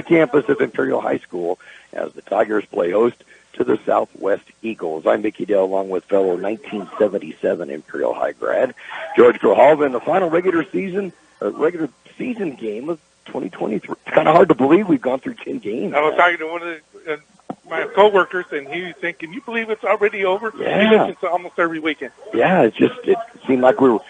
campus of Imperial High School as the Tigers play host to the Southwest Eagles. I'm Mickey Dale, along with fellow 1977 Imperial High grad George Grijalva in the final regular season game of 2023. It's kind of hard to believe we've gone through 10 games. I was talking to one of my coworkers, and he was saying, "Can you believe it's already over?" Yeah. He listens to almost every weekend. Yeah, it seemed like we were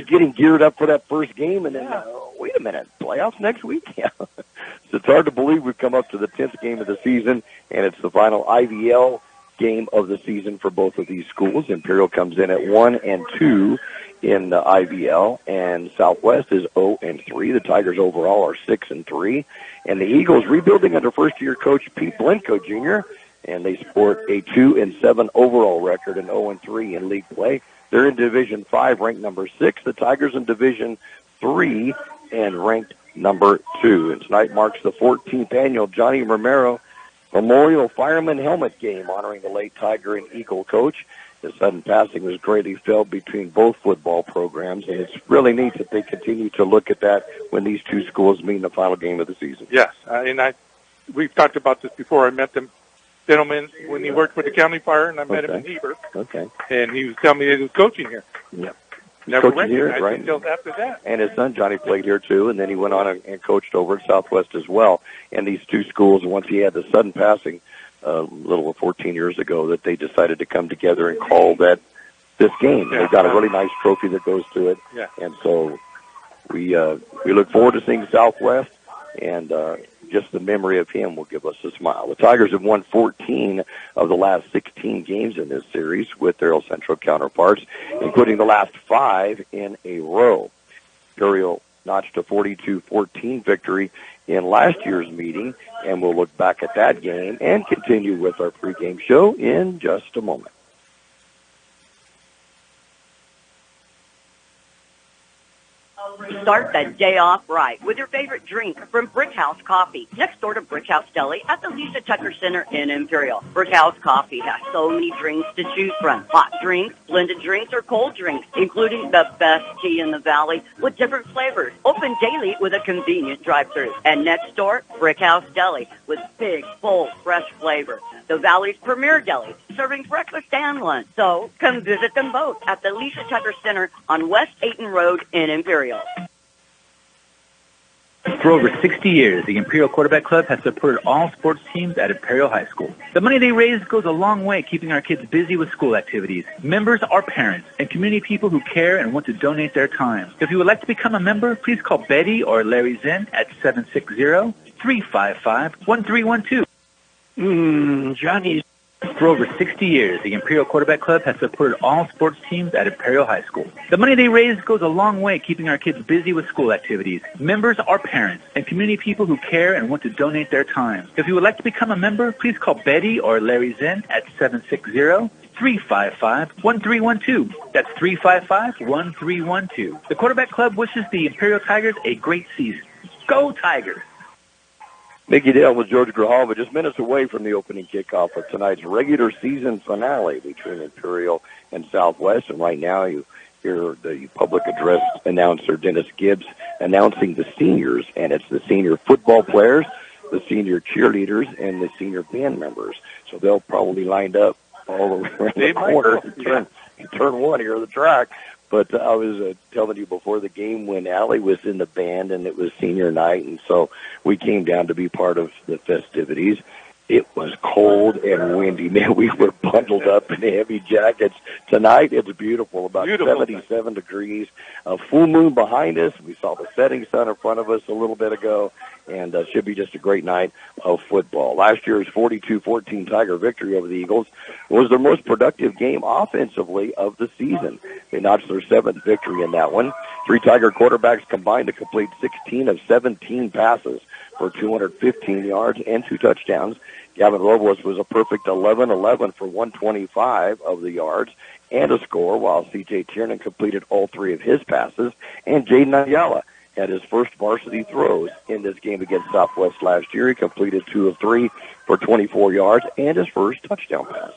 getting geared up for that first game, and then wait a minute, playoffs next week? Yeah. So it's hard to believe we've come up to the 10th game of the season, and it's the final IVL game of the season for both of these schools. Imperial comes in at 1-2 in the IVL, and Southwest is 0-3. The Tigers overall are 6-3, and the Eagles rebuilding under first-year coach Pete Blenko Jr., and they sport a 2-7 overall record and 0-3 in league play. They're in Division 5, ranked number 6. The Tigers in Division 3 and ranked number 2. And tonight marks the 14th annual Johnny Romero Memorial Fireman Helmet Game, honoring the late Tiger and Eagle coach. The sudden passing was greatly felt between both football programs, and it's really neat that they continue to look at that when these two schools meet in the final game of the season. Yes, and we've talked about this before. I met the gentleman when he worked for the county fire, and I met him in Heber. Okay. And he was telling me that he was coaching here. Yep. Never coaching here, right? Until after that. And his son Johnny played here too, and then he went on and coached over at Southwest as well. And these two schools, once he had the sudden passing a little over 14 years ago, that they decided to come together and call that this game. Yeah. They've got a really nice trophy that goes to it. Yeah. And so we look forward to seeing Southwest, and just the memory of him will give us a smile. The Tigers have won 14 of the last 16 games in this series with their El Centro counterparts, including the last 5 in a row. Imperial notched a 42-14 victory in last year's meeting, and we'll look back at that game and continue with our pregame show in just a moment. Start the day off right with your favorite drink from Brick House Coffee, next door to Brick House Deli at the Lisa Tucker Center in Imperial. Brick House Coffee has so many drinks to choose from. Hot drinks, blended drinks, or cold drinks, including the best tea in the valley with different flavors. Open daily with a convenient drive-thru. And next door, Brick House Deli with big, bold, fresh flavor. The Valley's premier deli, serving breakfast and lunch. So come visit them both at the Lisa Tucker Center on West Ayton Road in Imperial. For over 60 years, the Imperial Quarterback Club has supported all sports teams at Imperial High School. The money they raise goes a long way keeping our kids busy with school activities. Members are parents and community people who care and want to donate their time. If you would like to become a member, please call Betty or Larry Zinn at 760-355-1312. Johnny. For over 60 years, the Imperial Quarterback Club has supported all sports teams at Imperial High School. The money they raise goes a long way keeping our kids busy with school activities. Members are parents and community people who care and want to donate their time. If you would like to become a member, please call Betty or Larry Zinn at 760-355-1312. That's 355-1312. The Quarterback Club wishes the Imperial Tigers a great season. Go Tigers! Mickey Dale with George Grijalva, just minutes away from the opening kickoff of tonight's regular season finale between Imperial and Southwest. And right now you hear the public address announcer, Dennis Gibbs, announcing the seniors. And it's the senior football players, the senior cheerleaders, and the senior band members. So they'll probably lined up all around the corner to turn one here of the track. But I was telling you before the game when Allie was in the band and it was senior night, and so we came down to be part of the festivities. It was cold and windy. Man, we were bundled up in heavy jackets. Tonight, it's beautiful, about 77 degrees. A full moon behind us. We saw the setting sun in front of us a little bit ago, and should be just a great night of football. Last year's 42-14 Tiger victory over the Eagles was their most productive game offensively of the season. They notched their 7th victory in that one. 3 Tiger quarterbacks combined to complete 16 of 17 passes for 215 yards and 2 touchdowns. Gavin Robles was a perfect 11-11 for 125 of the yards and a score, while C.J. Tiernan completed all 3 of his passes, and Jaden Ayala had his first varsity throws in this game against Southwest last year. He completed 2 of 3 for 24 yards and his first touchdown pass.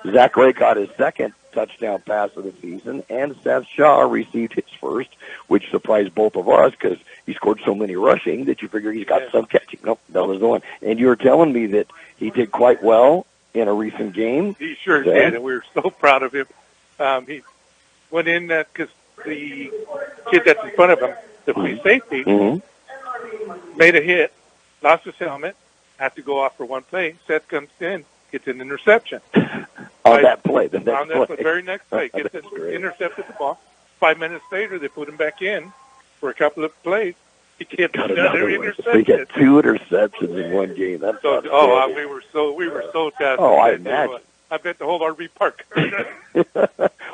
Zach Ray caught his second touchdown pass of the season, and Seth Shaw received his first, which surprised both of us because he scored so many rushing that you figure he's got some catching. Nope, that was the one. And you were telling me that he did quite well in a recent game. He sure did, and we were so proud of him. He went in because the kid that's in front of him, the free safety, made a hit, lost his helmet, had to go off for one play. Seth comes in, gets an interception. On that play, the very next play, gets intercepted the ball. 5 minutes later, they put him back in for a couple of plays. He gets another interception. He got 2 interceptions in one game. That's we were so jazzed. Oh, I imagine. I bet the whole RV park.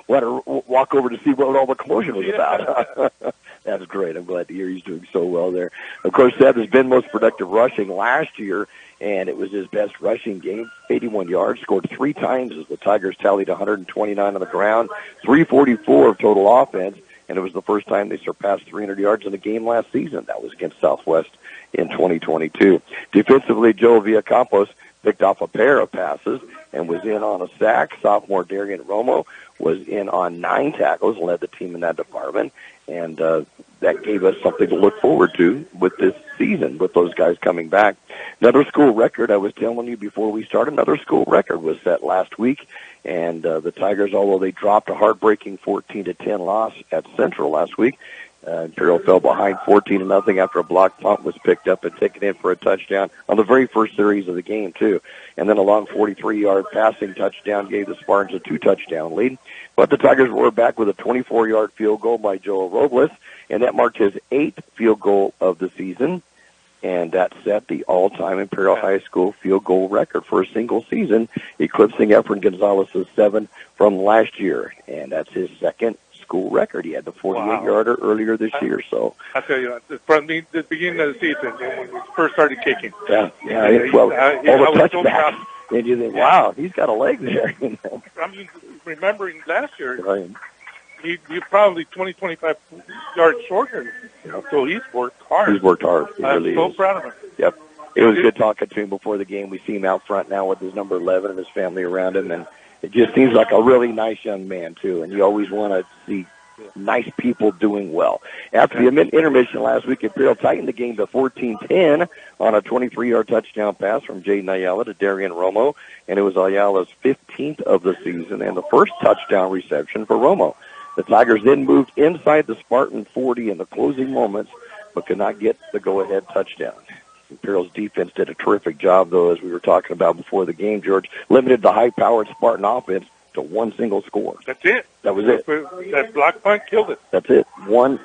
Want to walk over to see what all the commotion was about. That's great. I'm glad to hear he's doing so well there. Of course, Seth has been most productive rushing last year, and it was his best rushing game, 81 yards, scored 3 times as the Tigers tallied 129 on the ground, 344 of total offense, and it was the first time they surpassed 300 yards in a game last season. That was against Southwest in 2022. Defensively, Joe Villacampos picked off a pair of passes and was in on a sack. Sophomore Darian Romo was in on 9 tackles and led the team in that department. And that gave us something to look forward to with this season, with those guys coming back. Another school record, I was telling you before we started, another school record was set last week. And the Tigers, although they dropped a heartbreaking 14-10 loss at Centro last week, Imperial fell behind 14-0 after a block punt was picked up and taken in for a touchdown on the very first series of the game, too. And then a long 43-yard passing touchdown gave the Spartans a 2-touchdown lead. But the Tigers were back with a 24-yard field goal by Joel Robles, and that marked his 8th field goal of the season. And that set the all-time Imperial High School field goal record for a single season, eclipsing Efren Gonzalez's 7 from last year. And that's his second school record. He had the 48-yarder earlier this year. So I'll tell you, from the beginning of the season, when we first started kicking. All the touchbacks. And you think, wow, he's got a leg there. I mean, remembering last year, he probably 20, 25 yards shorter. So he's worked hard. He's worked hard. I'm so proud of him. Yep. It was good talking to him before the game. We see him out front now with his number 11 and his family around him, and it just seems like a really nice young man, too, and you always want to see nice people doing well. After the intermission last week, Imperial tightened the game to 14-10 on a 23-yard touchdown pass from Jaden Ayala to Darian Romo, and it was Ayala's 15th of the season and the first touchdown reception for Romo. The Tigers then moved inside the Spartan 40 in the closing moments, but could not get the go-ahead touchdown. Imperial's defense did a terrific job, though, as we were talking about before the game, George, limited the high-powered Spartan offense to one single score. That's it. That was it. That block punt killed it. That's it. One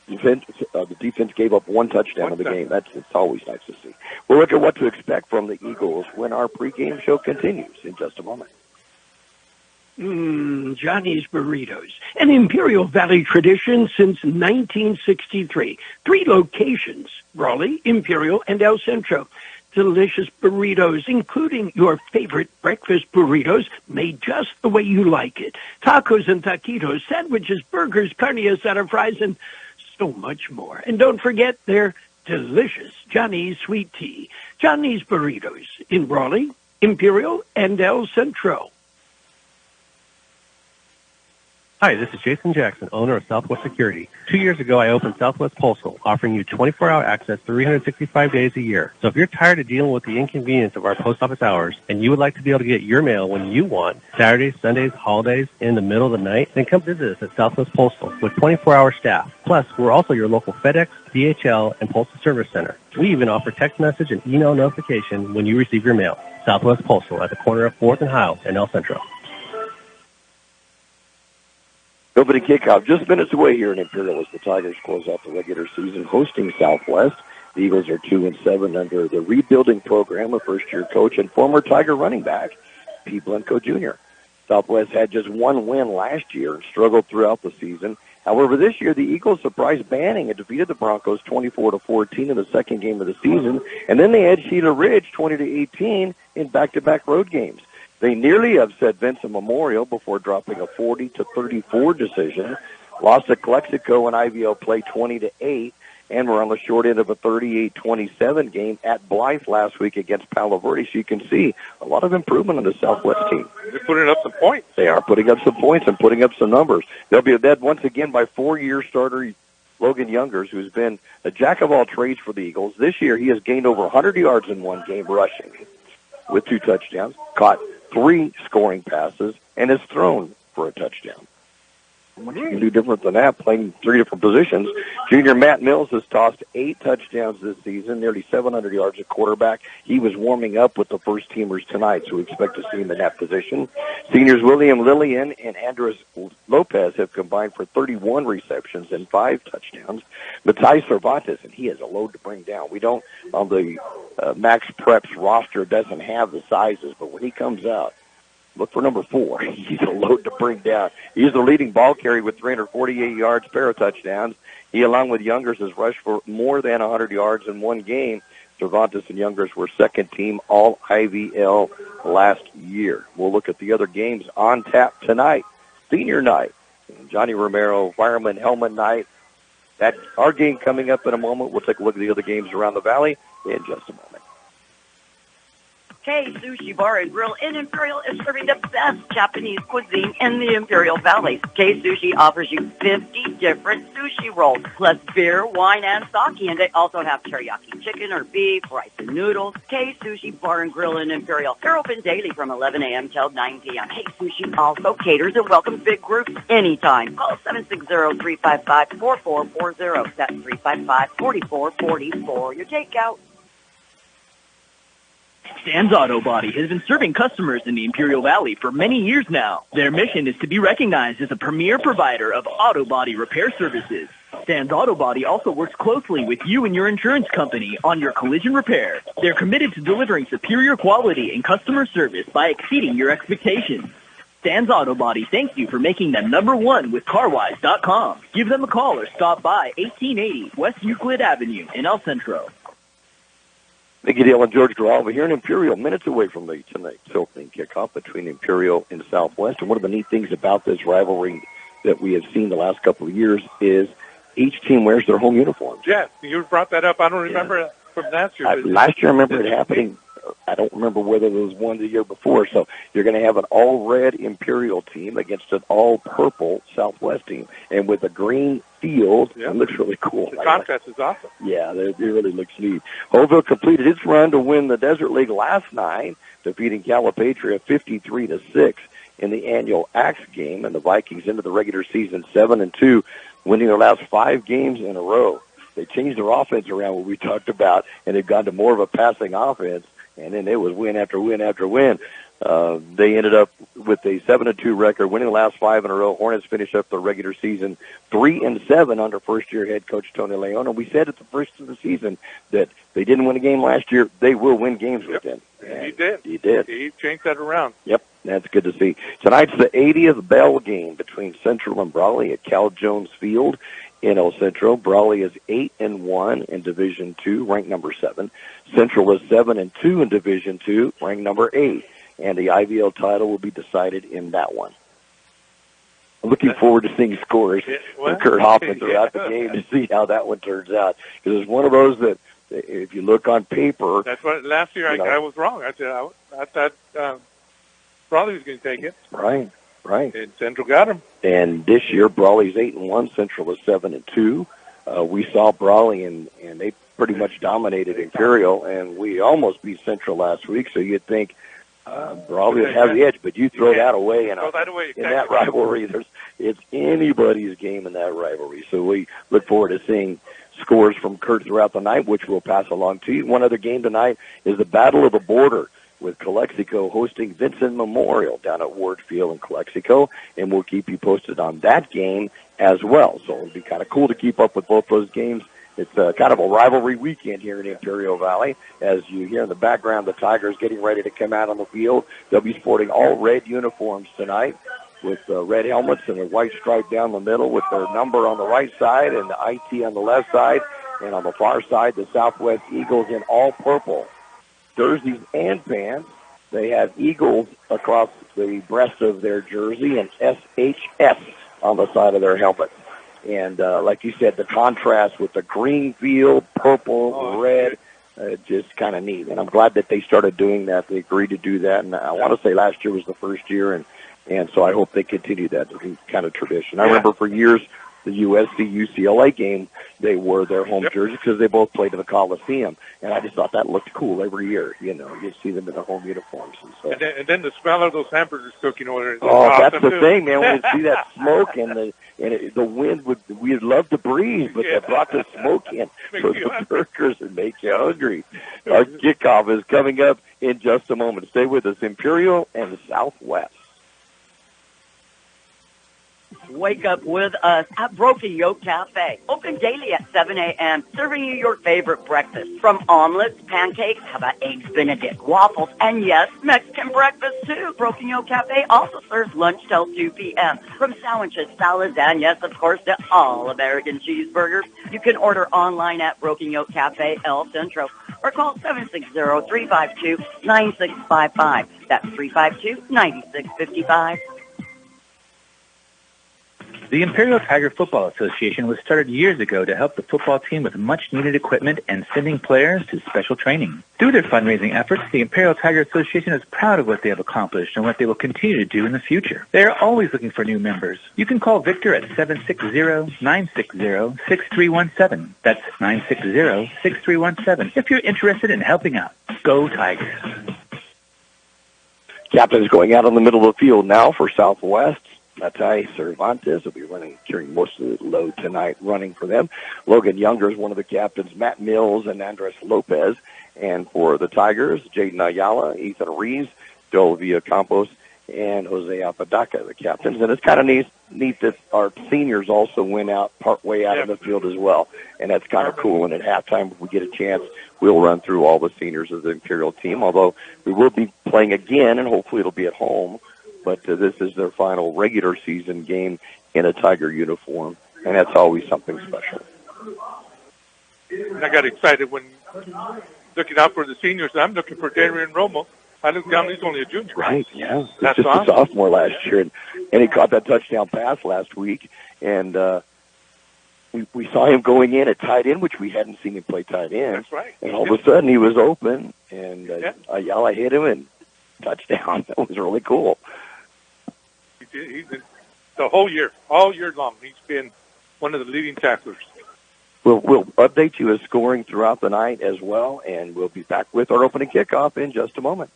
defense. The defense gave up one touchdown in the game. It's always nice to see. We'll look at what to expect from the Eagles when our pregame show continues in just a moment. Johnny's Burritos, an Imperial Valley tradition since 1963. 3 locations, Raleigh, Imperial, and El Centro. Delicious burritos, including your favorite breakfast burritos, made just the way you like it. Tacos and taquitos, sandwiches, burgers, carne asada, fries, and so much more. And don't forget their delicious Johnny's sweet tea. Johnny's Burritos in Raleigh, Imperial, and El Centro. Hi, this is Jason Jackson, owner of Southwest Security. 2 years ago, I opened Southwest Postal, offering you 24-hour access 365 days a year. So if you're tired of dealing with the inconvenience of our post office hours and you would like to be able to get your mail when you want, Saturdays, Sundays, holidays, in the middle of the night, then come visit us at Southwest Postal with 24-hour staff. Plus, we're also your local FedEx, DHL, and Postal Service Center. We even offer text message and email notification when you receive your mail. Southwest Postal at the corner of 4th and Howe in El Centro. Opening kickoff just minutes away here in Imperial as the Tigers close out the regular season hosting Southwest. The Eagles are 2-7 under the rebuilding program of first-year coach and former Tiger running back, Pete Blenko Jr. Southwest had just one win last year and struggled throughout the season. However, this year the Eagles surprised Banning and defeated the Broncos 24-14 in the second game of the season, and then they edged Cedar Ridge 20-18 in back-to-back road games. They nearly upset Vincent Memorial before dropping a 40-34 decision, lost to Calexico in IVL play 20-8, And we're on the short end of a 38-27 game at Blythe last week against Palo Verde. So you can see a lot of improvement on the Southwest team. They're putting up some points. They are putting up some points and putting up some numbers. They'll be led once again by 4-year starter Logan Youngers, who's been a jack of all trades for the Eagles. This year he has gained over 100 yards in one game rushing with 2 touchdowns, caught 3 scoring passes, and has thrown for a touchdown. What you can do different than that, playing 3 different positions. Junior Matt Mills has tossed 8 touchdowns this season, nearly 700 yards at quarterback. He was warming up with the first-teamers tonight, so we expect to see him in that position. Seniors William Lillian and Andres Lopez have combined for 31 receptions and 5 touchdowns. Matai Cervantes, and he has a load to bring down. We don't, on the Max Preps roster, doesn't have the sizes, but when he comes out, look for number 4. He's a load to bring down. He's the leading ball carrier with 348 yards, pair of touchdowns. He, along with Youngers, has rushed for more than 100 yards in one game. Cervantes and Youngers were second-team All-IVL last year. We'll look at the other games on tap tonight. Senior night, Johnny Romero, Fireman Helmet night. That's our game coming up in a moment. We'll take a look at the other games around the valley in just a moment. Kxo Sushi Bar and Grill in Imperial is serving the best Japanese cuisine in the Imperial Valley. Kxo Sushi offers you 50 different sushi rolls, plus beer, wine, and sake. And they also have teriyaki chicken or beef, rice and noodles. Kxo Sushi Bar and Grill in Imperial. They're open daily from 11 a.m. till 9 p.m. Kxo Sushi also caters and welcomes big groups anytime. Call 760-355-4440. That's 355-4440 for your takeout. Stan's Auto Body has been serving customers in the Imperial Valley for many years now. Their mission is to be recognized as a premier provider of auto body repair services. Stan's Auto Body also works closely with you and your insurance company on your collision repair. They're committed to delivering superior quality and customer service by exceeding your expectations. Stan's Auto Body thanks you for making them #1 with CarWise.com. Give them a call or stop by 1880 West Euclid Avenue in El Centro. Dale and George Grijalva here in Imperial, minutes away from the tonight's opening kickoff between Imperial and Southwest. And one of the neat things about this rivalry that we have seen the last couple of years is each team wears their home uniforms. Yeah, you brought that up. I don't remember from last year. Last year I remember it happening. I don't remember whether there was one the year before. So you're going to have an all-red Imperial team against an all-purple Southwest team. And with a green field, it looks really cool. The contrast is awesome. Yeah, it really looks neat. Holville completed its run to win the Desert League last night, defeating Calipatria 53-6 in the annual Axe game. And the Vikings into the regular season 7-2, winning their last 5 games in a row. They changed their offense around, what we talked about, and they've gone to more of a passing offense. And then it was win after win after win. They ended up with a 7-2 record, winning the last 5 in a row. Hornets finished up the regular season 3-7 under first-year head coach Tony Leon. And we said at the first of the season that they didn't win a game last year. They will win games with them. And he did. He did. He changed that around. Yep, that's good to see. Tonight's the 80th bell game between Central and Brawley at Cal Jones Field in El Centro. Brawley is 8-1 in Division II, ranked number 7. Central is 7-2 in Division II, ranked number 8. And the IVL title will be decided in that one. I'm looking forward to seeing scores from Kurt Hoffman throughout the game to see how that one turns out. Because it's one of those that, if you look on paper... That's what last year I was wrong. I said I thought Brawley was going to take it. Right. And Central got him. And this year, Brawley's 8-1. Central is 7-2. We saw Brawley, and they pretty much dominated Imperial, and we almost beat Central last week. So you'd think Brawley would have the edge, but you throw that away in that rivalry. It's anybody's game in that rivalry. So we look forward to seeing scores from Kurt throughout the night, which we'll pass along to you. One other game tonight is the Battle of the Border, with Calexico hosting Vincent Memorial down at Ward Field in Calexico, and we'll keep you posted on that game as well. So it'll be kind of cool to keep up with both those games. It's kind of a rivalry weekend here in Imperial Valley. As you hear in the background, the Tigers getting ready to come out on the field. They'll be sporting all red uniforms tonight with red helmets and a white stripe down the middle with their number on the right side and the IT on the left side. And on the far side, the Southwest Eagles in all purple jerseys and pants. They have Eagles across the breast of their jersey and SHS on the side of their helmet. And like you said, the contrast with the green field, purple, red, just kind of neat. And I'm glad that they started doing that. They agreed to do that. And I want to say last year was the first year, and so I hope they continue that kind of tradition. I remember for years the USC-UCLA game, they wore their home jerseys because they both played in the Coliseum. And I just thought that looked cool every year. You know, you see them in their home uniforms. And, so. And then the smell of those hamburgers cooking over. That's the thing, man. When you see that smoke and the wind, we'd love to breathe, but they brought the smoke in for the burgers and make you hungry. Our kickoff is coming up in just a moment. Stay with us, Imperial and Southwest. Wake up with us at Broken Yoke Cafe. Open daily at 7 a.m., serving you your favorite breakfast. From omelets, pancakes, how about eggs Benedict, waffles, and yes, Mexican breakfast too. Broken Yoke Cafe also serves lunch till 2 p.m. From sandwiches, salads, and yes, of course, the all-American cheeseburgers. You can order online at Broken Yoke Cafe El Centro or call 760-352-9655. That's 352-9655. The Imperial Tiger Football Association was started years ago to help the football team with much-needed equipment and sending players to special training. Through their fundraising efforts, the Imperial Tiger Association is proud of what they have accomplished and what they will continue to do in the future. They are always looking for new members. You can call Victor at 760-960-6317. That's 960-6317 if you're interested in helping out. Go Tigers. Captain's going out on the middle of the field now for Southwest. Matai Cervantes will be carrying most of the load tonight, running for them. Logan Younger is one of the captains, Matt Mills and Andres Lopez. And for the Tigers, Jaden Ayala, Ethan Reeves, Joel Villacampos, and Jose Apodaca, the captains. And it's kind of neat that our seniors also went out partway out of the field as well. And that's kind of cool. And at halftime, if we get a chance, we'll run through all the seniors of the Imperial team, although we will be playing again, and hopefully it'll be at home. But this is their final regular season game in a Tiger uniform, and that's always something special. I got excited when looking out for the seniors. I'm looking for Darren Romo. I looked down; he's only a junior. Right? Yeah, that's just awesome. A sophomore last year, and he caught that touchdown pass last week, and we saw him going in at tight end, which we hadn't seen him play tight end. That's right. And all of a sudden, he was open, and Ayala hit him and touchdown. That was really cool. He's been the whole year, all year long. He's been one of the leading tacklers. We'll update you as scoring throughout the night as well, and we'll be back with our opening kickoff in just a moment.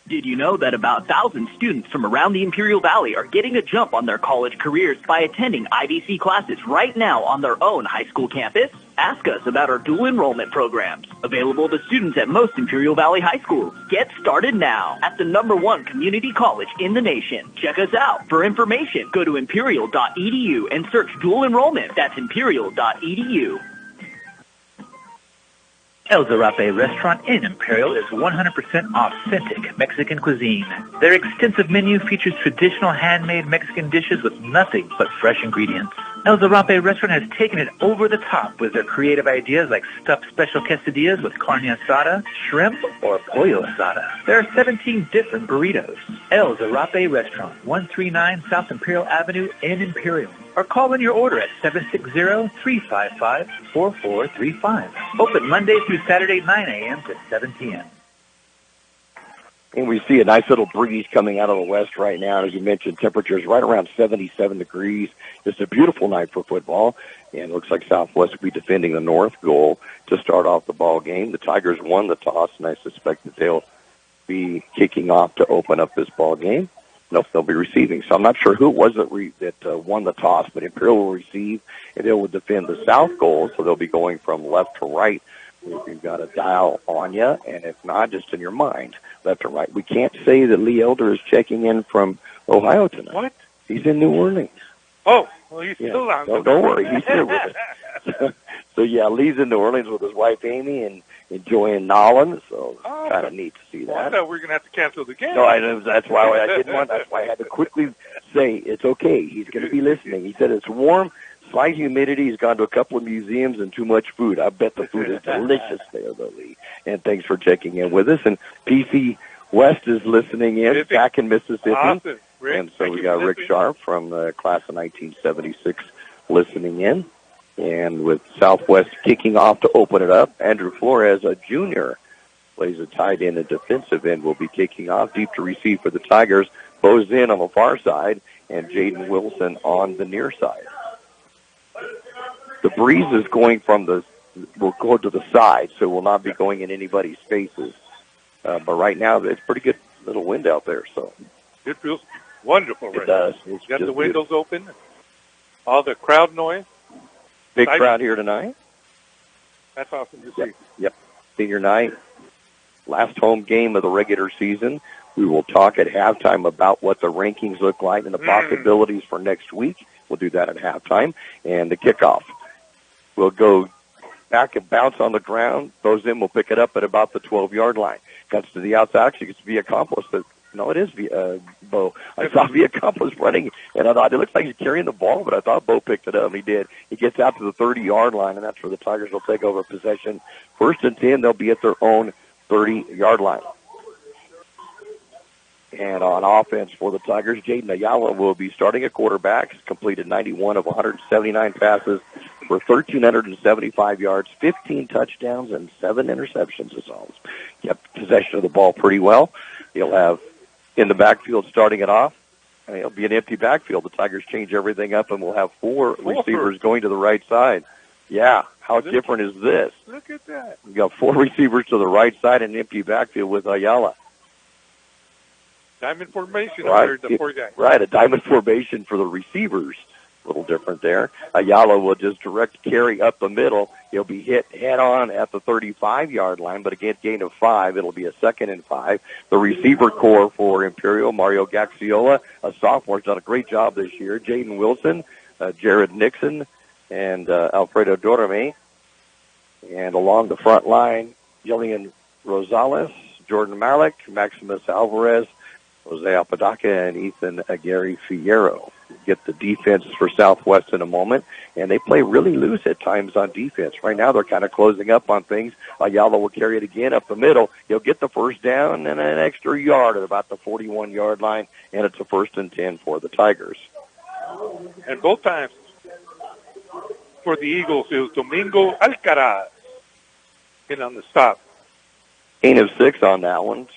Did you know that about 1,000 students from around the Imperial Valley are getting a jump on their college careers by attending IVC classes right now on their own high school campus? Ask us about our dual enrollment programs, available to students at most Imperial Valley high schools. Get started now at the #1 community college in the nation. Check us out. For information, go to imperial.edu and search dual enrollment. That's imperial.edu. El Zarape restaurant in Imperial is 100% authentic Mexican cuisine. Their extensive menu features traditional handmade Mexican dishes with nothing but fresh ingredients. El Zarape restaurant has taken it over the top with their creative ideas like stuffed special quesadillas with carne asada, shrimp, or pollo asada. There are 17 different burritos. El Zarape restaurant, 139 South Imperial Avenue in Imperial. Or call in your order at 760-355-4435. Open Monday through Saturday, 9 a.m. to 7 p.m. And we see a nice little breeze coming out of the west right now. As you mentioned, temperatures right around 77 degrees. Just a beautiful night for football. And it looks like Southwest will be defending the north goal to start off the ball game. The Tigers won the toss, and I suspect that they'll be kicking off to open up this ball game. Nope, they'll be receiving. So I'm not sure who it was that won the toss, but Imperial will receive, and they will defend the south goal, so they'll be going from left to right. If you've got a dial on you, and if not, just in your mind, left to right. We can't say that Lee Elder is checking in from Ohio tonight. What? He's in New Orleans. Oh, well, he's still on. Don't worry, he's here with us. So, Lee's in New Orleans with his wife, Amy, and enjoying Nolan, so kind of neat to see that. Well, I thought we were going to have to cancel the game. No, I know. That's why I didn't want. That's why I had to quickly say it's okay. He's going to be listening. He said it's warm, slight humidity. He's gone to a couple of museums and too much food. I bet the food is delicious there, though, Lee. And thanks for checking in with us. And PC West is listening in back in Mississippi. Awesome. Rick, and so we got Rick Sharp from the class of 1976 listening in. And with Southwest kicking off to open it up, Andrew Flores, a junior, plays a tight end and defensive end, will be kicking off. Deep to receive for the Tigers. Bows in on the far side, and Jaden Wilson on the near side. The breeze is going will go to the side, so will not be going in anybody's faces. But right now, it's pretty good little wind out there. So it feels wonderful right now. It does. It's got the windows open, all the crowd noise. Big crowd here tonight. That's awesome to see. Yep. Senior night, last home game of the regular season. We will talk at halftime about what the rankings look like and the possibilities for next week. We'll do that at halftime. And the kickoff will go back and bounce on the ground. Goes in, we'll pick it up at about the 12-yard line. Cuts to the outside. Actually, it's Villacampos. No, it is Bo. I saw Villacampos running, and I thought it looks like he's carrying the ball, but I thought Bo picked it up. He did. He gets out to the 30-yard line, and that's where the Tigers will take over possession. 1st and 10, they'll be at their own 30-yard line. And on offense for the Tigers, Jaden Ayala will be starting at quarterback. He's completed 91 of 179 passes for 1,375 yards, 15 touchdowns, and 7 interceptions. As always, kept possession of the ball pretty well. He'll have in the backfield starting it off. And it'll be an empty backfield. The Tigers change everything up, and we'll have 4 receivers going to the right side. Yeah, how different is this? Look at that. We've got 4 receivers to the right side and an empty backfield with Ayala. Diamond formation over the 4 guys. Right, a diamond formation for the receivers. A little different there. Ayala will just direct carry up the middle. He'll be hit head-on at the 35-yard line, but again, gain of 5. It'll be a 2nd and 5. The receiver core for Imperial, Mario Gaxiola, a sophomore, has done a great job this year. Jaden Wilson, Jared Nixon, and Alfredo Dorame. And along the front line, Jillian Rosales, Jordan Malik, Maximus Alvarez, Jose Apodaca, and Ethan Aguirre Fierro. Get the defense for Southwest in a moment, and they play really loose at times on defense. Right now they're kind of closing up on things. Ayala will carry it again up the middle. He'll get the first down and an extra yard at about the 41-yard line, and it's a 1st and 10 for the Tigers. And both times for the Eagles, it was Domingo Alcaraz in on the stop. Gain of 6 on that one.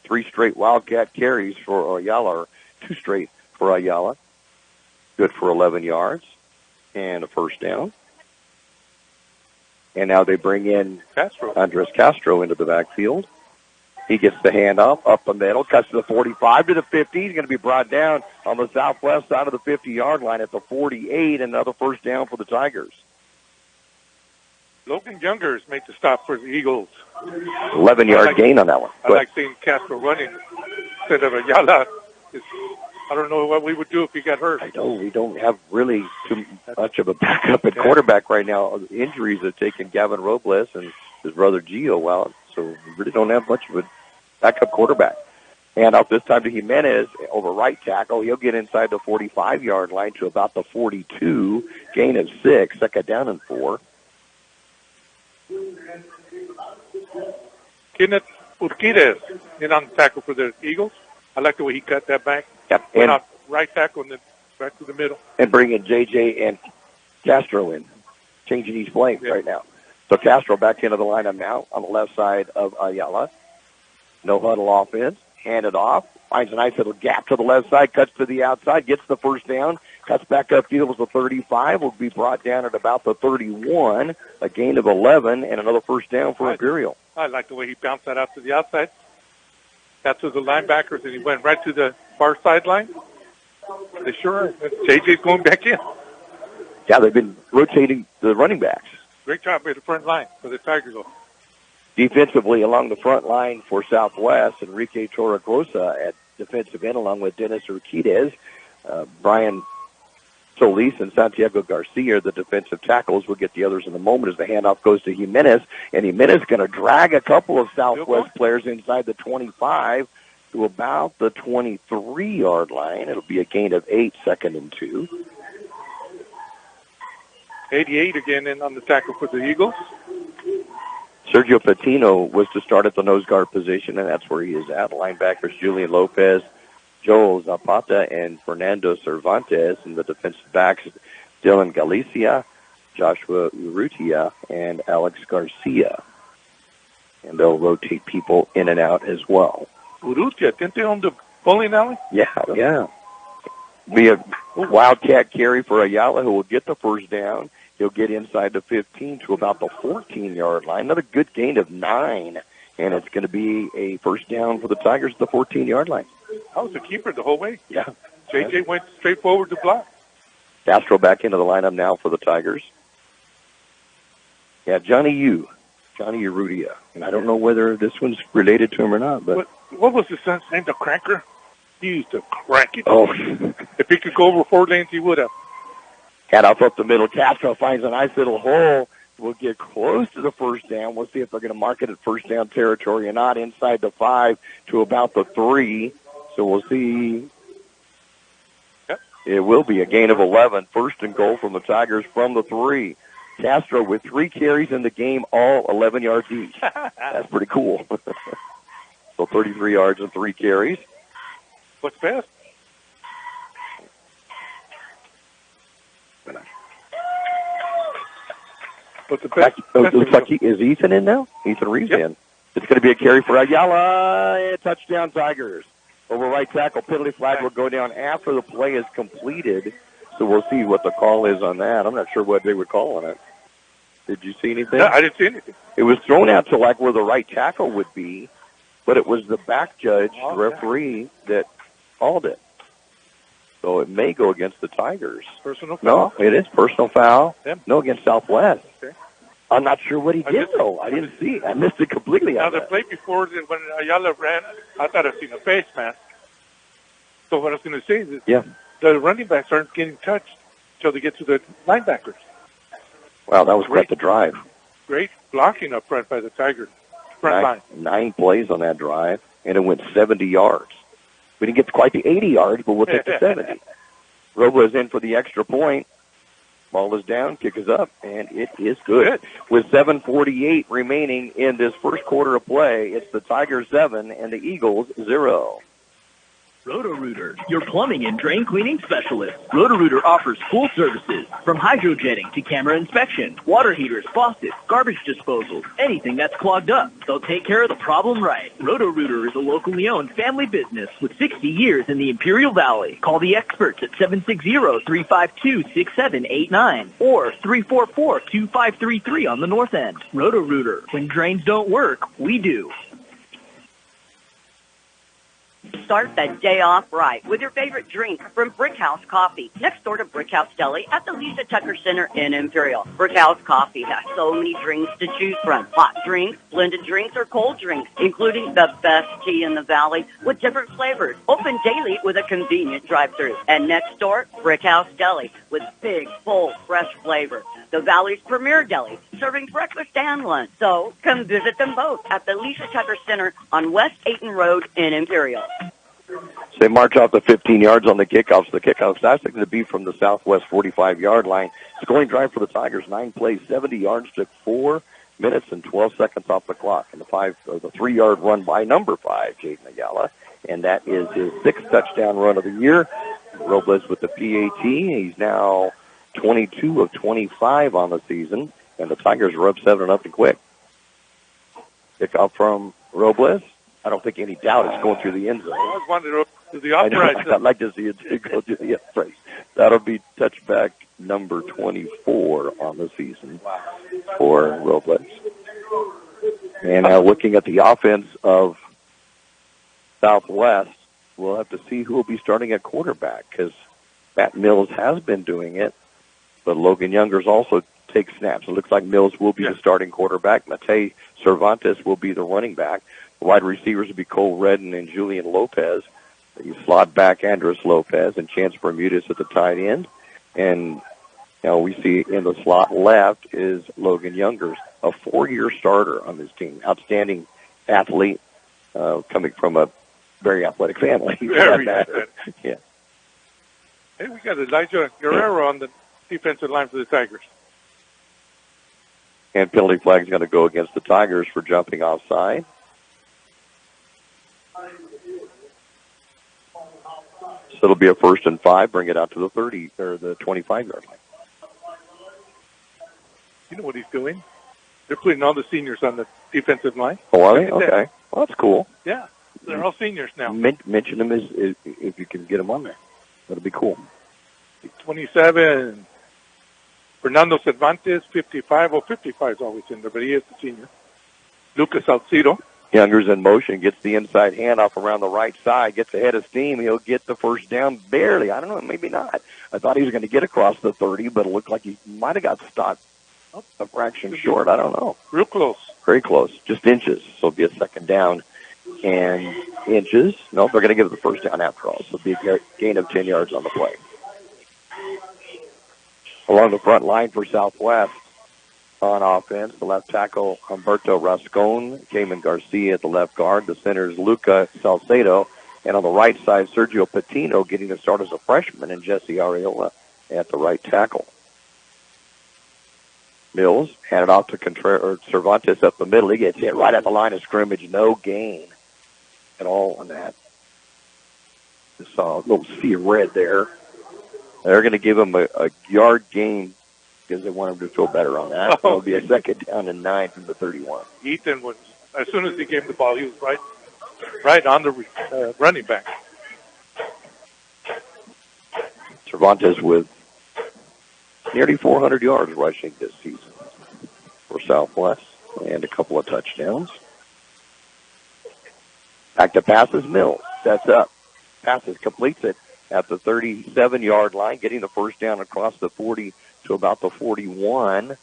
3 straight Wildcat carries for Ayala, or 2 straight for Ayala. Good for 11 yards and a 1st down. And now they bring in Andres Castro into the backfield. He gets the handoff up the middle, cuts to the 45 to the 50. He's going to be brought down on the southwest side of the 50-yard line at the 48, another 1st down for the Tigers. Logan Youngers made the stop for the Eagles. 11-yard gain on that one. I like seeing Castro running instead of Ayala. I don't know what we would do if he got hurt. I know. We don't have really too much of a backup at quarterback right now. Injuries have taken Gavin Robles and his brother Gio out, so we really don't have much of a backup quarterback. And out this time to Jimenez over right tackle. He'll get inside the 45-yard line to about the 42. Gain of 6, 2nd down and 4. Kenneth Urquidez in on the tackle for the Eagles. I like the way he cut that back. Yep. Went out right tackle and then back to the middle. And bringing J.J. and Castro in, changing these flames right now. So Castro back into the lineup now on the left side of Ayala. No huddle offense. Hand it off. Finds a nice little gap to the left side. Cuts to the outside. Gets the 1st down. Cuts back upfield with the 35. Will be brought down at about the 31. A gain of 11 and another 1st down for Imperial. I like the way he bounced that out to the outside. Got to the linebackers and he went right to the far sideline. They sure are. JJ's going back in. Yeah, they've been rotating the running backs. Great job with the front line for the Tigers. Defensively along the front line for Southwest, Enrique Torregrosa at defensive end along with Dennis Urquidez. Brian Solis and Santiago Garcia, the defensive tackles. We'll get the others in a moment as the handoff goes to Jimenez. And Jimenez is going to drag a couple of Southwest players inside the 25 to about the 23-yard line. It'll be a gain of 8, 2nd and 2. 88 again in on the tackle for the Eagles. Sergio Patino was to start at the nose guard position, and that's where he is at. Linebackers Julian Lopez, Joel Zapata and Fernando Cervantes, and the defensive backs, Dylan Galicia, Joshua Urrutia, and Alex Garcia. And they'll rotate people in and out as well. Urrutia, didn't they own the bowling alley? Yeah. Be a wildcat carry for Ayala, who will get the first down. He'll get inside the 15 to about the 14-yard line. Another good gain of 9, and it's going to be a first down for the Tigers at the 14-yard line. I was a keeper the whole way. Yeah. JJ went straight forward to block. Castro back into the lineup now for the Tigers. Yeah, Johnny Urrutia. And I don't know whether this one's related to him or not. But what was his son's name, the cranker? He used to crank it. Oh. If he could go over 4 lanes, he would have. Cat off up the middle. Castro finds a nice little hole. We'll get close to the first down. We'll see if they're going to mark it at first down territory or not. Inside the 5 to about the 3. So we'll see. Yep. It will be a gain of 11. First and goal from the Tigers from the 3. Castro with 3 carries in the game, all 11 yards each. That's pretty cool. So 33 yards and 3 carries. What's best? What's the best? It looks like is Ethan in now? Ethan Reeves in. It's going to be a carry for Ayala. And touchdown Tigers. Over right tackle, penalty flag will go down after the play is completed. So we'll see what the call is on that. I'm not sure what they would call on it. Did you see anything? No, I didn't see anything. It was thrown out to like where the right tackle would be, but it was the back judge, the referee, that called it. So it may go against the Tigers. Personal foul? No, it is personal foul. Yeah. No, against Southwest. Okay. I'm not sure what he did, though. I didn't see it. I missed it completely. Now, the play before, when Ayala ran, I thought I'd seen a face mask. So what I was going to say is the running backs aren't getting touched until they get to the linebackers. Wow, that was quite the drive. Great blocking up front by the Tigers. Front line. 9 plays on that drive, and it went 70 yards. We didn't get to quite the 80 yards, but we'll take the 70. Robles in for the extra point. Ball is down, kick is up, and it is good. With 7:48 remaining in this first quarter of play, it's the Tigers 7 and the Eagles 0. Roto-Rooter, your plumbing and drain cleaning specialist. Roto-Rooter offers full services, from hydrojetting to camera inspection, water heaters, faucets, garbage disposal, anything that's clogged up. They'll take care of the problem right. Roto-Rooter is a locally owned family business with 60 years in the Imperial Valley. Call the experts at 760-352-6789 or 344-2533 on the north end. Roto-Rooter, when drains don't work, we do. Start that day off right with your favorite drink from Brick House Coffee, next door to Brick House Deli at the Lisa Tucker Center in Imperial. Brick House Coffee has so many drinks to choose from. Hot drinks, blended drinks, or cold drinks, including the best tea in the valley with different flavors. Open daily with a convenient drive-thru. And next door, Brick House Deli with big, bold, fresh flavor. The Valley's premier deli, serving breakfast and lunch. So come visit them both at the Lisa Tucker Center on West Ayton Road in Imperial. So they march off the 15 yards on the kickoffs. The kickoff's actually going to be from the southwest 45-yard line. Scoring drive for the Tigers, 9 plays, 70 yards, took 4 minutes and 12 seconds off the clock. And the 3-yard run by number 5, Jaden Ayala, and that is his 6th touchdown run of the year. Robles with the PAT. He's now 22 of 25 on the season, and the Tigers are up 7-0 quick. Kickoff from Robles. I don't think any doubt it's going through the end zone. I was wondering to the upright. I'd like to see it go to the upright. That'll be touchback number 24 on the season for Robles. And now looking at the offense of Southwest, we'll have to see who will be starting at quarterback because Matt Mills has been doing it, but Logan Youngers also takes snaps. It looks like Mills will be the starting quarterback. Matei Cervantes will be the running back. The wide receivers will be Cole Redden and Julian Lopez. The slot back, Andres Lopez, and Chance Bermudez at the tight end. And now we see in the slot left is Logan Youngers, a 4-year starter on this team. Outstanding athlete, coming from a very athletic family. Very athletic. Yeah. Hey, we got Elijah Guerrero on the defensive line for the Tigers. And penalty flag is going to go against the Tigers for jumping offside. So it'll be a 1st and 5, bring it out to the 30 or the 25-yard line. You know what he's doing? They're putting all the seniors on the defensive line. Oh, are they? Okay. Well, that's cool. Yeah, they're all seniors now. Mention them if you can get them on there. That'll be cool. 27, Fernando Cervantes, 55. Well, 55 is always in there, but he is the senior. Lucas Salcido. Younger's in motion, gets the inside handoff around the right side, gets ahead of steam. He'll get the first down barely. I don't know, maybe not. I thought he was going to get across the 30, but it looked like he might have got stopped a fraction short. I don't know. Real close. Very close, just inches. So it'll be a 2nd down and inches. No, they're going to give it the first down after all. So it'll be a gain of 10 yards on the play. Along the front line for Southwest on offense, the left tackle Humberto Rascon, Cayman Garcia at the left guard. The center is Luca Salcedo. And on the right side, Sergio Patino getting the start as a freshman, and Jesse Areola at the right tackle. Mills handed off to Cervantes up the middle. He gets hit right at the line of scrimmage. No gain at all on that. Just saw a little sea of red there. They're going to give him a yard gain because they want him to feel better on that. It'll be a 2nd down and 9 from the 31. Ethan was, as soon as he gave him the ball, he was right on the running back. Cervantes with nearly 400 yards rushing this season for Southwest and a couple of touchdowns. Back to passes, Mills sets up. Passes, completes it at the 37-yard line, getting the first down across the 40 to about the 41.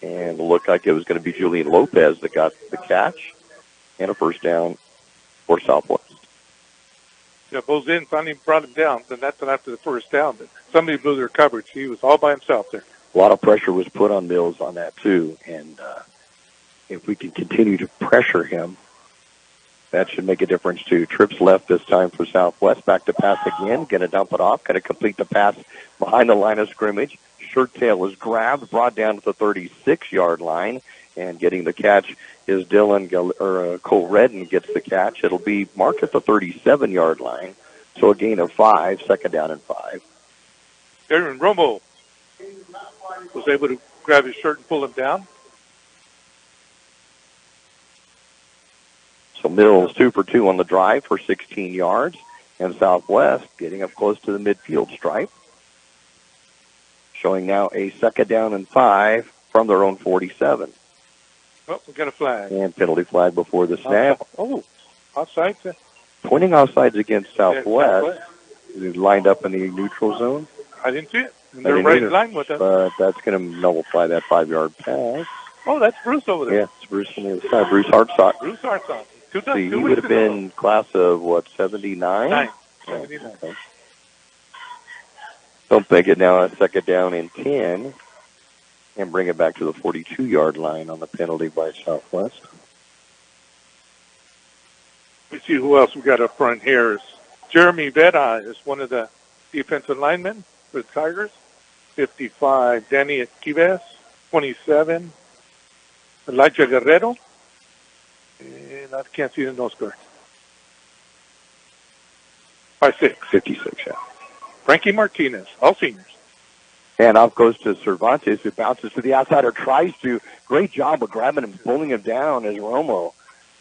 And it looked like it was going to be Julian Lopez that got the catch and a first down for Southwest. Yeah, Bozin finally brought him down, and that's after the first down. But somebody blew their coverage. He was all by himself there. A lot of pressure was put on Mills on that, too. And if we can continue to pressure him, that should make a difference, too. Trips left this time for Southwest. Back to pass again. Going to dump it off. Going to complete the pass behind the line of scrimmage. Shirt tail is grabbed, brought down to the 36-yard line. And getting the catch is Cole Redden gets the catch. It'll be marked at the 37-yard line. So a gain of 5, 2nd down and 5. Aaron Romo was able to grab his shirt and pull him down. So Mills 2 for 2 on the drive for 16 yards. And Southwest getting up close to the midfield stripe. Showing now a 2nd down and 5 from their own 47. Oh, we got a flag. And penalty flag before the snap. Offside. Pointing offsides against Southwest. Who's lined up in the neutral zone. I didn't see it. And they're right in line with us. But that's going to nullify that 5-yard pass. Oh, that's Bruce over there. Yeah, it's Bruce on the other side. Bruce Hartsock. Bruce Hartsock. See, he would have been class of, 79? 79. Okay. Don't make it now a 2nd down and 10. And bring it back to the 42-yard line on the penalty by Southwest. Let's see who else we got up front here. Jeremy Vera is one of the defensive linemen for the Tigers. 55, Danny Esquives. 27, Elijah Guerrero. And I can't see the nose guard. 5'6". 56, yeah. Frankie Martinez, all seniors. And off goes to Cervantes, who bounces to the outside or tries to. Great job of grabbing him, pulling him down as Romo.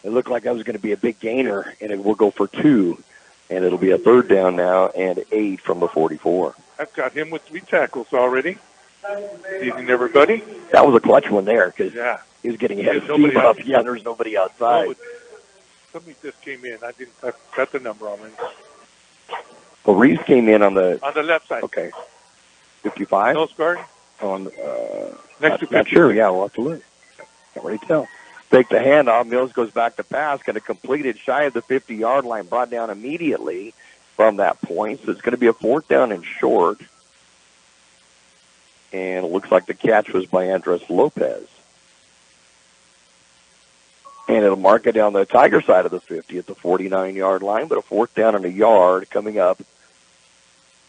It looked like that was going to be a big gainer, and it will go for 2. And it'll be a 3rd down now and 8 from the 44. I've got him with 3 tackles already. Evening, everybody. That was a clutch one there because he was getting ahead of steam up. Else. Yeah, there's nobody outside. Oh, somebody just came in. I got the number already. Well, Reeves came in on the left side. Okay. 55? Nose guard? Next to 50. Not sure, yeah, we'll have to look. Can't really tell. Take the handoff. Mills goes back to pass. Going to complete it shy of the 50-yard line. Brought down immediately from that point. So it's going to be a 4th down and short. And it looks like the catch was by Andres Lopez. And it'll mark it down the Tiger side of the 50 at the 49-yard line. But a 4th down and a yard coming up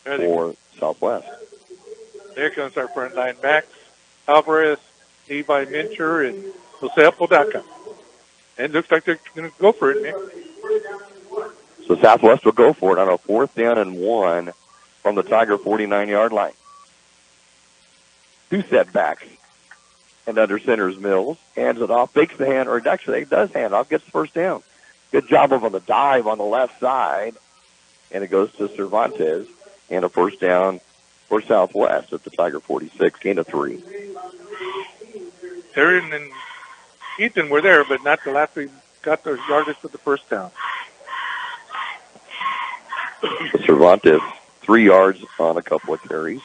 for Southwest. There comes our front line. Max Alvarez, Levi Mincher, and Jose Apodaca. And it looks like they're going to go for it, man. So Southwest will go for it on a 4th down and 1 from the Tiger 49-yard line. 2 setbacks. And under center is Mills. Hands it off, fakes the hand, or actually he does hand off, gets the first down. Good job of on the dive on the left side. And it goes to Cervantes. And a first down for Southwest at the Tiger 46, gain of 3. Aaron and Ethan were there, but not the last three got their yardage for the first down. Cervantes, 3 yards on a couple of carries.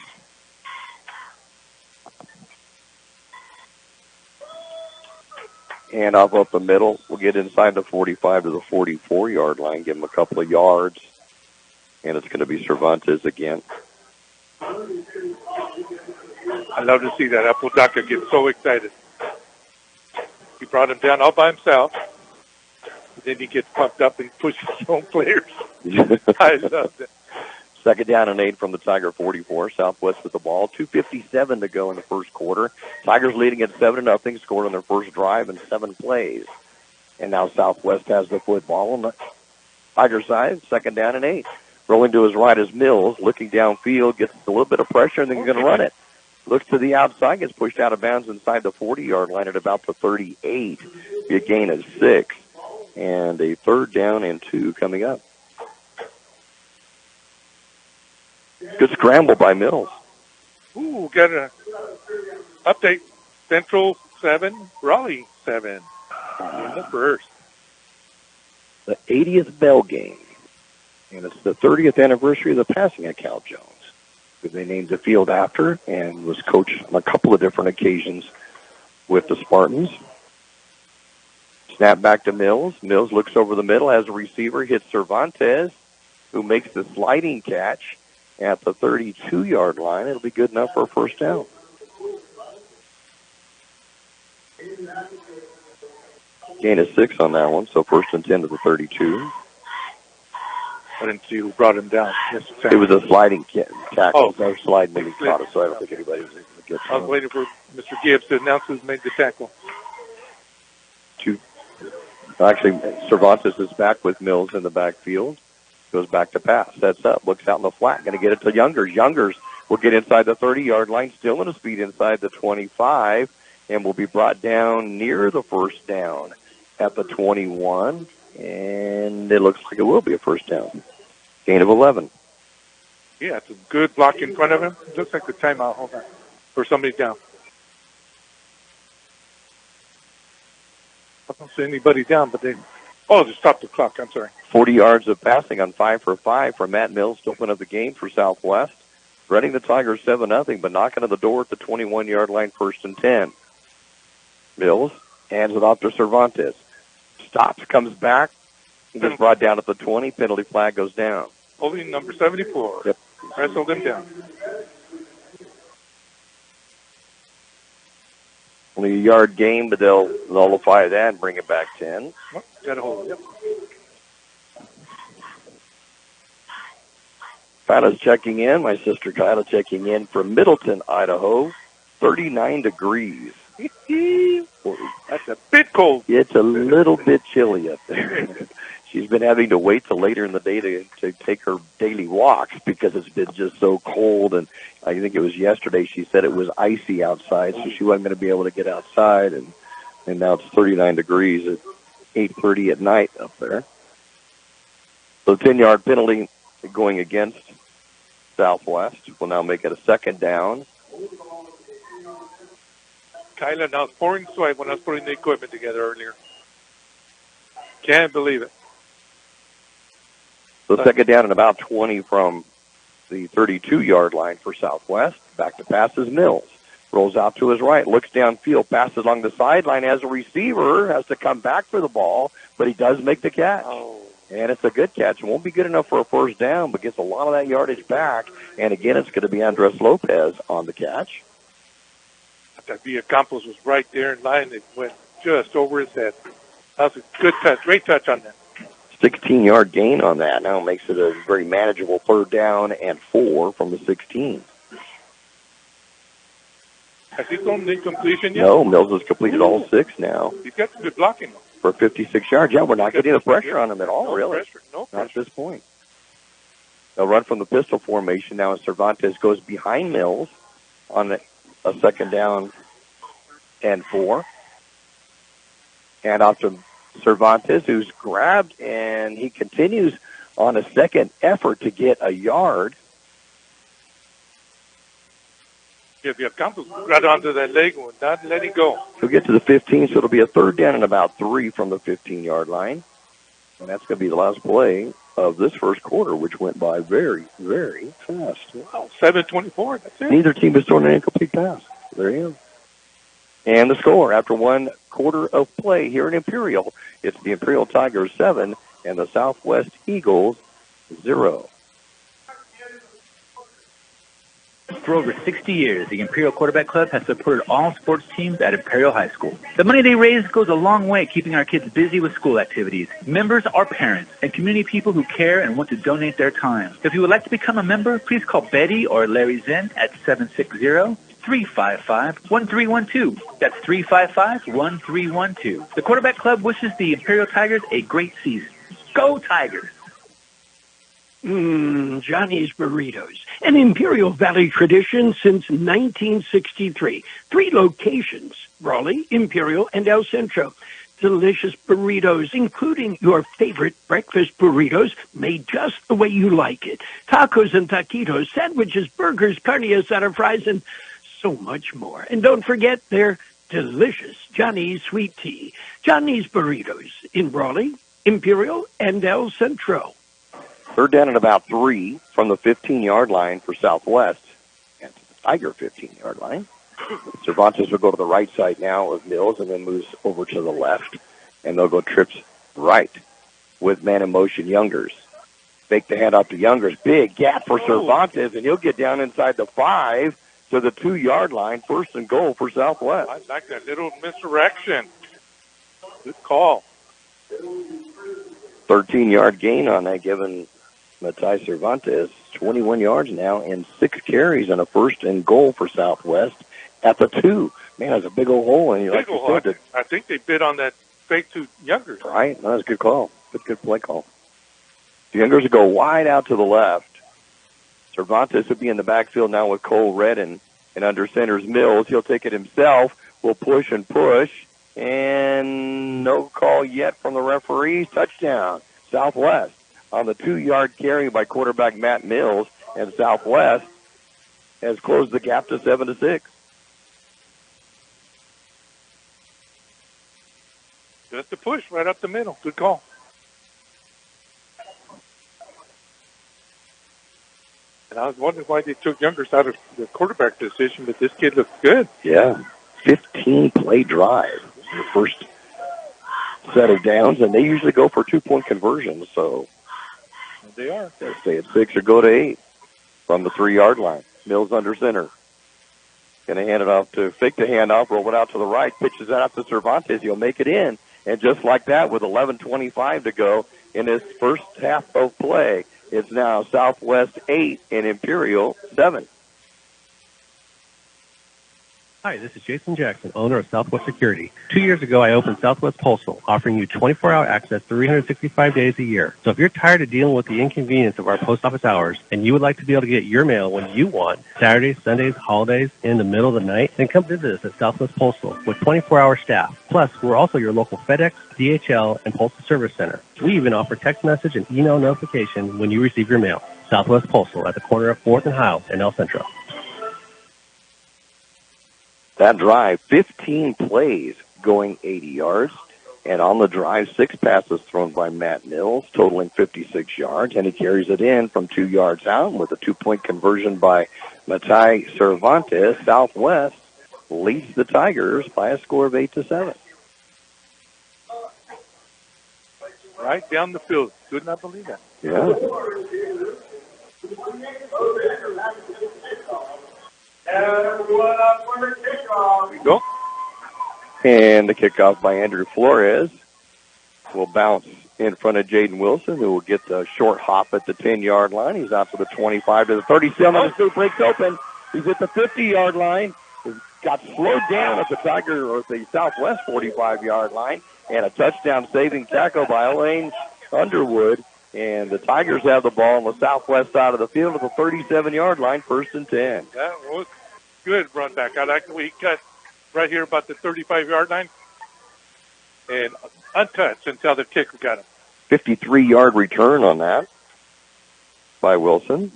And off up the middle, we'll get inside the 45 to the 44-yard line, give him a couple of yards. And it's going to be Cervantes again. I love to see that. Apodaca get so excited. He brought him down all by himself. And then he gets pumped up and pushes his own players. I love that. 2nd down and 8 from the Tiger 44. Southwest with the ball. 2:57 to go in the first quarter. Tigers leading at 7-0, scored on their first drive in 7 plays. And now Southwest has the football on the Tiger side. 2nd down and 8. Rolling to his right is Mills, looking downfield, gets a little bit of pressure, and then he's going to run it. Looks to the outside, gets pushed out of bounds inside the 40-yard line at about the 38. Be a gain of 6. And a 3rd down and 2 coming up. Good scramble by Mills. Ooh, got an update. Centro 7, Raleigh 7 in the first. The 80th bell game. And it's the 30th anniversary of the passing of Cal Jones, who they named the field after and was coached on a couple of different occasions with the Spartans. Snap back to Mills. Mills looks over the middle, has a receiver, hits Cervantes, who makes the sliding catch at the 32-yard line. It'll be good enough for a first down. Gain of 6 on that one, so 1st and 10 to the 32. I didn't see who brought him down. It was a sliding tackle. Oh. They were sliding when he caught it, so I don't think anybody was able to get to I was waiting for Mr. Gibbs to announce who made the tackle. Actually, Cervantes is back with Mills in the backfield. Goes back to pass. Sets up. Looks out in the flat. Going to get it to Youngers. Youngers will get inside the 30-yard line. Still in a speed inside the 25. And will be brought down near the first down at the 21. And it looks like it will be a first down. Gain of 11. Yeah, it's a good block in front of him. It looks like the timeout. Hold on. For somebody down. I don't see anybody down, but they... Oh, just stop the clock. I'm sorry. 40 yards of passing on 5 for 5 for Matt Mills to open up the game for Southwest. Running the Tigers 7-0, but knocking on the door at the 21-yard line, 1st and 10. Mills hands it off to Cervantes. Stops, comes back. He gets brought down at the 20. Penalty flag goes down. Holding number 74. Yep. Wrestled him down. Only a yard gain, but they'll nullify that and bring it back 10. Oh, got a hold of it. Kyla's checking in. My sister Kyla checking in from Middleton, Idaho. 39 degrees. That's a bit cold. It's a little bit chilly up there. She's been having to wait till later in the day to take her daily walks because it's been just so cold. And I think it was yesterday she said it was icy outside, so she wasn't going to be able to get outside. And now it's 39 degrees at 8:30 at night up there. So the 10-yard penalty going against Southwest will now make it a 2nd down. Kyla now is pouring sweat when I was putting the equipment together earlier. Can't believe it. So 2nd down and about 20 from the 32-yard line for Southwest. Back to pass is Mills. Rolls out to his right, looks downfield, passes along the sideline as a receiver, has to come back for the ball, but he does make the catch. Oh. And it's a good catch. It won't be good enough for a first down, but gets a lot of that yardage back. And again, it's going to be Andres Lopez on the catch. That Campos was right there in line. It went just over his head. That was a good touch. Great touch on that. 16-yard gain on that. Now makes it a very manageable 3rd down and 4 from the 16. Has he thrown the incompletion yet? No, Mills has completed all 6 now. He's got some good blocking. For 56 yards. Yeah, we're not getting the pressure on him at all, no really. Pressure. No not pressure. this point. They'll run from the pistol formation now as Cervantes goes behind Mills on a second down and 4. And off to Cervantes, who's grabbed, and he continues on a second effort to get a yard. If you come right onto that leg one, not let it go. He'll get to the 15, so it'll be a third down and about 3 from the 15-yard line. And that's going to be the last play of this first quarter, which went by very, very fast. Wow, 7:24, that's it. Neither team has thrown an incomplete pass. There you go. And the score after 1 quarter of play here in Imperial, it's the Imperial Tigers 7 and the Southwest Eagles 0. For over 60 years, the Imperial Quarterback Club has supported all sports teams at Imperial High School. The money they raise goes a long way keeping our kids busy with school activities. Members are parents and community people who care and want to donate their time. If you would like to become a member, please call Betty or Larry Zinn at 760-355-1312. That's 355-1312. The Quarterback Club wishes the Imperial Tigers a great season. Go Tigers! Johnny's Burritos, an Imperial Valley tradition since 1963. 3 locations, Raleigh, Imperial, and El Centro. Delicious burritos, including your favorite breakfast burritos, made just the way you like it. Tacos and taquitos, sandwiches, burgers, carne asada, fries, and so much more. And don't forget their delicious Johnny's sweet tea. Johnny's Burritos in Raleigh, Imperial, and El Centro. Third down and about 3 from the 15-yard line for Southwest and to the Tiger 15-yard line. Cervantes will go to the right side now of Mills and then moves over to the left. And they'll go trips right with man in motion Youngers. Fake the handoff to Youngers. Big gap for Cervantes, and he'll get down inside the 5 to the 2-yard line. First and goal for Southwest. I like that little misdirection. Good call. 13-yard gain on that, given Matai Cervantes 21 yards now and 6 carries on a first and goal for Southwest at the 2. Man, that's a big old hole. And like you said, I think they bid on that fake to Youngers. Right, that was a good call. Good play call. The Youngers will go wide out to the left. Cervantes will be in the backfield now with Cole Redden, and under center's Mills. He'll take it himself. Will push and push. And no call yet from the referees. Touchdown, Southwest on the 2-yard carry by quarterback Matt Mills, and Southwest has closed the gap to 7-6. Just a push right up the middle. Good call. And I was wondering why they took Youngers out of the quarterback position, but this kid looks good. Yeah, 15-play drive. The first set of downs, and they usually go for 2-point conversions, so they are. They'll stay at 6 or go to 8 from the 3-yard line. Mills under center. Going to hand it off to fake the handoff, roll it out to the right, pitches that out to Cervantes. He'll make it in, and just like that, with 11:25 to go in his first half of play, it's now Southwest 8 and Imperial 7. Hi, this is Jason Jackson, owner of Southwest Security. 2 years ago, I opened Southwest Postal, offering you 24-hour access 365 days a year. So if you're tired of dealing with the inconvenience of our post office hours and you would like to be able to get your mail when you want, Saturdays, Sundays, holidays, in the middle of the night, then come visit us at Southwest Postal with 24-hour staff. Plus, we're also your local FedEx, DHL, and Postal Service Center. We even offer text message and email notification when you receive your mail. Southwest Postal at the corner of 4th and Hiles in El Centro. That drive, 15 plays going 80 yards. And on the drive, 6 passes thrown by Matt Mills, totaling 56 yards. And he carries it in from 2 yards out with a 2-point conversion by Matai Cervantes. Southwest leads the Tigers by a score of 8-7. Right down the field. Could not believe that. Yeah. There you go. And the kickoff by Andrew Flores will bounce in front of Jaden Wilson, who will get the short hop at the 10-yard line. He's out to the 25 to the 37. The suit breaks open. He's at the 50-yard line. He got slowed down at the Tiger or the Southwest 45-yard line. And a touchdown saving tackle by Elaine Underwood And the Tigers have the ball on the southwest side of the field at the 37-yard line, 1st and 10. That was good run back. I like the way he cut right here about the 35-yard line and untouched until the kicker got him. 53-yard return on that by Wilson.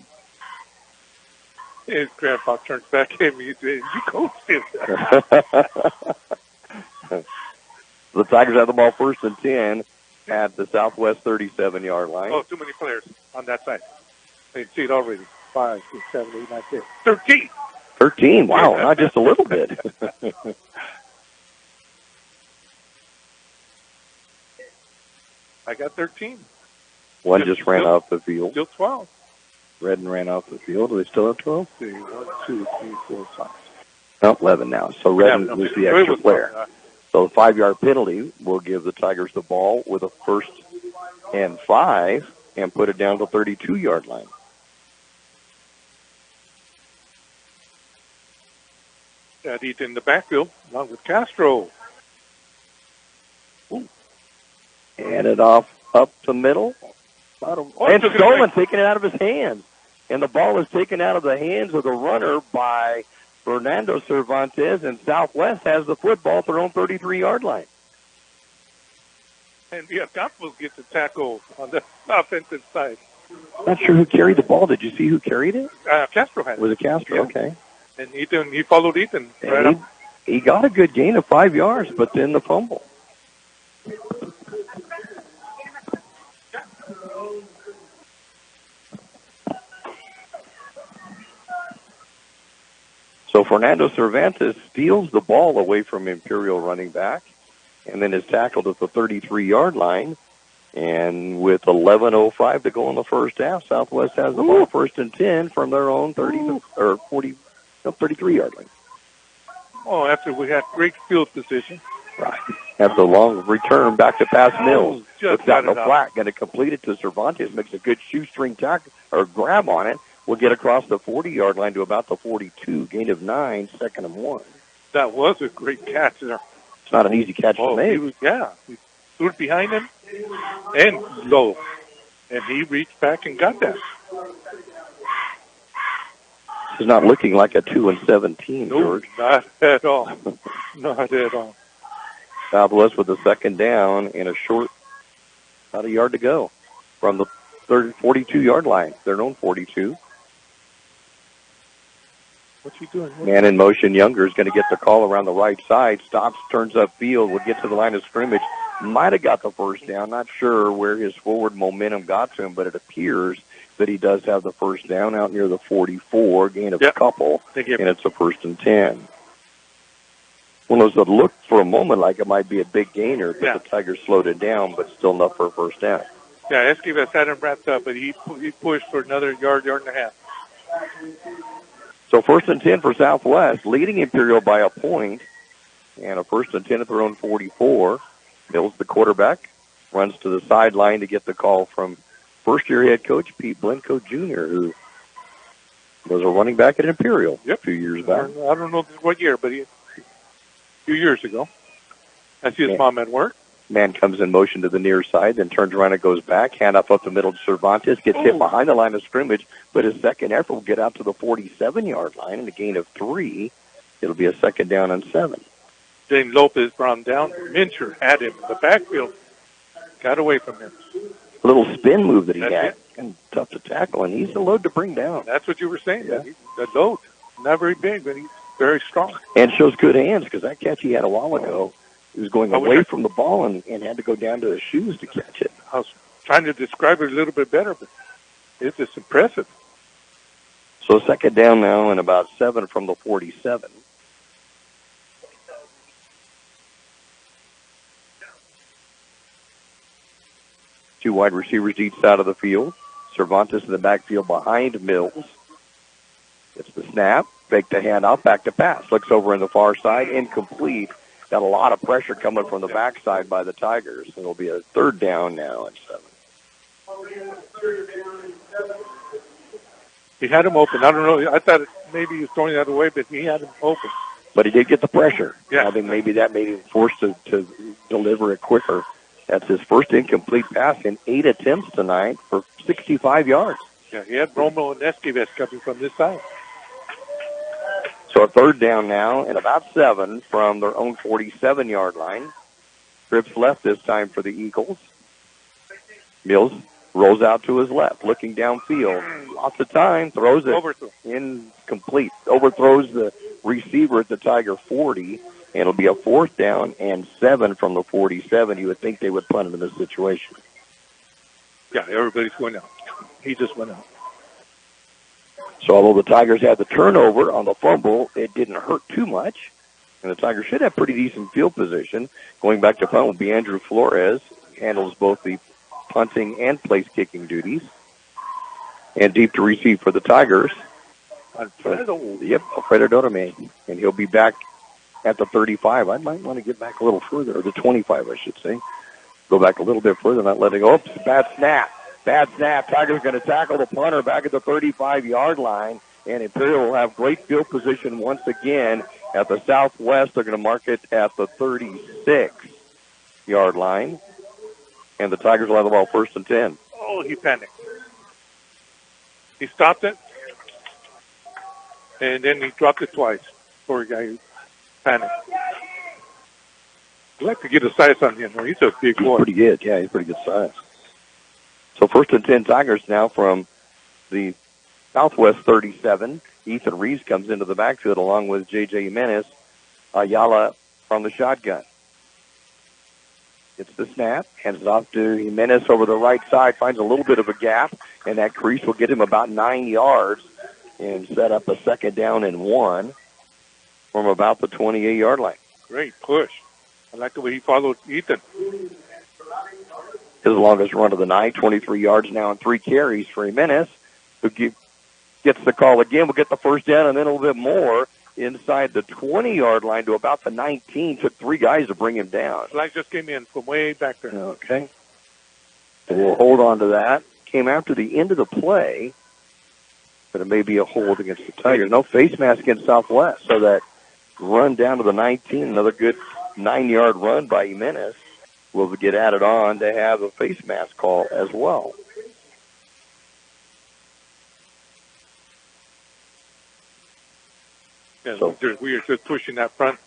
His grandpa turns back at me and says, "You coached him." The Tigers have the ball 1st and 10 at the southwest 37-yard line. Oh, too many players on that side. They see it already. 5, 6, 7, 8, 9, 10. 13. 13, wow, not just a little bit. I got 13. One just ran off the field. Still 12. Redden ran off the field. Do they still have 12? 1, 2, 3, 4, 5. No, 11 now. So Redden was the extra player. So the 5-yard penalty will give the Tigers the ball with a 1st and 5 and put it down to the 32-yard line. Got Ethan in the backfield along with Castro. Ooh. And it off up the middle. And stolen, taking it out of his hands. And the ball is taken out of the hands of the runner by Fernando Cervantes, and Southwest has the football at their own 33-yard line. And Campos gets a tackle on the offensive side. Not sure who carried the ball. Did you see who carried it? Castro had it. Was it Castro? Yeah. Okay. And Ethan, he followed Ethan. Right up. He got a good gain of 5 yards, but then the fumble. So Fernando Cervantes steals the ball away from Imperial running back and then is tackled at the 33-yard line. And with 11:05 to go in the first half, Southwest has the ball 1st and 10 from their own 33-yard line. Oh, after we had great field position. Right. After a long return back to pass Mills. Just got no flat. Going to complete it to Cervantes. Makes a good shoestring tackle or grab on it. We'll get across the 40-yard line to about the 42. Gain of 9, 2nd and 1. That was a great catch there. It's not an easy catch to make. He threw it behind him and low. And he reached back and got that. This is not looking like a 2-17, George. Not at all. Not at all. Southwest with the 2nd down and a short, about a yard to go from the 42-yard line. Their own 42. What's he doing? Man in motion, Younger is going to get the call around the right side. Stops, turns up field, will get to the line of scrimmage. Might have got the 1st down. Not sure where his forward momentum got to him, but it appears that he does have the 1st down out near the 44, gain of a couple, and it's a 1st and 10. One of those that looked for a moment like it might be a big gainer, but the Tigers slowed it down, but still enough for a 1st down. Yeah, Esquivel had him wrapped up, but he pushed for another yard and a half. So 1st and 10 for Southwest, leading Imperial by a point, and a 1st and 10 at their own 44. Mills, the quarterback, runs to the sideline to get the call from first-year head coach Pete Blenko Jr., who was a running back at Imperial a few years back. I don't know what year, but a few years ago. I see his mom at work. Man comes in motion to the near side, then turns around and goes back. Hand up the middle to Cervantes. Gets hit behind the line of scrimmage, but his second effort will get out to the 47-yard line and a gain of 3. It'll be a 2nd down and 7. James Lopez brought him down. Mincher had him in the backfield. Got away from him. A little spin move that he had. And tough to tackle, and he's a load to bring down. That's what you were saying. Yeah. A load. Not very big, but he's very strong. And shows good hands, because that catch he had a while ago, he was going away from the ball and had to go down to his shoes to catch it. I was trying to describe it a little bit better, but it's just impressive. So 2nd down now and about 7 from the 47. Two wide receivers each side of the field. Cervantes in the backfield behind Mills. Gets the snap, fake the handoff, back to pass. Looks over in the far side, incomplete. Got a lot of pressure coming from the backside by the Tigers. It'll be a 3rd down now and 7. He had him open. I don't know. I thought maybe he was throwing that away, but he had him open. But he did get the pressure. Yeah. I think maybe that made him forced to deliver it quicker. That's his first incomplete pass in 8 attempts tonight for 65 yards. Yeah, he had Romo and Esquives coming from this side. So a third down now and about 7 from their own 47-yard line. Trips left this time for the Eagles. Mills rolls out to his left, looking downfield. Lots of time, throws it incomplete. Overthrows the receiver at the Tiger 40, and it'll be a 4th down and 7 from the 47. You would think they would punt him in this situation. Yeah, everybody's going out. He just went out. So although the Tigers had the turnover on the fumble, it didn't hurt too much. And the Tigers should have pretty decent field position. Going back to punt will be Andrew Flores. Handles both the punting and place-kicking duties. And deep to receive for the Tigers. Alfredo Dorame. And he'll be back at the 35. I might want to get back a little further, or the 25, I should say. Go back a little bit further, not letting go. Oops, bad snap. Bad snap. Tigers going to tackle the punter back at the 35-yard line. And Imperial will have great field position once again at the southwest. They're going to mark it at the 36-yard line. And the Tigers will have the ball 1st and 10. Oh, he panicked. He stopped it. And then he dropped it twice. Poor guy who panicked. I'd like to get a size on him. He's a big boy. He's pretty good. Yeah, he's pretty good size. So 1st and 10 Tigers now from the southwest 37. Ethan Reeves comes into the backfield along with J.J. Jimenez. Ayala from the shotgun. Gets the snap, hands it off to Jimenez over the right side, finds a little bit of a gap, and that crease will get him about 9 yards and set up a 2nd down and 1 from about the 28-yard line. Great push. I like the way he followed Ethan. His longest run of the night, 23 yards now and 3 carries for Jimenez, who gets the call again. We'll get the 1st down and then a little bit more inside the 20-yard line to about the 19. Took 3 guys to bring him down. Flag just came in from way back there. Okay. And we'll hold on to that. Came after the end of the play, but it may be a hold against the Tigers. No face mask against Southwest, so that run down to the 19, another good 9-yard run by Jimenez, will get added on to have a face mask call as well. Yeah, so we are just pushing that front.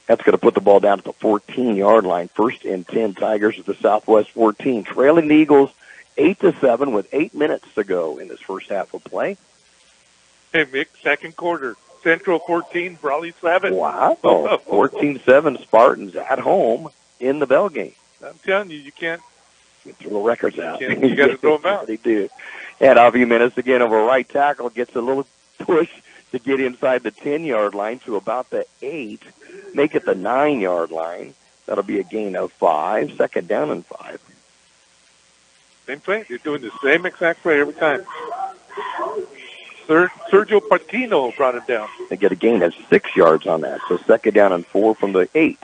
That's going to put the ball down at the 14-yard line. 1st and 10 Tigers at the Southwest 14. Trailing the Eagles 8-7 with 8 minutes to go in this first half of play. Hey, Mick, 2nd quarter. Centro 14, Brawley 7. Wow. 14-7 Spartans at home in the bell game. I'm telling you, you can't throw records out. You got to throw them out. They do. And Avi Menace again over right tackle gets a little push to get inside the 10-yard line to about the 8. Make it the 9-yard line. That'll be a gain of 5. 2nd down and 5. Same play. They're doing the same exact play every time. Sergio Partino brought it down. They get a gain of 6 yards on that. So 2nd down and 4 from the 8.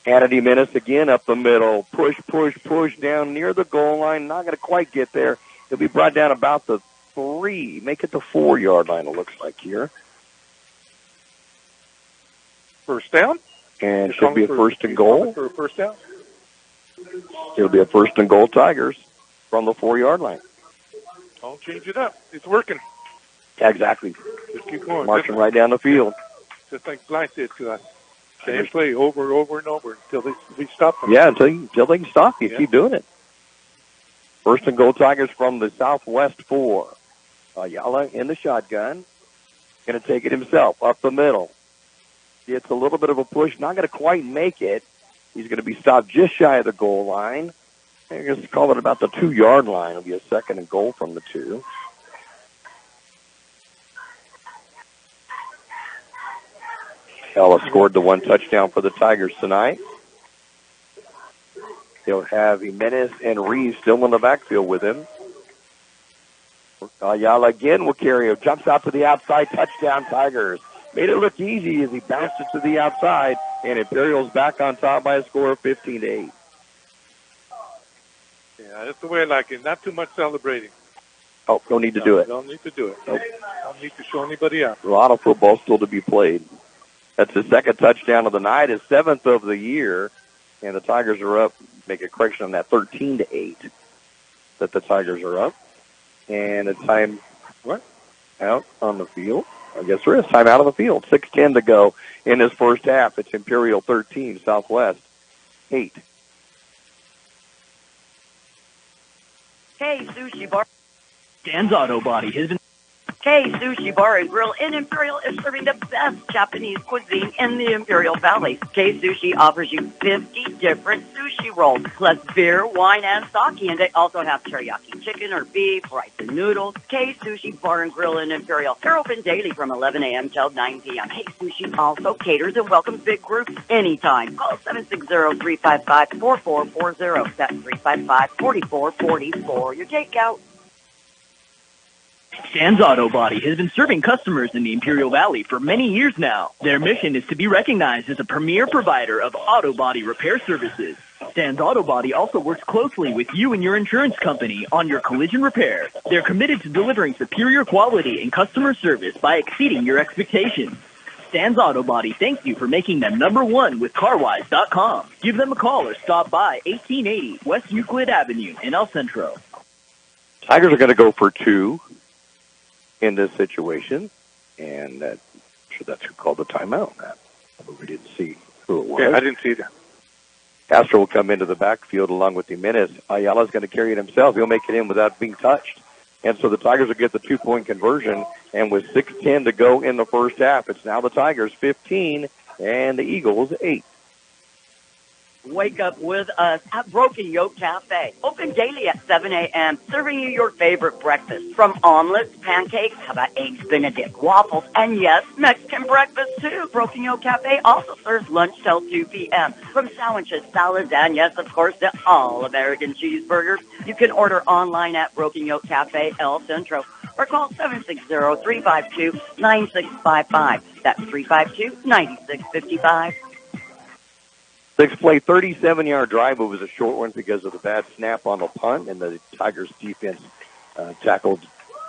Hannity Menace again up the middle. Push down near the goal line. Not going to quite get there. He'll be brought down about the 3. Make it the 4-yard line, it looks like here. 1st down? And should be a 1st and goal. For a 1st down? It'll be a 1st and goal Tigers from the 4-yard line. Don't change it up. It's working. Yeah, exactly. Just keep going. Marching right down the field. Just like Blythe did to us. Same play over and over until we stop them. Yeah, until they can stop you. Yeah. Keep doing it. 1st and goal Tigers from the Southwest 4. Ayala in the shotgun. Going to take it himself up the middle. Gets a little bit of a push. Not going to quite make it. He's going to be stopped just shy of the goal line. I'm going to call it about the 2-yard line. It'll be a 2nd and goal from the 2. Ayala scored the 1 touchdown for the Tigers tonight. He'll have Jimenez and Reeves still in the backfield with him. Ayala again will carry him. Jumps out to the outside. Touchdown, Tigers. Made it look easy as he bounced it to the outside. And Imperial's back on top by a score of 15-8. Yeah, that's the way I like it. Not too much celebrating. Oh, don't need to do it. Don't need to do it. Nope. Don't need to show anybody out. A lot of football still to be played. That's his 2nd touchdown of the night, his 7th of the year. And the Tigers are up. Make a correction on that, 13-8 that the Tigers are up. And a time out on the field. I guess there is time out on the field. 6:10 to go in this first half. It's Imperial 13, Southwest 8. Kxo Sushi Bar. Dan's Auto Body has been... Kxo Sushi Bar and Grill in Imperial is serving the best Japanese cuisine in the Imperial Valley. Kxo Sushi offers you 50 different sushi rolls, plus beer, wine, and sake. And they also have teriyaki chicken or beef, rice and noodles. Kxo Sushi Bar and Grill in Imperial. They're open daily from 11 a.m. till 9 p.m. Kxo Sushi also caters and welcomes big groups anytime. Call 760-355-4440. That's 355-4444. Your takeout. Dan's Auto Body has been serving customers in the Imperial Valley for many years now. Their mission is to be recognized as a premier provider of auto body repair services. Dan's Auto Body also works closely with you and your insurance company on your collision repair. They're committed to delivering superior quality and customer service by exceeding your expectations. Dan's Auto Body thanks you for making them #1 with CarWise.com. Give them a call or stop by 1880 West Euclid Avenue in El Centro. Tigers are going to go for 2 in this situation, and I'm sure that's who called the timeout. We didn't see who it was. Yeah, I didn't see that. Castro will come into the backfield along with Jimenez. Ayala's going to carry it himself. He'll make it in without being touched. And so the Tigers will get the 2-point conversion, and with 6:10 to go in the first half, it's now the Tigers 15 and the Eagles 8. Wake up with us at Broken Yoke Cafe. Open daily at 7 a.m., serving you your favorite breakfast. From omelets, pancakes, how about eggs Benedict, waffles, and yes, Mexican breakfast too. Broken Yoke Cafe also serves lunch till 2 p.m. From sandwiches, salads, and yes, of course, the all-American cheeseburgers. You can order online at Broken Yoke Cafe El Centro or call 760-352-9655. That's 352-9655. 6-play, 37-yard drive. It was a short one because of the bad snap on the punt, and the Tigers defense tackled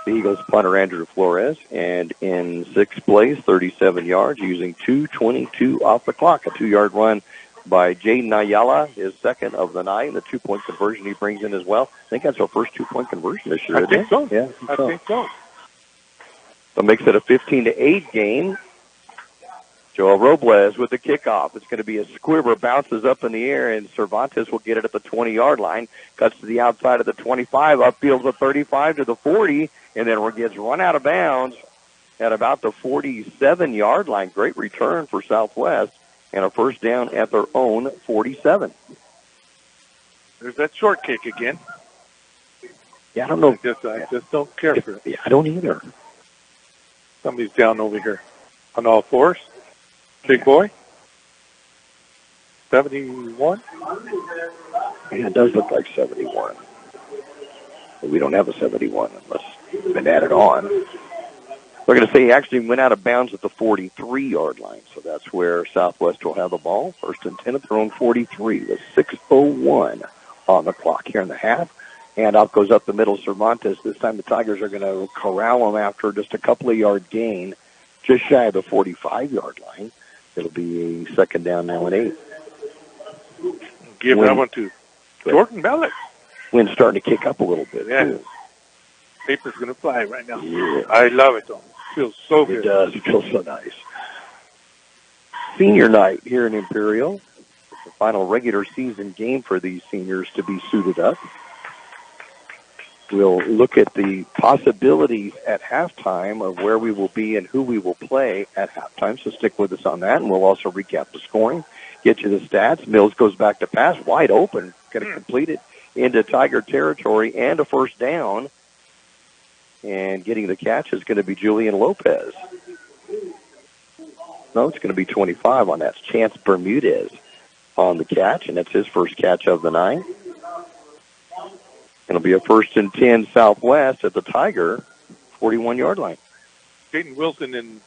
the Eagles punter, Andrew Flores. And in 6 plays, 37 yards, using 2:22 off the clock. A 2-yard run by Jaden Ayala, his second of the night, and the 2-point conversion he brings in as well. I think that's our first 2-point conversion this year. I think so. Yeah, I think so. So it makes it a 15-8 game. Joel Robles with the kickoff. It's going to be a squibber, bounces up in the air, and Cervantes will get it at the 20-yard line, cuts to the outside of the 25, upfield the 35 to the 40, and then gets run out of bounds at about the 47-yard line. Great return for Southwest, and a first down at their own 47. There's that short kick again. Yeah, I don't know. I just don't care for it. Yeah, I don't either. Somebody's down over here on all fours. Big boy. 71. Yeah, it does look like 71. But we don't have a 71 unless it's been added on. We're going to say he actually went out of bounds at the 43-yard line. So that's where Southwest will have the ball. First and 10 at their own 43 with 6:01 on the clock here in the half. And out goes up the middle, Cervantes. This time the Tigers are going to corral him after just a couple of yard gain, just shy of the 45-yard line. It'll be a second down now and 8. Give that one to Jordan Bellick. Wind's starting to kick up a little bit. Yeah. Too. Paper's going to fly right now. Yeah. I love it, though. It feels so good. It does. It feels so nice. Senior night here in Imperial. It's the final regular season game for these seniors to be suited up. We'll look at the possibilities at halftime of where we will be and who we will play at halftime, so stick with us on that, and we'll also recap the scoring, get you the stats. Mills goes back to pass, wide open, going to complete it into Tiger territory and a first down, and getting the catch is going to be Julian Lopez. No, it's going to be 25 on that. It's Chance Bermudez on the catch, and that's his first catch of the night. It'll be a first and 10 Southwest at the Tiger 41-yard line. Dayton Wilson and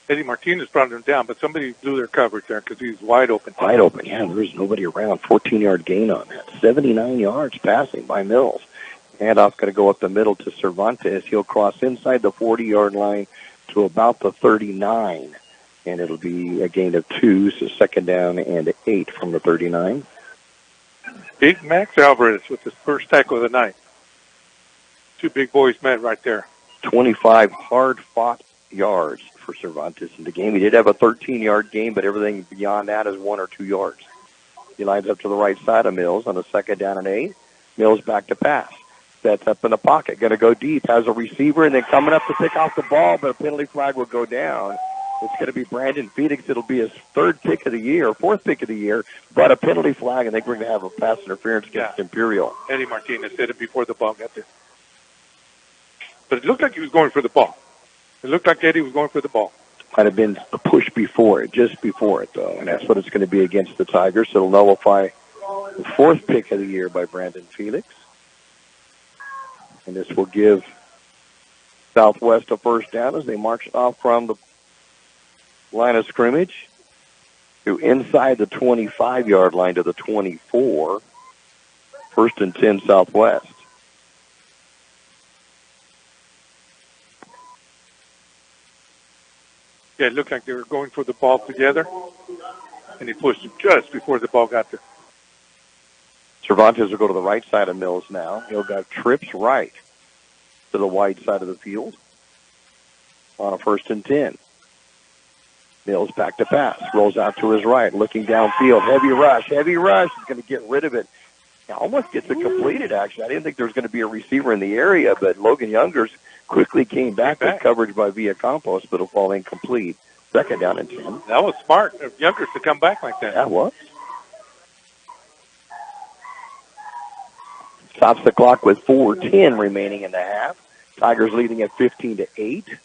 Eddie Martinez brought him down, but somebody blew their coverage there because he's wide open. Wide open, yeah. There's nobody around. 14-yard gain on that. 79 yards passing by Mills. Handoff going to go up the middle to Cervantes. He'll cross inside the 40-yard line to about the 39. and it'll be a gain of 2, so second down and 8 from the 39. Big Max Alvarez with his first tackle of the night. Two big boys met right there. 25 hard-fought yards for Cervantes in the game. He did have a 13-yard game, but everything beyond that is 1 or 2 yards. He lines up to the right side of Mills on a second down and 8. Mills back to pass. Sets up in the pocket. Going to go deep. Has a receiver, and then coming up to pick off the ball, but a penalty flag will go down. It's going to be Brandon Phoenix. It'll be his 4th pick of the year, but a penalty flag, and I think we're going to have a pass interference against Imperial. Eddie Martinez said it before the ball got there. But it looked like he was going for the ball. It looked like Eddie was going for the ball. Might have been a push before it, just before it, though, and that's what it's going to be against the Tigers. It'll nullify the 4th pick of the year by Brandon Felix. And this will give Southwest a first down as they march off from the line of scrimmage to inside the 25-yard line to the 24. 1st and 10 Southwest. Yeah, it looked like they were going for the ball together, and he pushed him just before the ball got there. Cervantes will go to the right side of Mills now. He'll got trips right to the wide side of the field on a 1st and 10. Mills back to pass. Rolls out to his right, looking downfield. Heavy rush. He's going to get rid of it. Almost gets it completed, actually. I didn't think there was going to be a receiver in the area, but Logan Youngers quickly came back with coverage by Villacampos, but it'll fall incomplete. Second down and 10. That was smart of Youngers to come back like that. That was. Stops the clock with 4:10 remaining in the half. Tigers leading at 15-8.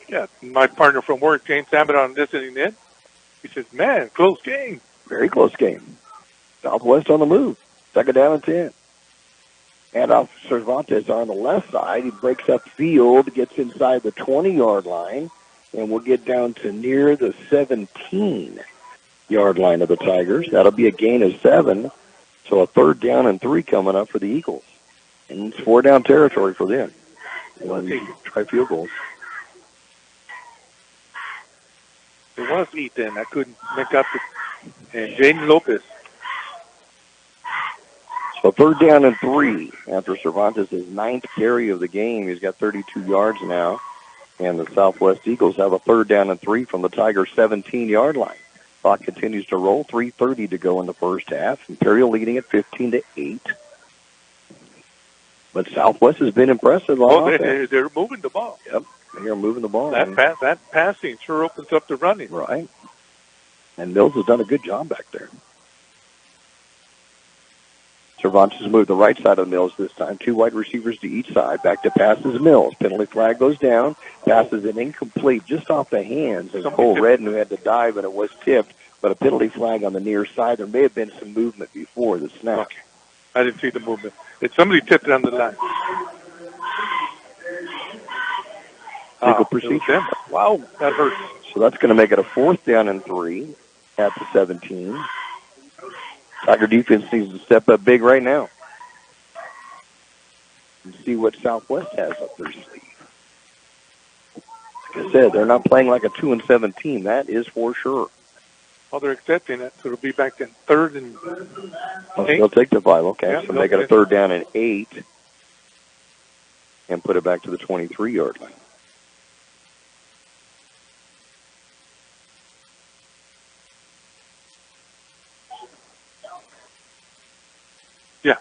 Yeah, my partner from work, James Amadon, listening in. He says, man, close game. Very close game. Southwest on the move. Second down and 10. Handoff to Cervantes on the left side. He breaks up field, gets inside the 20-yard line, and we'll get down to near the 17-yard line of the Tigers. That'll be a gain of 7. So a 3rd down and 3 coming up for the Eagles. And it's 4-down territory for them. Try field goals. It was Ethan. I couldn't make up it. And Jaden Lopez. So 3rd down and 3 after Cervantes' 9th carry of the game. He's got 32 yards now. And the Southwest Eagles have a 3rd down and 3 from the Tigers' 17-yard line. Clock continues to roll. 3:30 to go in the first half. Imperial leading at 15-8. But Southwest has been impressive on offense. They're moving the ball. Yep. They're moving the ball. That passing sure opens up the running. Right. And Mills has done a good job back there. Cervantes moved the right side of Mills this time. 2 wide receivers to each side. Back to passes Mills. Penalty flag goes down. Passes an incomplete just off the hands of Cole Redden, who had to dive, and it was tipped. But a penalty flag on the near side. There may have been some movement before the snap. Okay. I didn't see the movement. Somebody tipped it on the line. Legal procedure. Wow, that hurts. So that's going to make it a 4th down and 3 at the 17. Tiger defense needs to step up big right now and see what Southwest has up their sleeve. Like I said, they're not playing like a 2-7 team. That is for sure. Well, they're accepting it, so it'll be back in 3rd and 8. They'll take the 5. Okay, yeah, so make it a 3rd down and 8 and put it back to the 23-yard line. Yeah.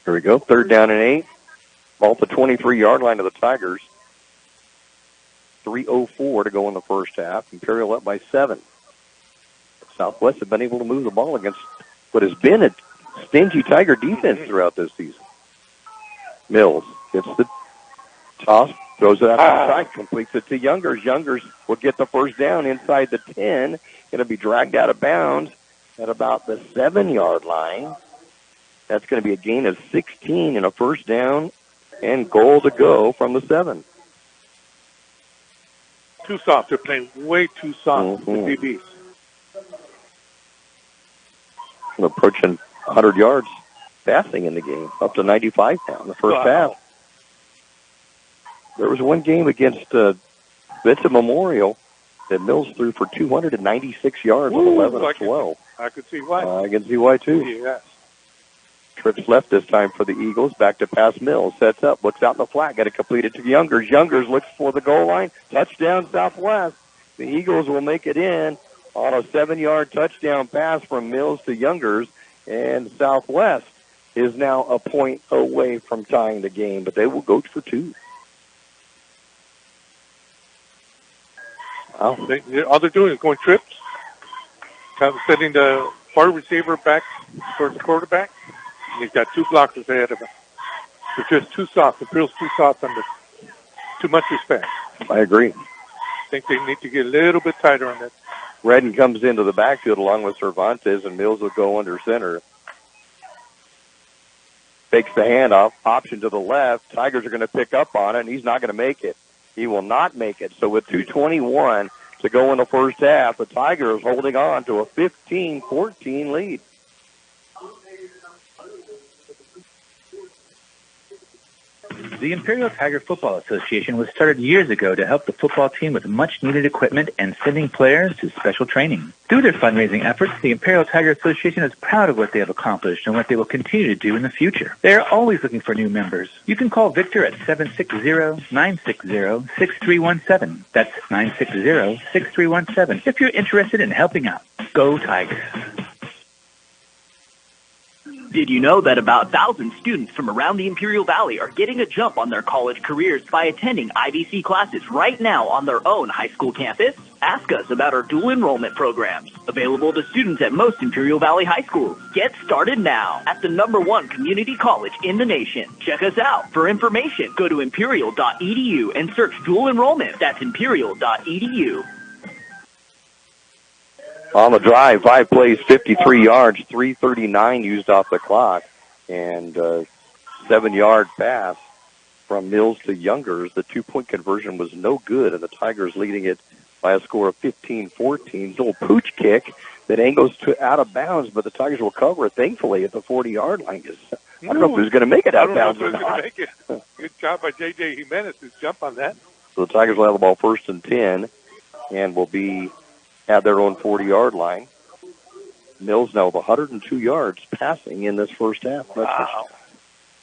Here we go. 3rd down and 8. Ball at the 23-yard line of the Tigers. 3:04 to go in the first half. Imperial up by 7. Southwest have been able to move the ball against what has been a stingy Tiger defense throughout this season. Mills gets the toss, throws it out to the side, completes it to Youngers. Youngers will get the first down inside the 10. Going to be dragged out of bounds at about the 7-yard line. That's going to be a gain of 16 and a first down and goal to go from the 7. Too soft. They're playing way too soft with DBs. approaching 100 yards passing in the game, up to 95 now in the first half. There was one game against Vincent Memorial that Mills threw for 296 yards on 11 of 12. I could see why. I can see why, too. Yes. Trips left this time for the Eagles. Back to pass Mills. Sets up. Looks out in the flat. Got it completed to Youngers. Youngers looks for the goal line. Touchdown Southwest. The Eagles will make it in on a 7-yard touchdown pass from Mills to Youngers. And Southwest is now a point away from tying the game, but they will go for 2. Wow. All they're doing is going trips, kind of setting the far receiver back towards the quarterback. And he's got 2 blockers ahead of him. They're just too soft. The Imperial's too soft under too much respect. I agree. I think they need to get a little bit tighter on that. Redden comes into the backfield along with Cervantes, and Mills will go under center. Fakes the handoff, option to the left. Tigers are going to pick up on it, and he's not going to make it. He will not make it. So with 2:21 to go in the first half, the Tigers holding on to a 15-14 lead. The Imperial Tiger Football Association was started years ago to help the football team with much-needed equipment and sending players to special training. Through their fundraising efforts, the Imperial Tiger Association is proud of what they have accomplished and what they will continue to do in the future. They are always looking for new members. You can call Victor at 760-960-6317. That's 960-6317 if you're interested in helping out. Go Tigers. Did you know that about 1,000 students from around the Imperial Valley are getting a jump on their college careers by attending IVC classes right now on their own high school campus? Ask us about our dual enrollment programs, available to students at most Imperial Valley high schools. Get started now at the #1 community college in the nation. Check us out. For information, go to imperial.edu and search dual enrollment. That's imperial.edu. On the drive, 5 plays, 53 yards, 3:39 used off the clock, and 7-yard pass from Mills to Youngers. The 2-point conversion was no good, and the Tigers leading it by a score of 15-14. Little pooch kick that angles out of bounds, but the Tigers will cover it, thankfully, at the 40-yard line. I don't know if he was going to make it out of bounds or not. Good job by J.J. Jimenez to jump on that. So the Tigers will have the ball 1st and 10, and will be at their own 40-yard line. Mills now with 102 yards passing in this first half. Wow.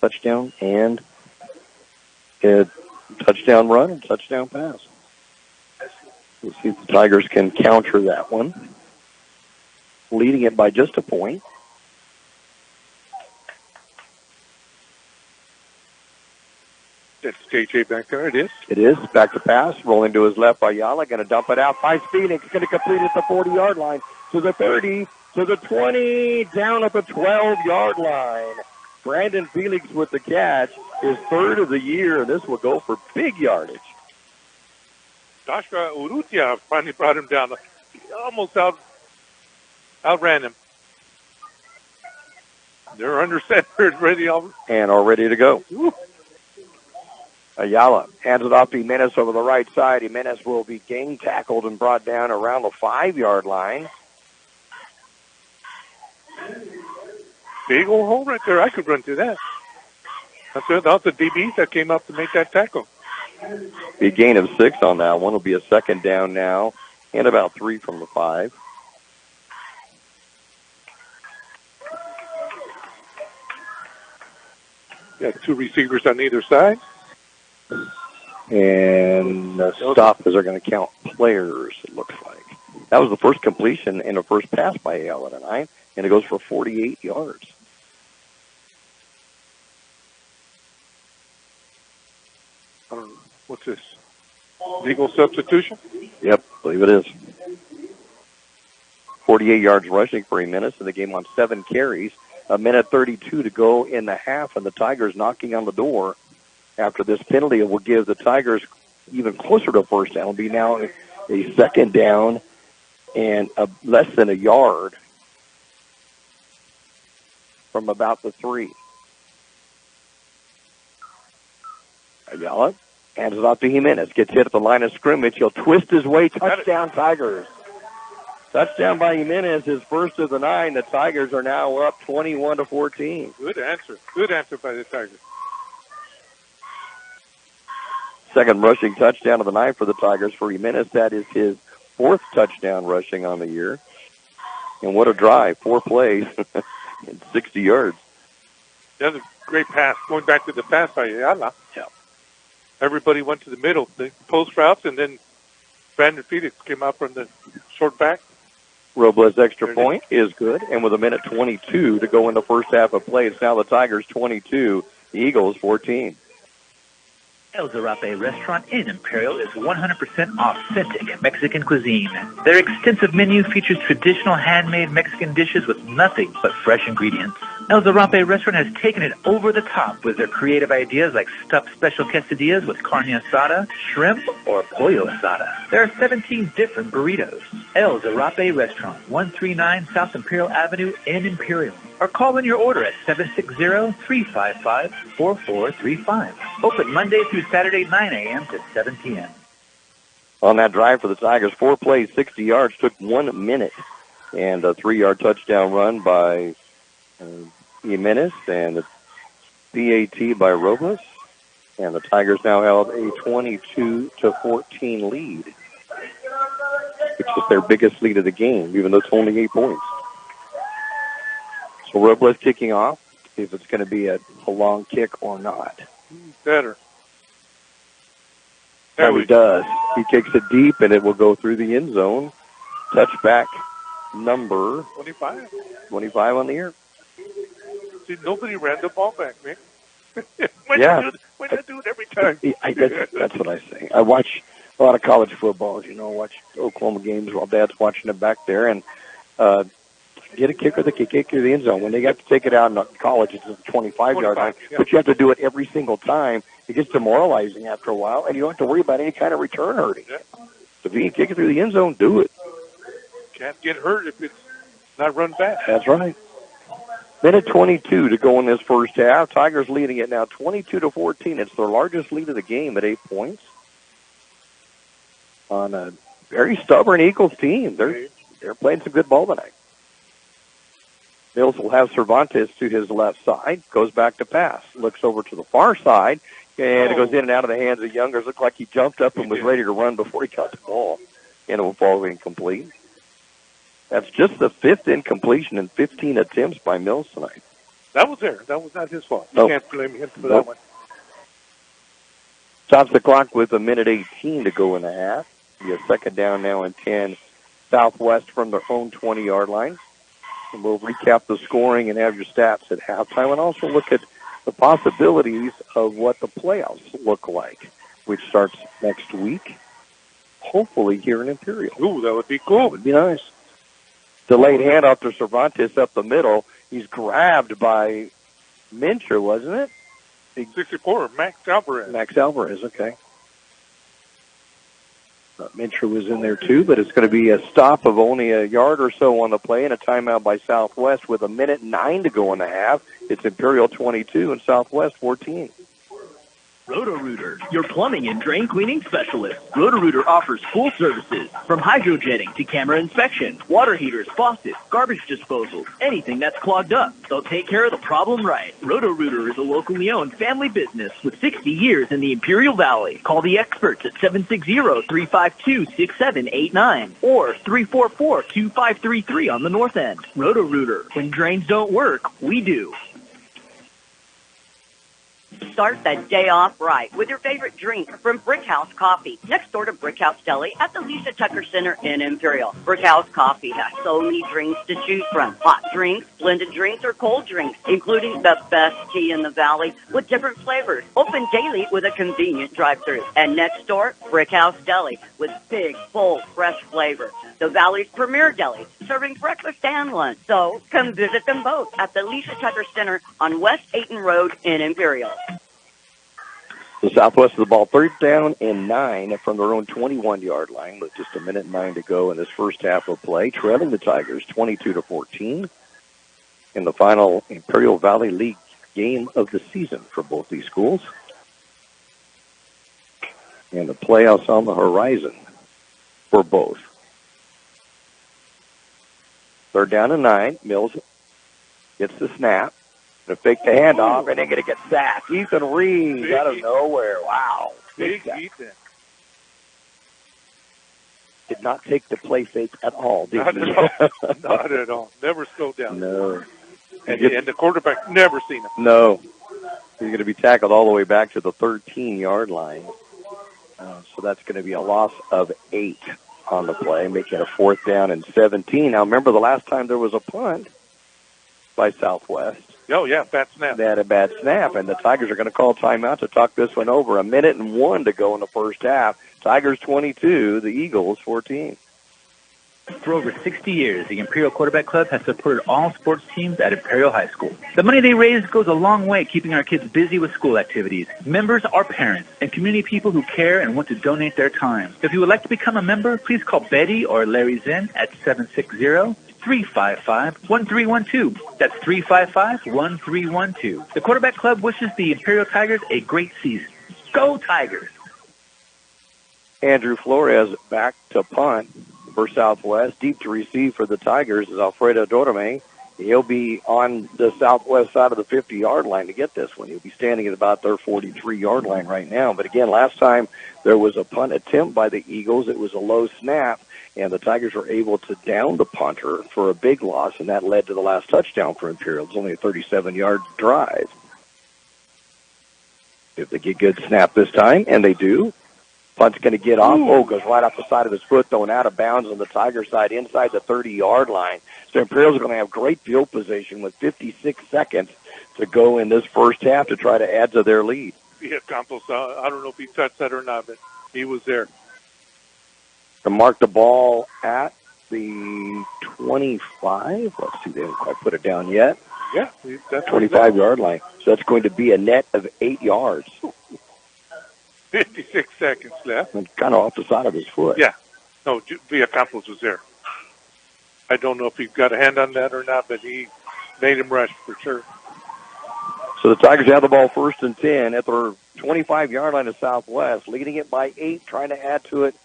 Touchdown and a touchdown run and touchdown pass. We'll see if the Tigers can counter that one. Leading it by just a point. That's J.J. back there. It is. It is. Back to pass. Rolling to his left by Ayala. Going to dump it out. Finds Phoenix. Going to complete at the 40-yard line. To the 30. To the 20. Down at the 12-yard line. Brandon Felix with the catch. His 3rd of the year. This will go for big yardage. Joshua Urrutia finally brought him down. He almost outran him. They're under center. Ready. And all ready to go. Woo. Ayala hands it off to Jimenez over the right side. Jimenez will be gang tackled and brought down around the 5-yard line. Big old hole right there. I could run through that. That's the DBs that came up to make that tackle. Be a gain of 6 on that one. Will be a 2nd down now, and about 3 from the 5. Got 2 receivers on either side. And stoppers are going to count players, it looks like. That was the first completion and the first pass by Ayala tonight, and it goes for 48 yards. What's this? Legal substitution? Yep, I believe it is. 48 yards rushing for Jimenez in the game on 7 carries. 1:32 to go in the half, and the Tigers knocking on the door. After this penalty, it will give the Tigers even closer to first down. It'll be now a 2nd down and less than a yard from about the 3. Ayala hands it off to Jimenez. Gets hit at the line of scrimmage. He'll twist his way. Touchdown, Tigers. Touchdown by Jimenez, his first of the 9. The Tigers are now up 21-14. Good answer. Good answer by the Tigers. Second rushing touchdown of the night for the Tigers for Jimenez. That is his 4th touchdown rushing on the year. And what a drive. 4 plays and 60 yards. That was a great pass. Going back to the pass by Ayala. Yeah. Everybody went to the middle, the post routes, and then Brandon Felix came out from the short back. Robles' extra point is good. And with 1:22 to go in the first half of play, it's now the Tigers 22, the Eagles 14. El Zarape restaurant in Imperial is 100% authentic Mexican cuisine. Their extensive menu features traditional handmade Mexican dishes with nothing but fresh ingredients. El Zarape restaurant has taken it over the top with their creative ideas like stuffed special quesadillas with carne asada, shrimp, or pollo asada. There are 17 different burritos. El Zarape restaurant, 139 South Imperial Avenue in Imperial. Or call in your order at 760-355-4435. Open Monday through Saturday, 9 a.m. to 7 p.m. On that drive for the Tigers, 4 plays, 60 yards, took 1 minute. And a 3-yard touchdown run by Jimenez and a PAT by Robles. And the Tigers now held a 22-14 lead, which is their biggest lead of the game, even though it's only 8 points. So Robles kicking off, see if it's going to be a long kick or not. Better. There he does. He kicks it deep, and it will go through the end zone. Touchback number 25. 25 on the year. See, nobody ran the ball back, man. Why Yeah. not do it every time? That's what I say. I watch a lot of college football, I watch Oklahoma games while Dad's watching it back there, and get a kicker that can kick through the end zone. When they got to take it out in college, it's a 25-yard line, but you have to do it every single time. It gets demoralizing after a while, and you don't have to worry about any kind of return hurting. Yeah. If you can kick it through the end zone, do it. Can't get hurt if it's not run back. That's right. Minute 22 to go in this first half. Tigers leading it now 22-14. It's their largest lead of the game at 8 points. On a very stubborn Eagles team. They're playing some good ball tonight. Mills will have Cervantes to his left side. Goes back to pass. Looks over to the far side. And it goes in and out of the hands of Youngers. Looked like he jumped up and was ready to run before he got the ball. And it will fall incomplete. That's just the 5th incompletion in 15 attempts by Mills tonight. That was there. That was not his fault. You Nope. can't blame him for that one. Stops the clock with 1:18 to go in the half. Be a second down now and 10 Southwest from their own 20-yard line. And we'll recap the scoring and have your stats at halftime and also look at the possibilities of what the playoffs look like, which starts next week, hopefully here in Imperial. Ooh, that would be cool. It would be nice. Delayed handoff to Cervantes up the middle. He's grabbed by Mincher, wasn't it? 64, Max Alvarez. Max Alvarez, okay. Mincher was in there too, but it's going to be a stop of only a yard or so on the play and a timeout by Southwest with 1:09 to go in the half. It's Imperial 22 and Southwest 14. Roto-Rooter, your plumbing and drain cleaning specialist. Roto-Rooter offers full services, from hydrojetting to camera inspection, water heaters, faucets, garbage disposal, anything that's clogged up. They'll take care of the problem right. Roto-Rooter is a locally owned family business with 60 years in the Imperial Valley. Call the experts at 760-352-6789 or 344-2533 on the north end. Roto-Rooter, when drains don't work, we do. Start the day off right with your favorite drink from Brick House Coffee, next door to Brick House Deli at the Lisa Tucker Center in Imperial. Brick House Coffee has so many drinks to choose from. Hot drinks, blended drinks, or cold drinks, including the best tea in the valley with different flavors. Open daily with a convenient drive-thru. And next door, Brick House Deli with big, bold, fresh flavor. The Valley's premier deli, serving breakfast and lunch. So come visit them both at the Lisa Tucker Center on West Ayton Road in Imperial. The Southwest of the ball, 3rd down and 9 from their own 21-yard line with just 1:09 to go in this first half of play, trailing the Tigers 22-14 in the final Imperial Valley League game of the season for both these schools. And the playoffs on the horizon for both. Third down and 9. Mills gets the snap. Going to fake the handoff, and they're going to get sacked. Ethan Reeves out of nowhere. Wow. Big Ethan. Did not take the play fake at all, did he? Not at all. Never slowed down. No. And the quarterback never seen him. No. He's going to be tackled all the way back to the 13-yard line. So that's going to be a loss of 8 on the play, making a 4th down and 17. Now, remember the last time there was a punt by Southwest. Oh, yeah, bad snap. They had a bad snap, and the Tigers are going to call timeout to talk this one over. 1:01 to go in the first half. Tigers 22, the Eagles 14. For over 60 years, the Imperial Quarterback Club has supported all sports teams at Imperial High School. The money they raise goes a long way keeping our kids busy with school activities. Members are parents and community people who care and want to donate their time. If you would like to become a member, please call Betty or Larry Zinn at 760-355-1312. That's 355-1312. The Quarterback Club wishes the Imperial Tigers a great season. Go Tigers! Andrew Flores back to punt for Southwest. Deep to receive for the Tigers is Alfredo Dorame. He'll be on the Southwest side of the 50-yard line to get this one. He'll be standing at about their 43-yard line right now. But again, last time there was a punt attempt by the Eagles. It was a low snap, and the Tigers were able to down the punter for a big loss, and that led to the last touchdown for Imperial. It was only a 37-yard drive. If they get good snap this time, and they do, punt's going to get off. Oh, goes right off the side of his foot, thrown out of bounds on the Tiger side inside the 30-yard line. So Imperials are going to have great field position with 56 seconds to go in this first half to try to add to their lead. Yeah, Campos, I don't know if he touched that or not, but he was there. To mark the ball at the 25. Let's see, they haven't quite put it down yet. Yeah, that's 25-yard line. So that's going to be a net of 8 yards. 56 seconds left. And kind of off the side of his foot. Yeah. No, Campos was there. I don't know if he got a hand on that or not, but he made him rush for sure. So the Tigers have the ball 1st and 10 at their 25-yard line of Southwest, leading it by 8, trying to add to it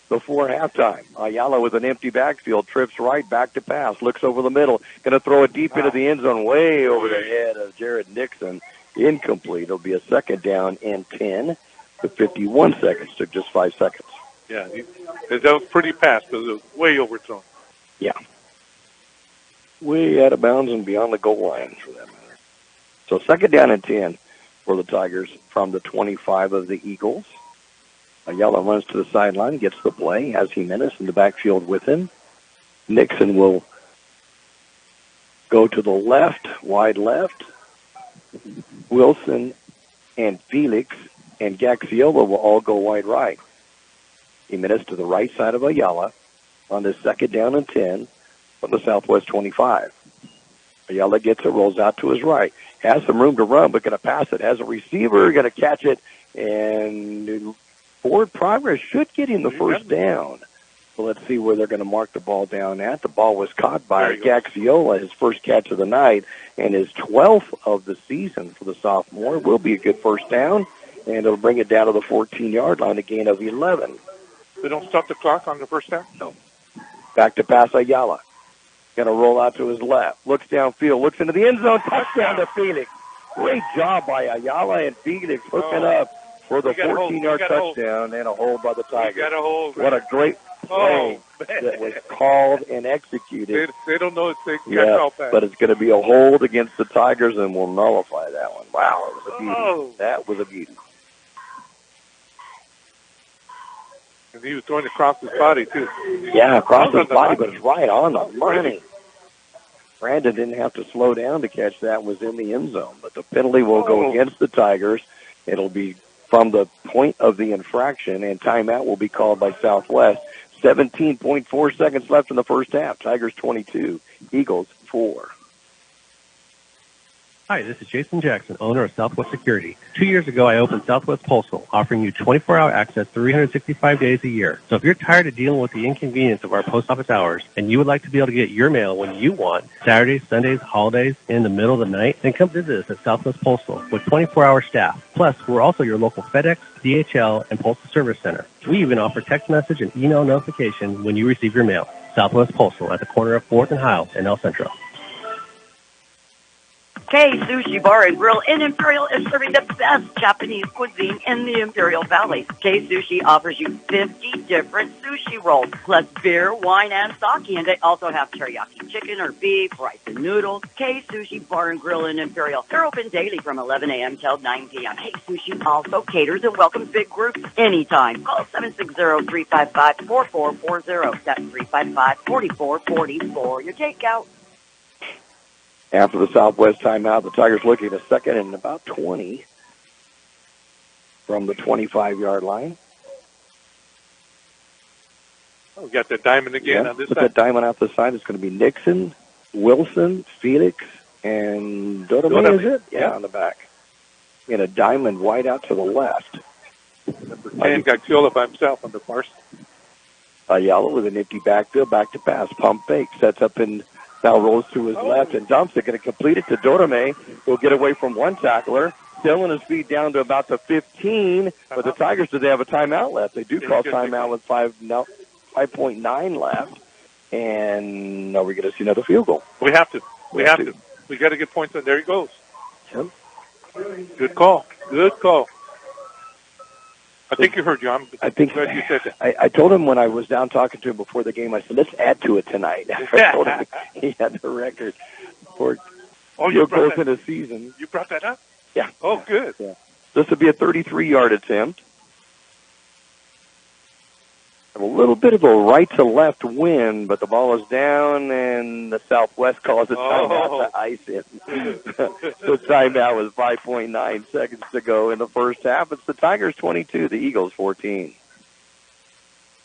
before halftime. Ayala with an empty backfield, trips right, back to pass, looks over the middle, going to throw it deep into the end zone, way over the head of Jared Nixon. Incomplete. It'll be a 2nd down and 10 with 51 seconds. Took just 5 seconds. Yeah, that was pretty fast, but it was way overthrown. Yeah. Way out of bounds and beyond the goal line, for that matter. So 2nd down and 10 for the Tigers from the 25 of the Eagles. Ayala runs to the sideline, gets the play, has Jimenez in the backfield with him. Nixon will go to the left, wide left. Wilson and Felix and Gaxiola will all go wide right. Jimenez to the right side of Ayala on this 2nd down and 10 from the Southwest 25. Ayala gets it, rolls out to his right. Has some room to run, but going to pass it. Has a receiver, going to catch it, and forward progress should get him the first down. So let's see where they're going to mark the ball down at. The ball was caught by Gaxiola, his first catch of the night, and his 12th of the season for the sophomore. Will be a good first down, and it'll bring it down to the 14-yard line, a gain of 11. They don't stop the clock on the first down? No. Back to pass Ayala. Going to roll out to his left. Looks downfield. Looks into the end zone. Touchdown to Felix. Great job by Ayala and Felix hooking up for the 14-yard touchdown and a hold by the Tigers. Got a hold. What a great play that was called and executed. They don't know it's called back. But it's going to be a hold against the Tigers, and we'll nullify that one. Wow, it was a beauty. That was a beauty. And he was throwing across his body, too. Yeah, across his body, but it's right on the money. Brandon didn't have to slow down to catch that. Was in the end zone. But the penalty will go against the Tigers. It'll be from the point of the infraction, and timeout will be called by Southwest. 17.4 seconds left in the first half. Tigers 22, Eagles 4. Hi, this is Jason Jackson, owner of Southwest Security. 2 years ago, I opened Southwest Postal, offering you 24-hour access 365 days a year. So if you're tired of dealing with the inconvenience of our post office hours and you would like to be able to get your mail when you want, Saturdays, Sundays, holidays, in the middle of the night, then come visit us at Southwest Postal with 24-hour staff. Plus, we're also your local FedEx, DHL, and Postal Service Center. We even offer text message and email notification when you receive your mail. Southwest Postal at the corner of 4th and Heil in El Centro. Kxo Sushi Bar and Grill in Imperial is serving the best Japanese cuisine in the Imperial Valley. Kxo Sushi offers you 50 different sushi rolls, plus beer, wine, and sake. And they also have teriyaki chicken or beef, rice and noodles. Kxo Sushi Bar and Grill in Imperial. They're open daily from 11 a.m. till 9 p.m. Kxo Sushi also caters and welcomes big groups anytime. Call 760-355-4440. That's 355-4444. Your takeout. After the Southwest timeout, the Tigers looking at a second and about 20 from the 25-yard line. Oh, we got the diamond again on this side. That diamond out the side. It's going to be Nixon, Wilson, Felix, and Dodome, is it? Yeah, on the back. And a diamond wide out to the left. Number 10 got Kxo by himself on the far side. Yellow with an empty backfield, back to pass. Pump fake, sets up and now rolls to his left and dumps it. Going to complete it to Dodome. Will get away from one tackler. Still on his feet down to about the 15. But the Tigers, do they have a timeout left? They do call timeout with 5.9 left. And are we going to see another field goal? We have to. We got to get points on. There he goes. Yep. Good call. Good call. I think you heard you. I'm glad you said that. I told him when I was down talking to him before the game, I said, let's add to it tonight. I told him he had the record for field goals in a season. You brought that up? Yeah. Oh, good. Yeah. This would be a 33-yard attempt. A little bit of a right-to-left wind, but the ball is down, and the Southwest calls a timeout to ice it. So timeout was 5.9 seconds to go in the first half. It's the Tigers 22, the Eagles 14.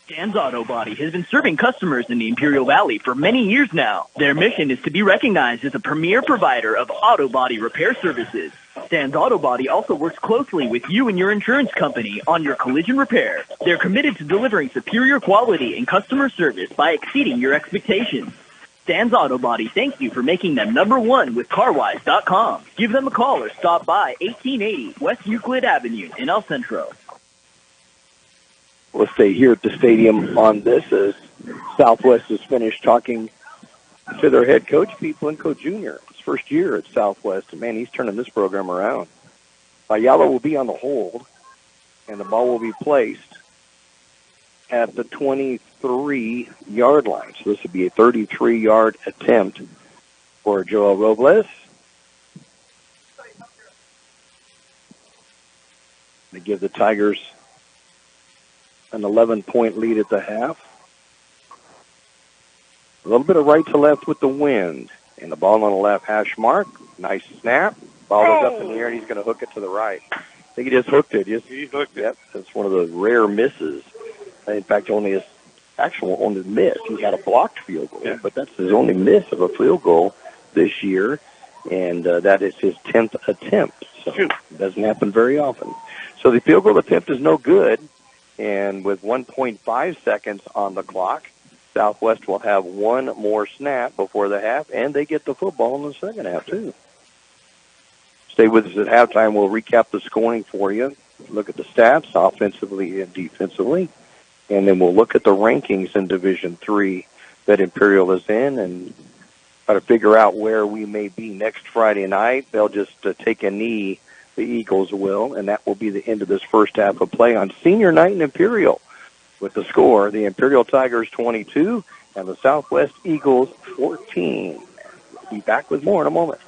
Dan's Auto Body has been serving customers in the Imperial Valley for many years now. Their mission is to be recognized as a premier provider of auto body repair services. Dan's Auto Body also works closely with you and your insurance company on your collision repair. They're committed to delivering superior quality and customer service by exceeding your expectations. Dan's Auto Body thanks you for making them number one with CarWise.com. Give them a call or stop by 1880 West Euclid Avenue in El Centro. We'll stay here at the stadium on this as Southwest is finished talking to their head coach, Pete Blanco Jr. His first year at Southwest. And, man, he's turning this program around. Ayala will be on the hold, and the ball will be placed at the 23-yard line. So this would be a 33-yard attempt for Joel Robles. They give the Tigers an 11-point lead at the half. A little bit of right to left with the wind. And the ball on the left hash mark. Nice snap. Ball is up in the air, and he's going to hook it to the right. I think he just hooked it. He hooked it. Yep, that's one of the rare misses. In fact, only his only miss. He had a blocked field goal, but that's his only miss of a field goal this year, and that is his 10th attempt. So it doesn't happen very often. So the field goal attempt is no good, and with 1.5 seconds on the clock, Southwest will have one more snap before the half, and they get the football in the second half, too. Stay with us at halftime. We'll recap the scoring for you, look at the stats offensively and defensively, and then we'll look at the rankings in Division III that Imperial is in and try to figure out where we may be next Friday night. They'll just take a knee, the Eagles will, and that will be the end of this first half of play on Senior Night in Imperial. With the score, the Imperial Tigers 22 and the Southwest Eagles 14. We'll be back with more in a moment.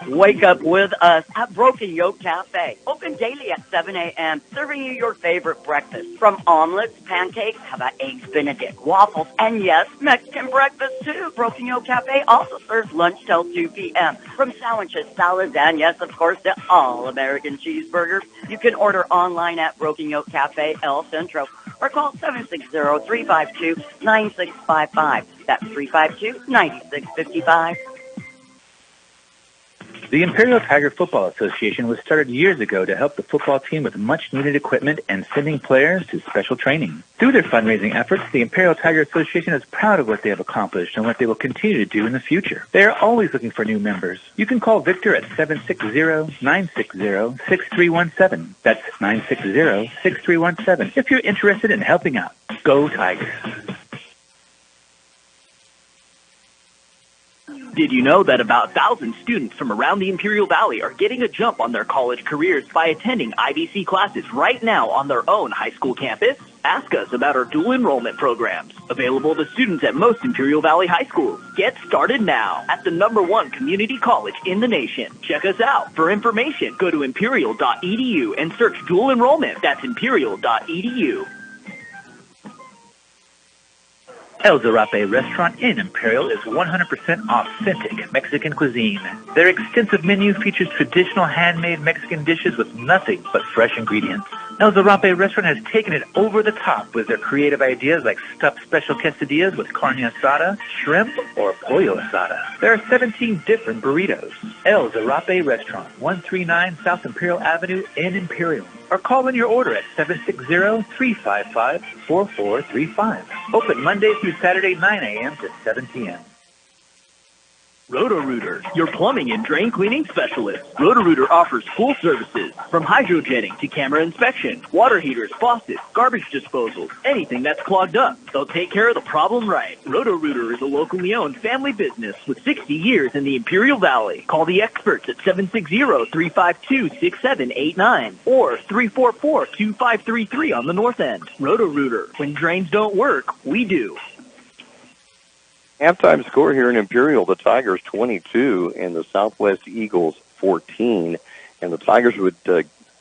Wake up with us at Broken Yoke Cafe. Open daily at 7 a.m., serving you your favorite breakfast. From omelets, pancakes, how about eggs Benedict, waffles, and yes, Mexican breakfast too. Broken Yoke Cafe also serves lunch till 2 p.m. From sandwiches, salads, and yes, of course, the all-American cheeseburgers. You can order online at Broken Yoke Cafe El Centro or call 760-352-9655. That's 352-9655. The Imperial Tiger Football Association was started years ago to help the football team with much-needed equipment and sending players to special training. Through their fundraising efforts, the Imperial Tiger Association is proud of what they have accomplished and what they will continue to do in the future. They are always looking for new members. You can call Victor at 760-960-6317. That's 960-6317 if you're interested in helping out. Go Tigers. Did you know that about 1,000 students from around the Imperial Valley are getting a jump on their college careers by attending IVC classes right now on their own high school campus? Ask us about our dual enrollment programs, available to students at most Imperial Valley high schools. Get started now at the #1 community college in the nation. Check us out. For information, go to imperial.edu and search dual enrollment. That's imperial.edu. El Zarape restaurant in Imperial is 100% authentic Mexican cuisine. Their extensive menu features traditional handmade Mexican dishes with nothing but fresh ingredients. El Zarape restaurant has taken it over the top with their creative ideas like stuffed special quesadillas with carne asada, shrimp, or pollo asada. There are 17 different burritos. El Zarape restaurant, 139 South Imperial Avenue in Imperial. Or call in your order at 760-355-4435. Open Monday through Saturday, 9 a.m. to 7 p.m. Roto-Rooter, your plumbing and drain cleaning specialist. Roto-Rooter offers full services, from hydrojetting to camera inspection, water heaters, faucets, garbage disposal, anything that's clogged up. They'll take care of the problem right. Roto-Rooter is a locally owned family business with 60 years in the Imperial Valley. Call the experts at 760-352-6789 or 344-2533 on the north end. Roto-Rooter, when drains don't work, we do. Halftime score here in Imperial, the Tigers 22 and the Southwest Eagles 14. And the Tigers would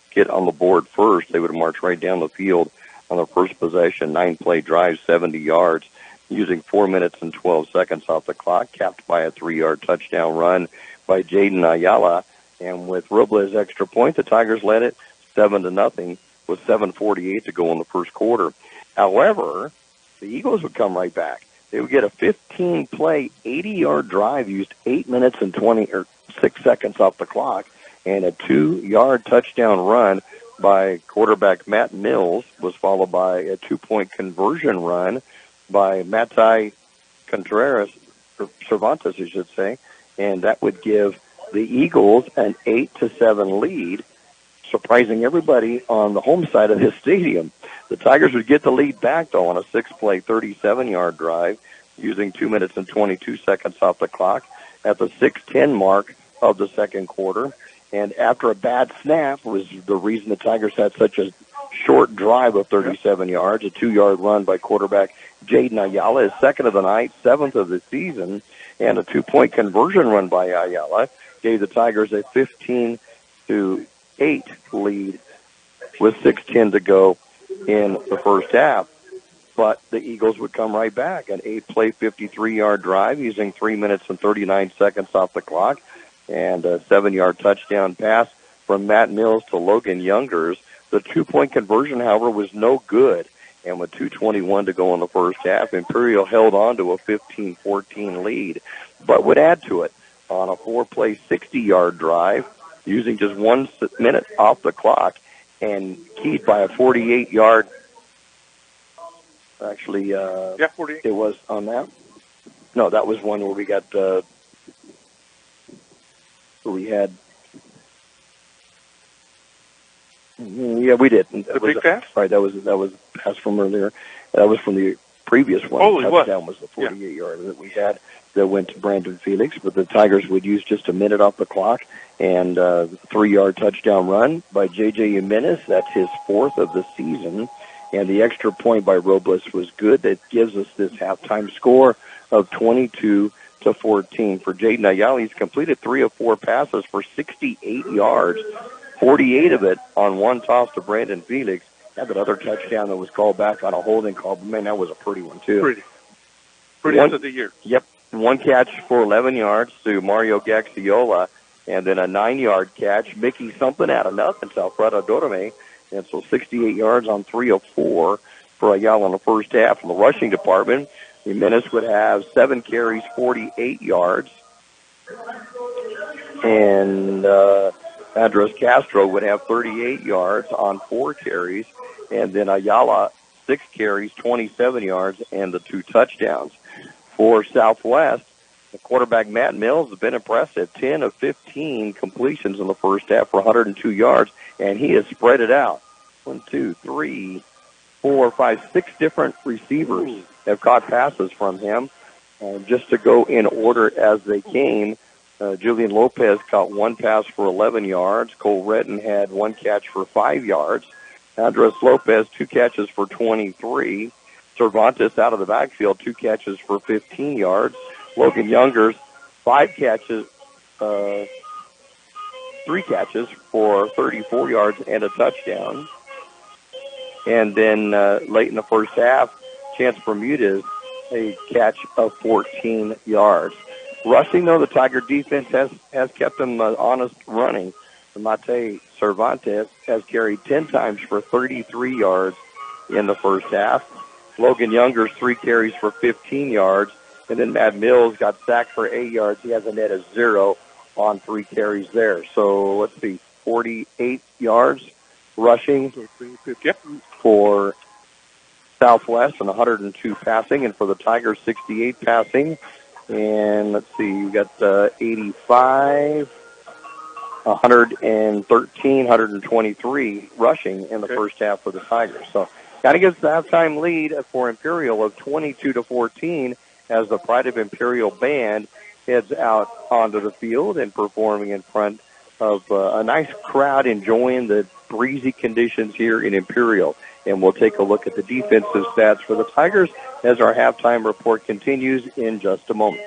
get on the board first. They would march right down the field on their first possession, 9-play drive, 70 yards, using 4 minutes and 12 seconds off the clock, capped by a 3-yard touchdown run by Jaden Ayala. And with Robles' extra point, the Tigers led it 7-0 with 7:48 to go in the first quarter. However, the Eagles would come right back. They would get a 15-play, 80-yard drive, used 8 minutes and 26 seconds off the clock, and a 2-yard touchdown run by quarterback Matt Mills was followed by a 2-point conversion run by Matai Contreras, or Cervantes, I should say, and that would give the Eagles an 8-7 lead, surprising everybody on the home side of this stadium. The Tigers would get the lead back, though, on a 6-play, 37-yard drive, using 2 minutes and 22 seconds off the clock at the 6:10 mark of the second quarter. And after a bad snap was the reason the Tigers had such a short drive of 37 yards, a 2-yard run by quarterback Jaden Ayala, his second of the night, 7th of the season, and a 2-point conversion run by Ayala gave the Tigers a 15-8 lead with 6:10 to go in the first half. But the Eagles would come right back. An 8-play, 53-yard drive using 3 minutes and 39 seconds off the clock, and a 7-yard touchdown pass from Matt Mills to Logan Youngers. The 2-point conversion, however, was no good. And with 2:21 to go in the first half, Imperial held on to a 15-14 lead, but would add to it on a 4-play, 60-yard drive using just 1 minute off the clock, and keyed by a 48-yard. Actually, 48. It was on that. No, that was one where we got we had. Yeah, we did. The big pass? Right, that was pass from earlier. That was from the previous one. Oh, it was. Touchdown was the 48-yard that we had that went to Brandon Felix, but the Tigers would use just a minute off the clock, and 3-yard touchdown run by J.J. Jimenez. That's his 4th of the season, and the extra point by Robles was good. That gives us this halftime score of 22-14 for Jaden Ayala. He's completed 3 of 4 passes for 68 yards, 48 of it on one toss to Brandon Felix. Had that other touchdown that was called back on a holding call, but man, that was a pretty one too. Pretty end of the year. Yep. 1 catch for 11 yards to Mario Gaxiola, and then a 9-yard catch, Mickey something out of nothing, Alfredo Dorame. And so 68 yards on 3 of 4 for Ayala in the first half. From the rushing department, Jimenez would have 7 carries, 48 yards. And Andres Castro would have 38 yards on 4 carries. And then Ayala, 6 carries, 27 yards, and the 2 touchdowns. For Southwest, the quarterback Matt Mills has been impressive. 10 of 15 completions in the first half for 102 yards, and he has spread it out. 1, 2, 3, 4, 5, 6 different receivers have caught passes from him. Just to go in order as they came, Julian Lopez caught one pass for 11 yards. Cole Redden had one catch for 5 yards. Andres Lopez, 2 catches for 23. Cervantes out of the backfield, 2 catches for 15 yards. Logan Youngers, 3 catches for 34 yards and a touchdown. And then late in the first half, Chance Bermudez, a catch of 14 yards. Rushing, though, the Tiger defense has kept them honest running. Mate Cervantes has carried 10 times for 33 yards in the first half. Logan Youngers, 3 carries for 15 yards. And then Matt Mills got sacked for 8 yards. He has a net of 0 on 3 carries there. So let's see, 48 yards rushing for Southwest and 102 passing. And for the Tigers, 68 passing. And let's see, you got 85, 113, 123 rushing in the first half for the Tigers. So got to get the halftime lead for Imperial of 22-14 as the Pride of Imperial band heads out onto the field and performing in front of a nice crowd enjoying the breezy conditions here in Imperial. And we'll take a look at the defensive stats for the Tigers as our halftime report continues in just a moment.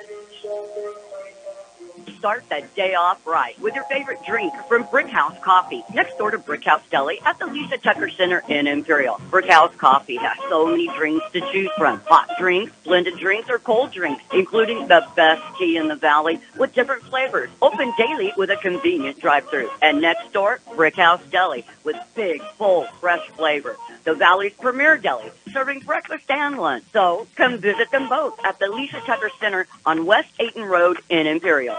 Start that day off right with your favorite drink from Brick House Coffee, next door to Brick House Deli at the Lisa Tucker Center in Imperial. Brick House Coffee has so many drinks to choose from. Hot drinks, blended drinks, or cold drinks, including the best tea in the valley with different flavors. Open daily with a convenient drive-thru. And next door, Brick House Deli with big, full, fresh flavor. The Valley's premier deli, serving breakfast and lunch. So come visit them both at the Lisa Tucker Center on West Ayton Road in Imperial.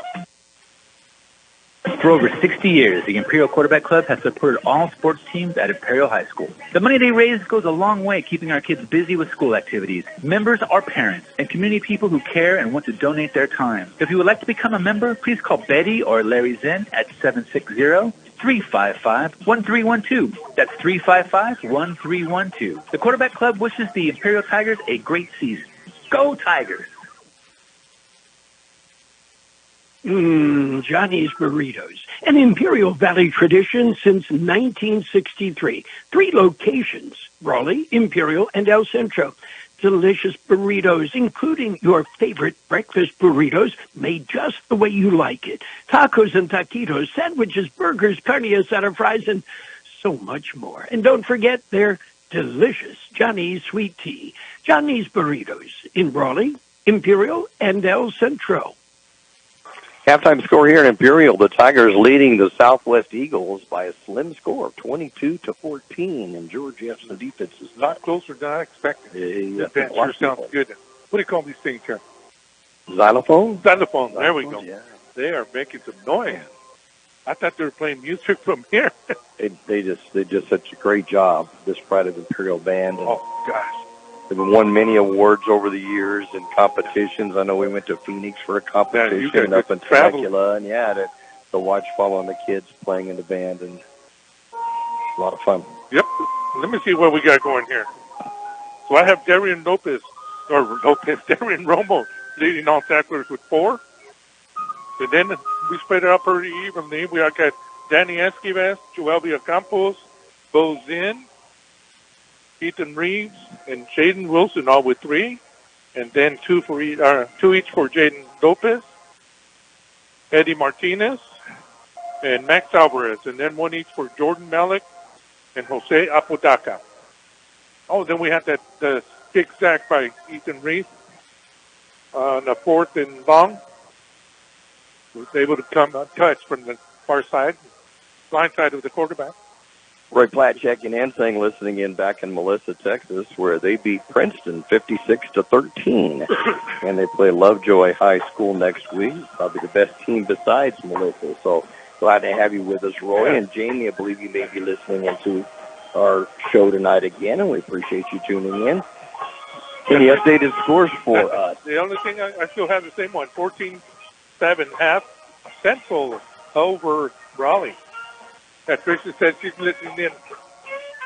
For over 60 years, the Imperial Quarterback Club has supported all sports teams at Imperial High School. The money they raise goes a long way keeping our kids busy with school activities. Members are parents and community people who care and want to donate their time. If you would like to become a member, please call Betty or Larry Zinn at 760-355-1312. That's 355-1312. The Quarterback Club wishes the Imperial Tigers a great season. Go Tigers! Johnny's Burritos, an Imperial Valley tradition since 1963. 3 locations, Raleigh, Imperial, and El Centro. Delicious burritos, including your favorite breakfast burritos, made just the way you like it. Tacos and taquitos, sandwiches, burgers, carne asada fries, and so much more. And don't forget their delicious Johnny's sweet tea. Johnny's Burritos in Raleigh, Imperial, and El Centro. Halftime score here in Imperial, the Tigers leading the Southwest Eagles by a slim score of 22-14. And George, you have some defenses. A lot closer than I expected. Defense sure sounds good. What do you call these things here? Xylophone? Xylophone. There we go. Yeah. They are making some noise. I thought they were playing music from here. they just such a great job, this Pride of Imperial band. Oh, gosh. They've won many awards over the years in competitions. I know we went to Phoenix for a competition up in Temecula, and to watch following the kids playing in the band, and a lot of fun. Yep. Let me see what we got going here. So I have Darian Romo leading all tacklers with 4. And then we split it up pretty evenly. We got Danny Esquives, Joel Villacampos, Bo Zinn, Ethan Reeves, and Jaden Wilson, all with 3. And then 2 each for Jaden Lopez, Eddie Martinez, and Max Alvarez. And then 1 each for Jordan Malik and Jose Apodaca. Oh, then we had the kick sack by Ethan Reeves on the 4th and long. Was able to come untouched from the far side, blind side of the quarterback. Roy Platt checking in, saying listening in back in Melissa, Texas, where they beat Princeton 56-13. And they play Lovejoy High School next week. Probably the best team besides Melissa. So glad to have you with us, Roy. And Jamie, I believe you may be listening into our show tonight again, and we appreciate you tuning in. Any updated scores for us? The only thing I still have the same one, 14-7 half Central over Raleigh. That Tricia said she's listening in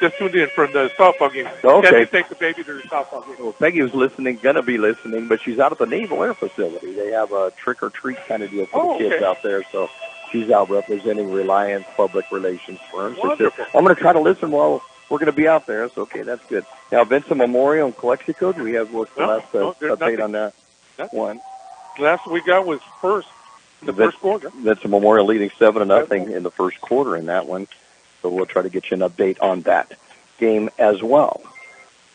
just tuned in from the softball game. Okay. Had to take the baby to the softball game. Well, Peggy was going to be listening, but she's out at the Naval Air Facility. They have a trick-or-treat kind of deal for the kids out there, so she's out representing Reliance Public Relations Firm. So I'm going to try to listen while we're going to be out there. So, okay, that's good. Now, Vincent Memorial and Calexico, do we have what's the last update on that one? Last we got was first quarter. Vincent Memorial leading 7-0 in the first quarter in that one. So we'll try to get you an update on that game as well.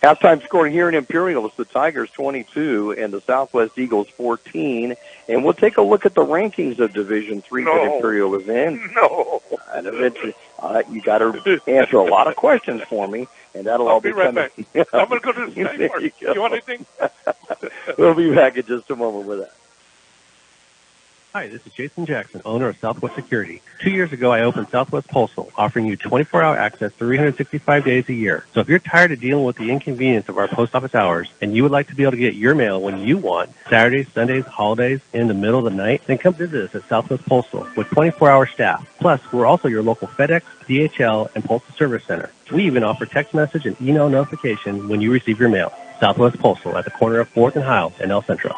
Halftime score here in Imperial is the Tigers 22 and the Southwest Eagles 14. And we'll take a look at the rankings of Division III that Imperial is in. No. And eventually, you got to answer a lot of questions for me, and that'll all be right coming. Back. I'm going to go to the side. You want anything? We'll be back in just a moment with that. Hi, this is Jason Jackson, owner of Southwest Security. 2 years ago, I opened Southwest Postal, offering you 24-hour access 365 days a year. So if you're tired of dealing with the inconvenience of our post office hours and you would like to be able to get your mail when you want, Saturdays, Sundays, holidays, in the middle of the night, then come visit us at Southwest Postal with 24-hour staff. Plus, we're also your local FedEx, DHL, and Postal Service Center. We even offer text message and email notification when you receive your mail. Southwest Postal at the corner of 4th and Hiles in El Centro.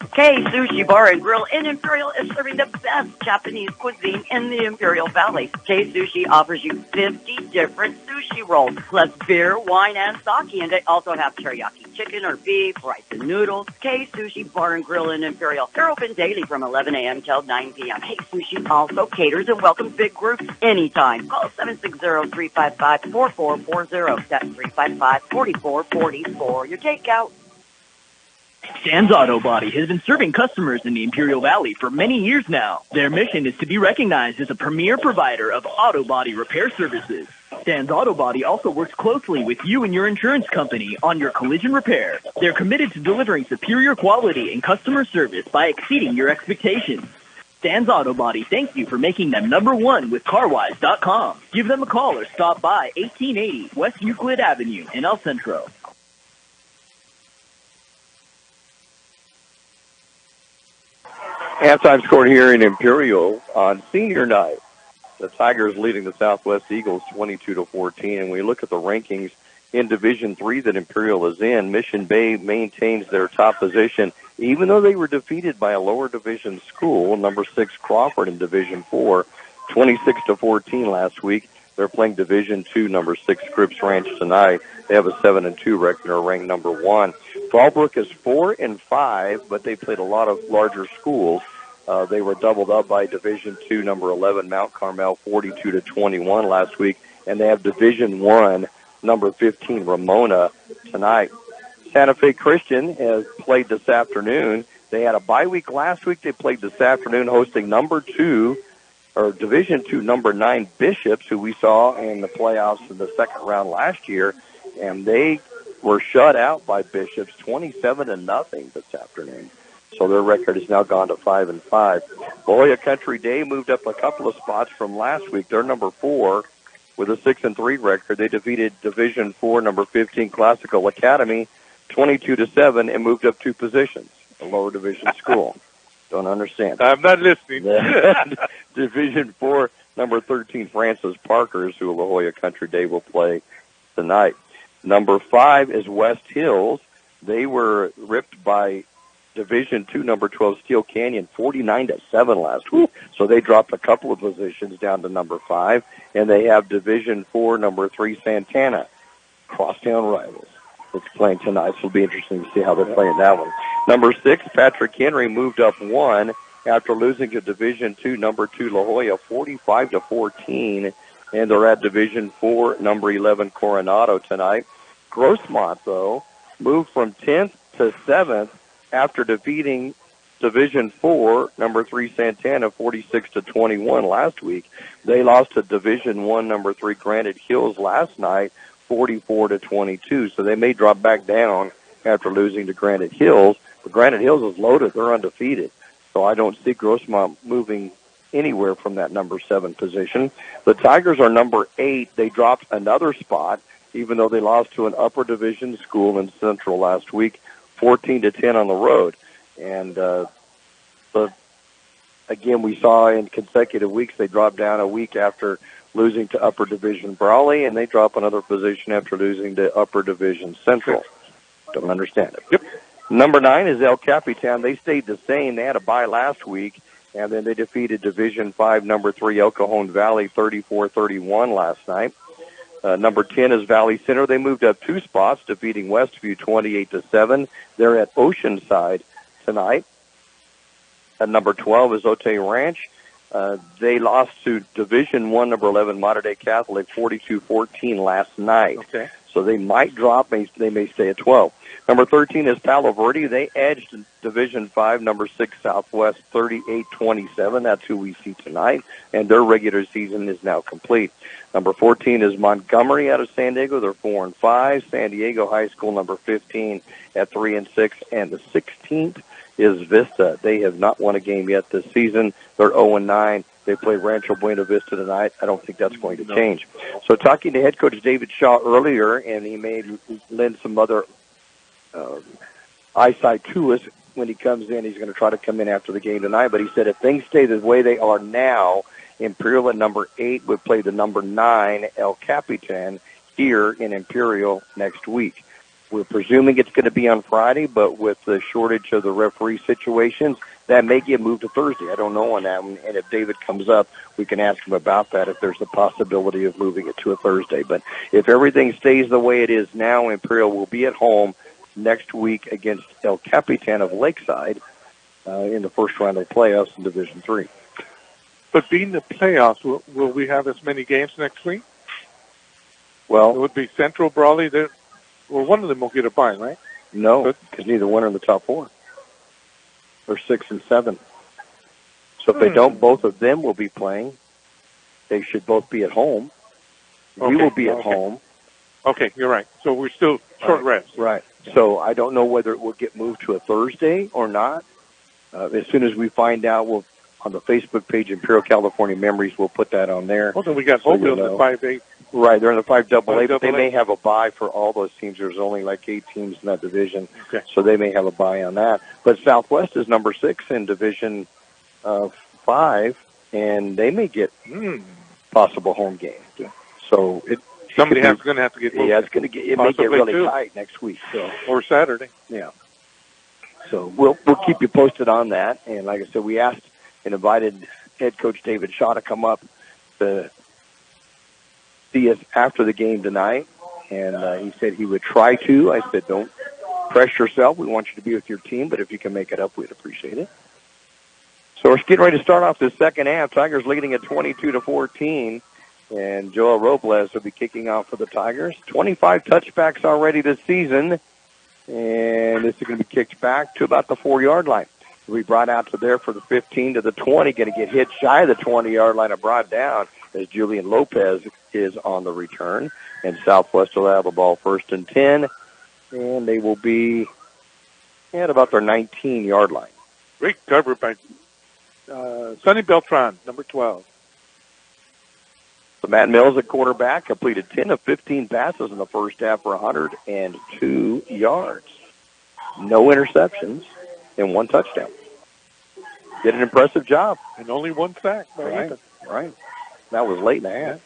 Kxo Sushi Bar and Grill in Imperial is serving the best Japanese cuisine in the Imperial Valley. Kxo Sushi offers you 50 different sushi rolls, plus beer, wine, and sake. And they also have teriyaki chicken or beef, rice and noodles. Kxo Sushi Bar and Grill in Imperial. They're open daily from 11 a.m. till 9 p.m. Kxo Sushi also caters and welcomes big groups anytime. Call 760-355-4440. That's 355-4440 for your takeout. Stan's Auto Body has been serving customers in the Imperial Valley for many years now. Their mission is to be recognized as a premier provider of auto body repair services. Stan's Auto Body also works closely with you and your insurance company on your collision repair. They're committed to delivering superior quality and customer service by exceeding your expectations. Stan's Auto Body thanks you for making them #1 with CarWise.com. Give them a call or stop by 1880 West Euclid Avenue in El Centro. Halftime score here in Imperial on senior night. The Tigers leading the Southwest Eagles 22-14. And we look at the rankings in Division III that Imperial is in. Mission Bay maintains their top position, even though they were defeated by a lower division school, number 6 Crawford in Division IV, 26-14 last week. They're playing Division II, number 6 Scripps Ranch tonight. They have a 7-2 record and are ranked number 1. Fallbrook is 4-5, but they played a lot of larger schools. They were doubled up by Division II, number 11 Mount Carmel, 42-21 last week, and they have Division I, number 15 Ramona tonight. Santa Fe Christian has played this afternoon. They had a bye week last week. They played this afternoon, hosting Division II, number 9 Bishops, who we saw in the playoffs in the second round last year, and they were shut out by Bishops 27-0 this afternoon. So their record has now gone to 5-5. La Jolla Country Day moved up a couple of spots from last week. They're number 4 with a 6-3 record. They defeated Division IV, number 15 Classical Academy 22-7 and moved up 2 positions, a lower division school. Don't understand. I'm not listening. Division IV, number 13 Francis Parkers, who La Jolla Country Day will play tonight. Number 5 is West Hills. They were ripped by Division II, number 12 Steel Canyon, 49-7 last week. So they dropped a couple of positions down to number 5. And they have Division IV, number 3 Santana, crosstown rivals. It's playing tonight, so it'll be interesting to see how they're playing that one. Number 6, Patrick Henry moved up 1 after losing to Division II, number 2 La Jolla, 45-14. And they're at Division IV, number 11 Coronado tonight. Grossmont, though, moved from 10th to 7th after defeating Division IV, number 3 Santana, 46-21 last week. They lost to Division I, number 3 Granite Hills last night, 44-22. So they may drop back down after losing to Granite Hills. But Granite Hills is loaded. They're undefeated. So I don't see Grossmont moving anywhere from that number 7 position. The Tigers are number 8. They dropped another spot, even though they lost to an upper division school in Centro last week, 14-10 on the road. And the again, we saw in consecutive weeks they dropped down a week after losing to Upper Division Brawley, and they drop another position after losing to Upper Division Central. Don't understand it. Yep. Number 9 is El Capitan. They stayed the same. They had a bye last week, and then they defeated Division 5, number 3, El Cajon Valley, 34-31 last night. Number 10 is Valley Center. They moved up 2 spots, defeating Westview 28-7. They're at Oceanside tonight. Number 12 is Otay Ranch. They lost to Division 1, number 11, Mater Dei Catholic, 42-14 last night. Okay. So they might drop. They may stay at 12. Number 13 is Palo Verde. They edged Division 5, number 6, Southwest, 38-27. That's who we see tonight, and their regular season is now complete. Number 14 is Montgomery out of San Diego. They're 4-5. San Diego High School, number 15, at 3-6, and the 16th is Vista. They have not won a game yet this season. They're 0-9. They play Rancho Buena Vista tonight. I don't think that's going to change. So talking to head coach David Shaw earlier, and he may lend some other eyesight to us when he comes in. He's going to try to come in after the game tonight. But he said if things stay the way they are now, Imperial at number 8 would play the number 9 El Capitan here in Imperial next week. We're presuming it's going to be on Friday, but with the shortage of the referee situations, that may get moved to Thursday. I don't know on that one. And if David comes up, we can ask him about that if there's a possibility of moving it to a Thursday. But if everything stays the way it is now, Imperial will be at home next week against El Capitan of Lakeside in the first round of the playoffs in Division 3. But being the playoffs, will we have as many games next week? Well, it would be Central, Brawley. Well, one of them will get a bye, right? No, because neither one are in the top 4. They're 6 and 7. So if they don't, both of them will be playing. They should both be at home. We will be at home. Okay, you're right. So we're still short rest. Right. So I don't know whether it will get moved to a Thursday or not. As soon as we find out, we'll on the Facebook page, Imperial California Memories, we'll put that on there. Well, then we got Holville in the 5A. Right, they're in the 5AA, but they may have a bye for all those teams. There's only like 8 teams in that division, so they may have a bye on that. But Southwest is number 6 in Division 5, and they may get possible home games. So somebody's going to have to get moved. Yeah, it may get really tight next week. So. Or Saturday. Yeah. So we'll keep you posted on that. And like I said, we asked and invited head coach David Shaw to come up to see us after the game tonight, and he said he would try to. I said, don't pressure yourself. We want you to be with your team, but if you can make it up, we'd appreciate it. So we're getting ready to start off this second half. Tigers leading at 22-14, and Joel Robles will be kicking off for the Tigers. 25 touchbacks already this season, and this is going to be kicked back to about the 4-yard line. We brought out to there for the 15 to the 20, going to get hit shy of the 20-yard line and brought down as Julian Lopez is on the return. And Southwest will have the ball 1st and 10, and they will be at about their 19-yard line. Great cover by Sonny Beltran, number 12. So Matt Mills at quarterback completed 10 of 15 passes in the first half for 102 yards. No interceptions and 1 touchdown. Did an impressive job. And only 1 sack. Right. That was late in the half.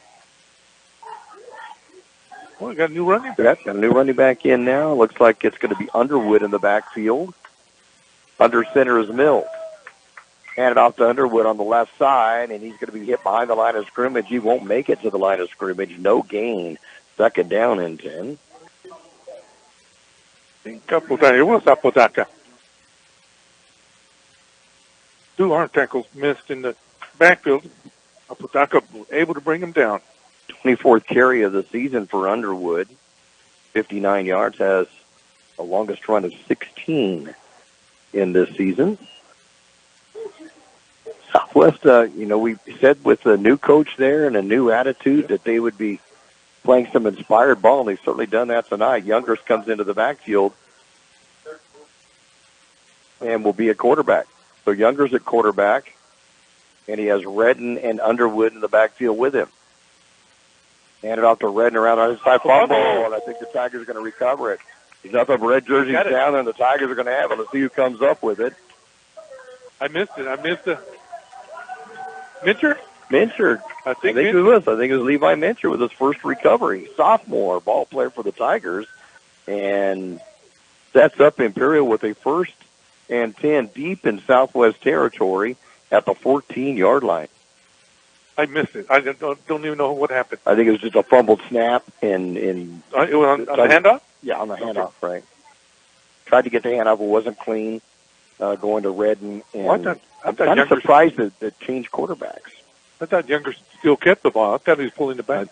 Well, we got a new running back. That's got a new running back in now. Looks like it's going to be Underwood in the backfield. Under center is Mills. Handed off to Underwood on the left side, and he's going to be hit behind the line of scrimmage. He won't make it to the line of scrimmage. No gain. 2nd down and 10. Apodaca. 2 arm tackles missed in the backfield. Apodaca able to bring him down. 24th carry of the season for Underwood. 59 yards, has the longest run of 16 in this season. Southwest, we said with a new coach there and a new attitude that they would be playing some inspired ball, and they've certainly done that tonight. Youngers comes into the backfield and will be a quarterback. So Youngers at quarterback, and he has Redden and Underwood in the backfield with him. Handed off to Redden around on his side, fumble, and I think the Tigers are going to recover it. He's up of red jerseys down there, and the Tigers are going to have it. Let's see who comes up with it. I missed it. Mincher? Mincher. I think it was. I think it was Levi Mincher with his first recovery. Sophomore ball player for the Tigers. And sets up Imperial with a 1st and 10 deep in Southwest territory at the 14-yard line. I missed it. I don't even know what happened. I think it was just a fumbled snap. And it was on the handoff? Yeah, on the handoff, right. Tried to get the handoff. It wasn't clean going to Redden. And I'm kind of surprised that they changed quarterbacks. I thought Younger still kept the ball. I thought he was pulling it back.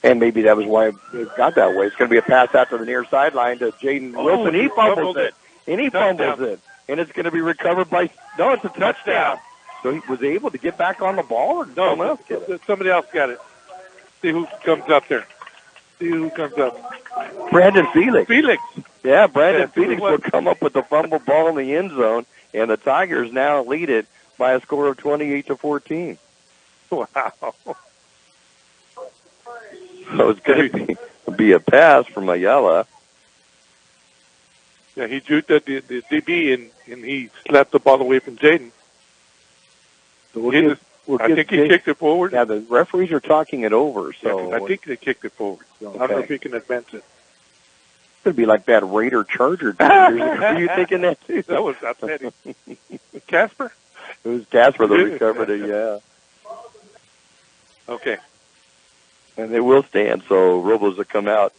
And maybe that was why it got that way. It's going to be a pass out to the near sideline to Jaden Wilson. He fumbles it. And he fumbles it. And it's going to be recovered by – no, it's a touchdown. So he was able to get back on the ball, or someone else get it? Somebody else got it. See who comes up there. Brandon Felix. Yeah, Brandon Yeah, Felix will come up with the fumble ball in the end zone, and the Tigers now lead it by a score of 28-14. Wow. So it's going to be a pass from Ayala. Yeah, he juked the DB, and he slapped the ball away from Jaden. So I think he kicked it forward. Yeah, the referees are talking it over. So I think they kicked it forward. So I don't know if he can advance it. It could be like that Raider-Charger. Are you thinking that, too? That was upsetting. Casper? It was Casper that recovered it, yeah. Okay. And they will stand, so Robles will come out.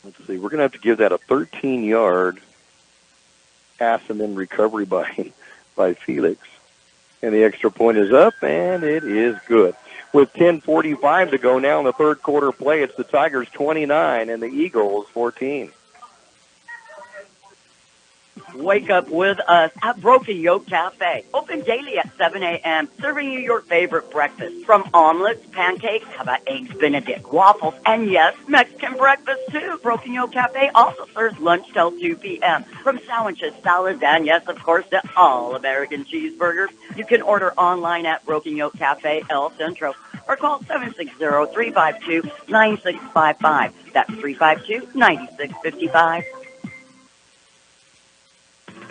Let's see. We're going to have to give that a 13-yard pass and then recovery by Felix. And the extra point is up, and it is good. With 10:45 to go now in the third quarter play, it's the Tigers 29 and the Eagles 14. Wake up with us at Broken Yoke Cafe. Open daily at 7 a.m., serving you your favorite breakfast. From omelets, pancakes, how about eggs Benedict, waffles, and yes, Mexican breakfast too. Broken Yoke Cafe also serves lunch till 2 p.m. From sandwiches, salads, and yes, of course, the all-American cheeseburgers. You can order online at Broken Yoke Cafe El Centro or call 760-352-9655. That's 352-9655.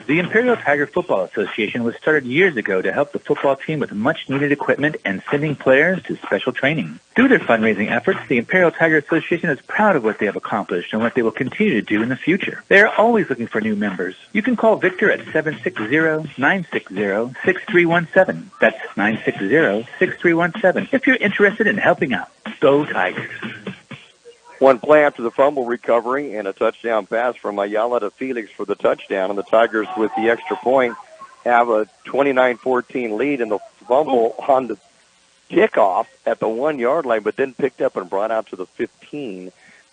The Imperial Tiger Football Association was started years ago to help the football team with much-needed equipment and sending players to special training. Through their fundraising efforts, the Imperial Tiger Association is proud of what they have accomplished and what they will continue to do in the future. They are always looking for new members. You can call Victor at 760-960-6317. That's 960-6317 if you're interested in helping out. Go Tigers. One play after the fumble recovery and a touchdown pass from Ayala to Felix for the touchdown. And the Tigers, with the extra point, have a 29-14 lead in the fumble on the kickoff at the 1-yard line, but then picked up and brought out to the 15.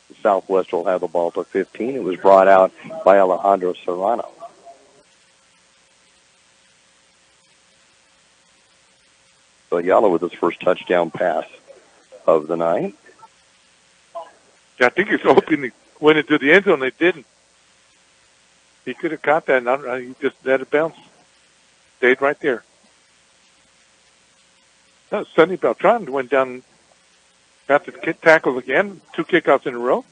The Southwest will have the ball to 15. It was brought out by Alejandro Serrano. So Ayala with his first touchdown pass of the night. I think he's hoping he went into the end zone. They didn't. He could have caught that, and he just let it bounce. Stayed right there. Sonny Beltran went down, got the tackle again, 2 kickoffs in a row.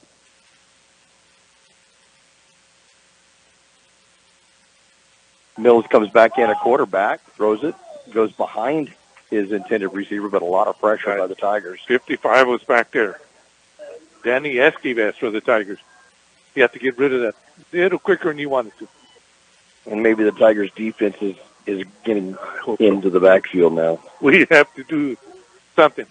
Mills comes back in at quarterback, throws it, goes behind his intended receiver, but a lot of pressure by the Tigers. 55 was back there. Danny Esquives for the Tigers. You have to get rid of that a little quicker than you wanted to. And maybe the Tigers' defense is getting into the backfield now. We have to do something.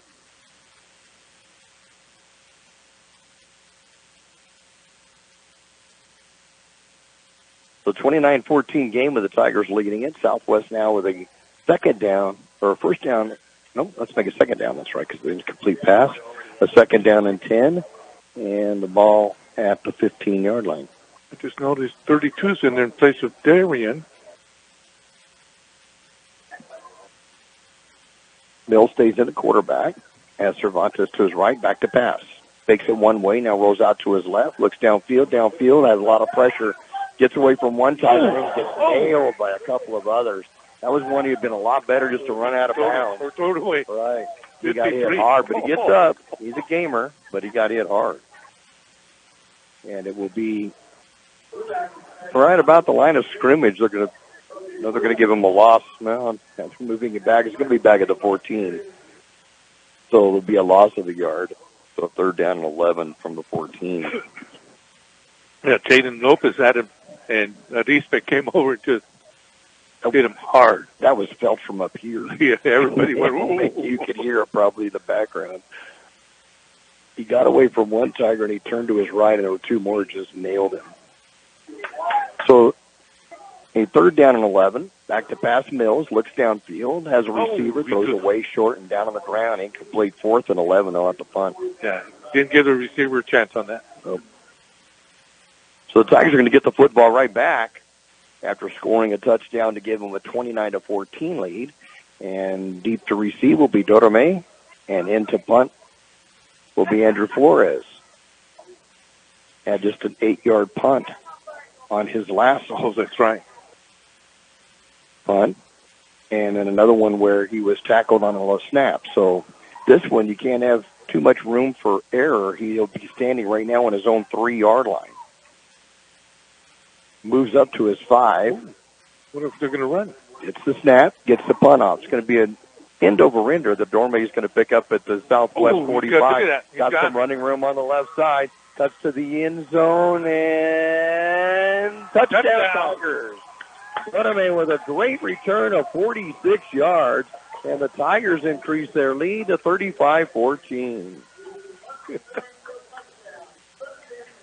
So 29-14 game with the Tigers leading it. Southwest now with a second down, or a first down. No, let's make a second down. That's right, because it's a complete pass. A second down and 10. And the ball at the 15-yard line. I just noticed 32's in there in place of Darian. Mills stays in the quarterback. Has Cervantes to his right, back to pass. Fakes it one way, now rolls out to his left, looks downfield, has a lot of pressure, gets away from one Tiger and gets nailed by a couple of others. That was one he had been a lot better just to run out of bounds. Or throw it away. Right. He got hit hard, but he gets up. He's a gamer, but he got hit hard. And it will be right about the line of scrimmage. They're going to No, they're going to give him a loss now. After moving it back, it's going to be back at the 14. So it'll be a loss of a yard. So 3rd down and 11 from the 14. Yeah, Jaden Lopez had him, and Arispe came over to hit him hard. That was felt from up here. Yeah, everybody went, ooh. You could hear it probably in the background. He got away from one Tiger, and he turned to his right, and there were 2 more just nailed him. So a 3rd down and 11. Back to pass Mills. Looks downfield. Has a receiver. Throws away short and down on the ground. Incomplete. 4th and 11. They'll have to punt. Yeah, didn't give the receiver a chance on that. So the Tigers are going to get the football right back after scoring a touchdown to give them a 29-14 lead. And deep to receive will be Dorame, and into punt will be Andrew Flores. Had just an 8-yard punt on his last. Oh, that's right. Punt. And then another one where he was tackled on a snap. So this one, you can't have too much room for error. He'll be standing right now on his own 3-yard line. Moves up to his 5. What if they're going to run? Gets the snap, gets the punt off. It's going to be an end-over-ender that Dorme is going to pick up at the southwest 45. Got some running room on the left side. Cuts to the end zone, and touchdown Tigers. Dorme with a great return of 46 yards, and the Tigers increase their lead to 35-14. That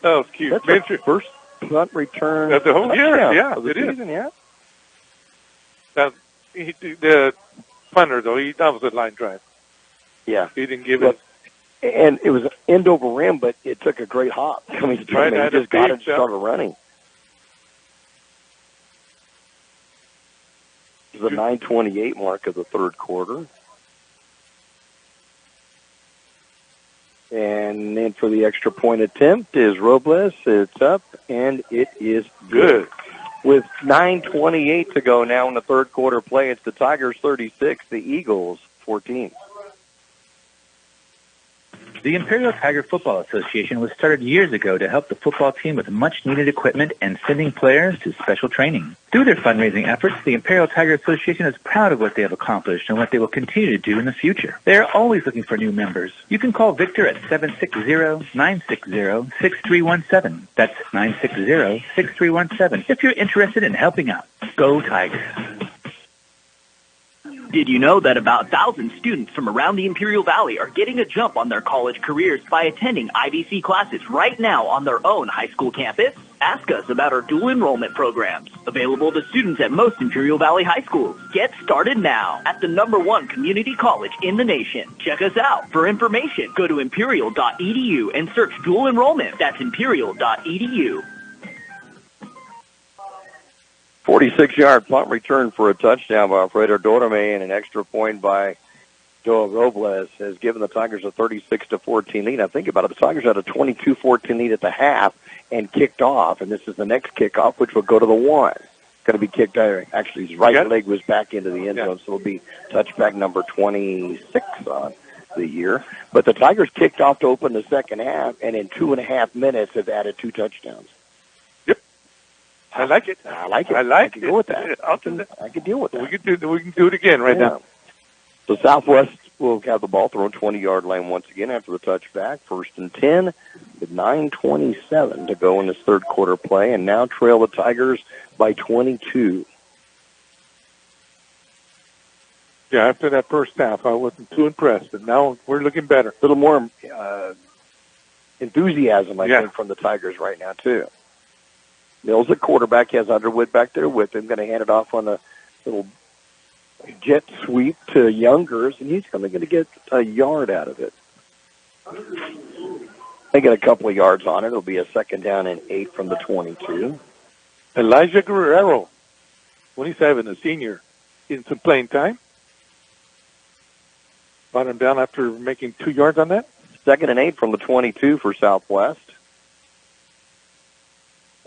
was cute. That's the first punt return of the whole year. Yeah, of the season, yeah. Now, the punter, though, that was a line drive. Yeah. He didn't give it. And it was end over end, but it took a great hop. I mean, he just got it and started running. It was the 9:28 mark of the 3rd quarter. And then for the extra point attempt is Robles. It's up, and it is good. With 9:28 to go now in the 3rd quarter play, it's the Tigers 36, the Eagles 14. The Imperial Tiger Football Association was started years ago to help the football team with much-needed equipment and sending players to special training. Through their fundraising efforts, the Imperial Tiger Association is proud of what they have accomplished and what they will continue to do in the future. They are always looking for new members. You can call Victor at 760-960-6317. That's 960-6317 if you're interested in helping out. Go Tigers. Did you know that about 1,000 students from around the Imperial Valley are getting a jump on their college careers by attending IVC classes right now on their own high school campus? Ask us about our dual enrollment programs, available to students at most Imperial Valley high schools. Get started now at the #1 community college in the nation. Check us out. For information, go to imperial.edu and search dual enrollment. That's imperial.edu. 46-yard punt return for a touchdown by Alfredo Dorame, and an extra point by Joel Robles has given the Tigers a 36-14 lead. Now think about it. The Tigers had a 22-14 lead at the half and kicked off, and this is the next kickoff, which will go to the 1. Going to be kicked out. Actually, his right leg was back into the end zone, so it'll be touchback number 26 on the year. But the Tigers kicked off to open the second half, and in 2.5 minutes have added 2 touchdowns. I like it. I can go with that. I can deal with that. We can do it again now. So Southwest will have the ball thrown 20-yard line once again after the touchback. 1st and 10 with 9:27 to go in this 3rd quarter play, and now trail the Tigers by 22. Yeah, after that first half, I wasn't too impressed, but now we're looking better. A little more enthusiasm, I think, from the Tigers right now, too. Mills at quarterback, has Underwood back there with him. Going to hand it off on a little jet sweep to Youngers, and he's only going to get a yard out of it. They get a couple of yards on it. It'll be a 2nd down and 8 from the 22. Elijah Guerrero, 27, a senior, in some playing time. Brought him down after making 2 yards on that. 2nd and 8 from the 22 for Southwest.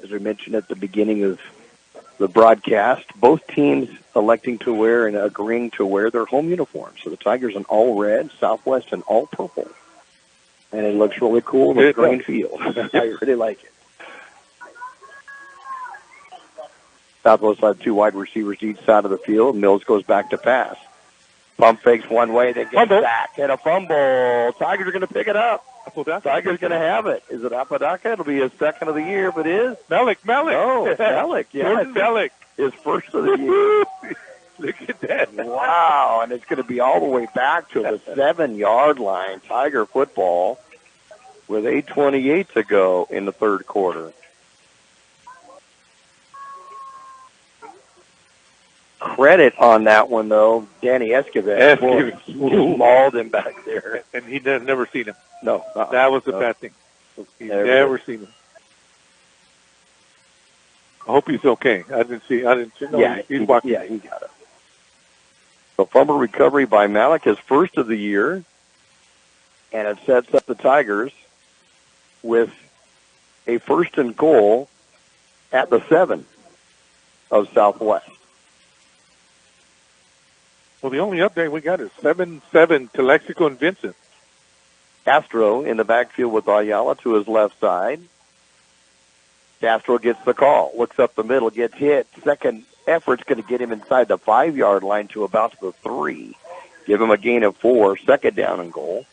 As we mentioned at the beginning of the broadcast, both teams electing to wear and agreeing to wear their home uniforms. So the Tigers in all red, Southwest in all purple. And it looks really cool in the green field. I really like it. Southwest had 2 wide receivers each side of the field. Mills goes back to pass. Pump fakes one way, they get sacked. And a fumble. Tigers are going to pick it up. Tigers going to have it. Is it Apodaca? It'll be his second of the year, if it is. Malik. No, it's Malik. Yeah, Jordan Malik. His first of the year. Look at that. Wow, and it's going to be all the way back to the 7-yard line. Tiger football with 8:28 to go in the third quarter. Credit on that one, though, Danny Escobar. He mauled him back there. And he'd never seen him. No. That was the bad thing. He'd never seen him. I hope he's okay. I didn't see. No, he's walking. Yeah, he got it. So fumble recovery by Malik, his first of the year, and it sets up the Tigers with a 1st and goal at the 7 of Southwest. Well, the only update we got is 7-7 to Lexico and Vincent. Castro in the backfield with Ayala to his left side. Castro gets the call, looks up the middle, gets hit. Second effort's going to get him inside the 5-yard line to about the 3. Give him a gain of 4, 2nd down and goal.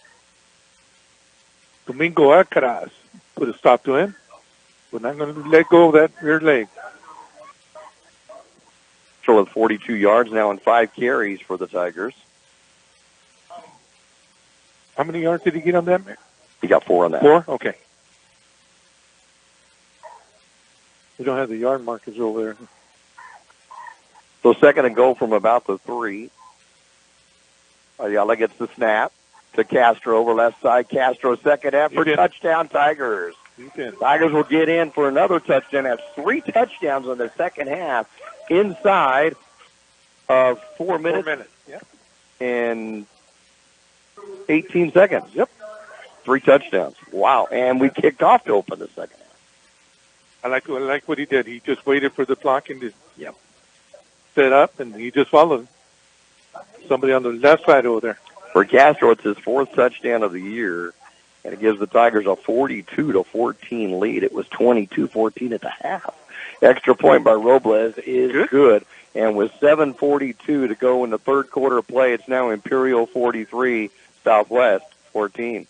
Domingo Alcaraz put a stop to him. We're not going to let go of that rear leg. With 42 yards now and 5 carries for the Tigers. How many yards did he get on that? He got 4 on that. 4? Okay. We don't have the yard markers over there. So 2nd and goal from about the 3. Ayala gets the snap to Castro over left side. Castro, 2nd effort, touchdown Tigers. Tigers will get in for another touchdown. Have 3 touchdowns in the second half. Inside of 4 minutes, 4 minutes. Yep. And 18 seconds. Yep. 3 touchdowns. Wow. And we kicked off to open the second half. I like what he did. He just waited for the blocking to set up, and he just followed somebody on the left side over there. For Castro, it's his 4th touchdown of the year, and it gives the Tigers a 42-14 lead. It was 22-14 at the half. Extra point by Robles is good. And with 7:42 to go in the third quarter of play, it's now Imperial 43, Southwest 14.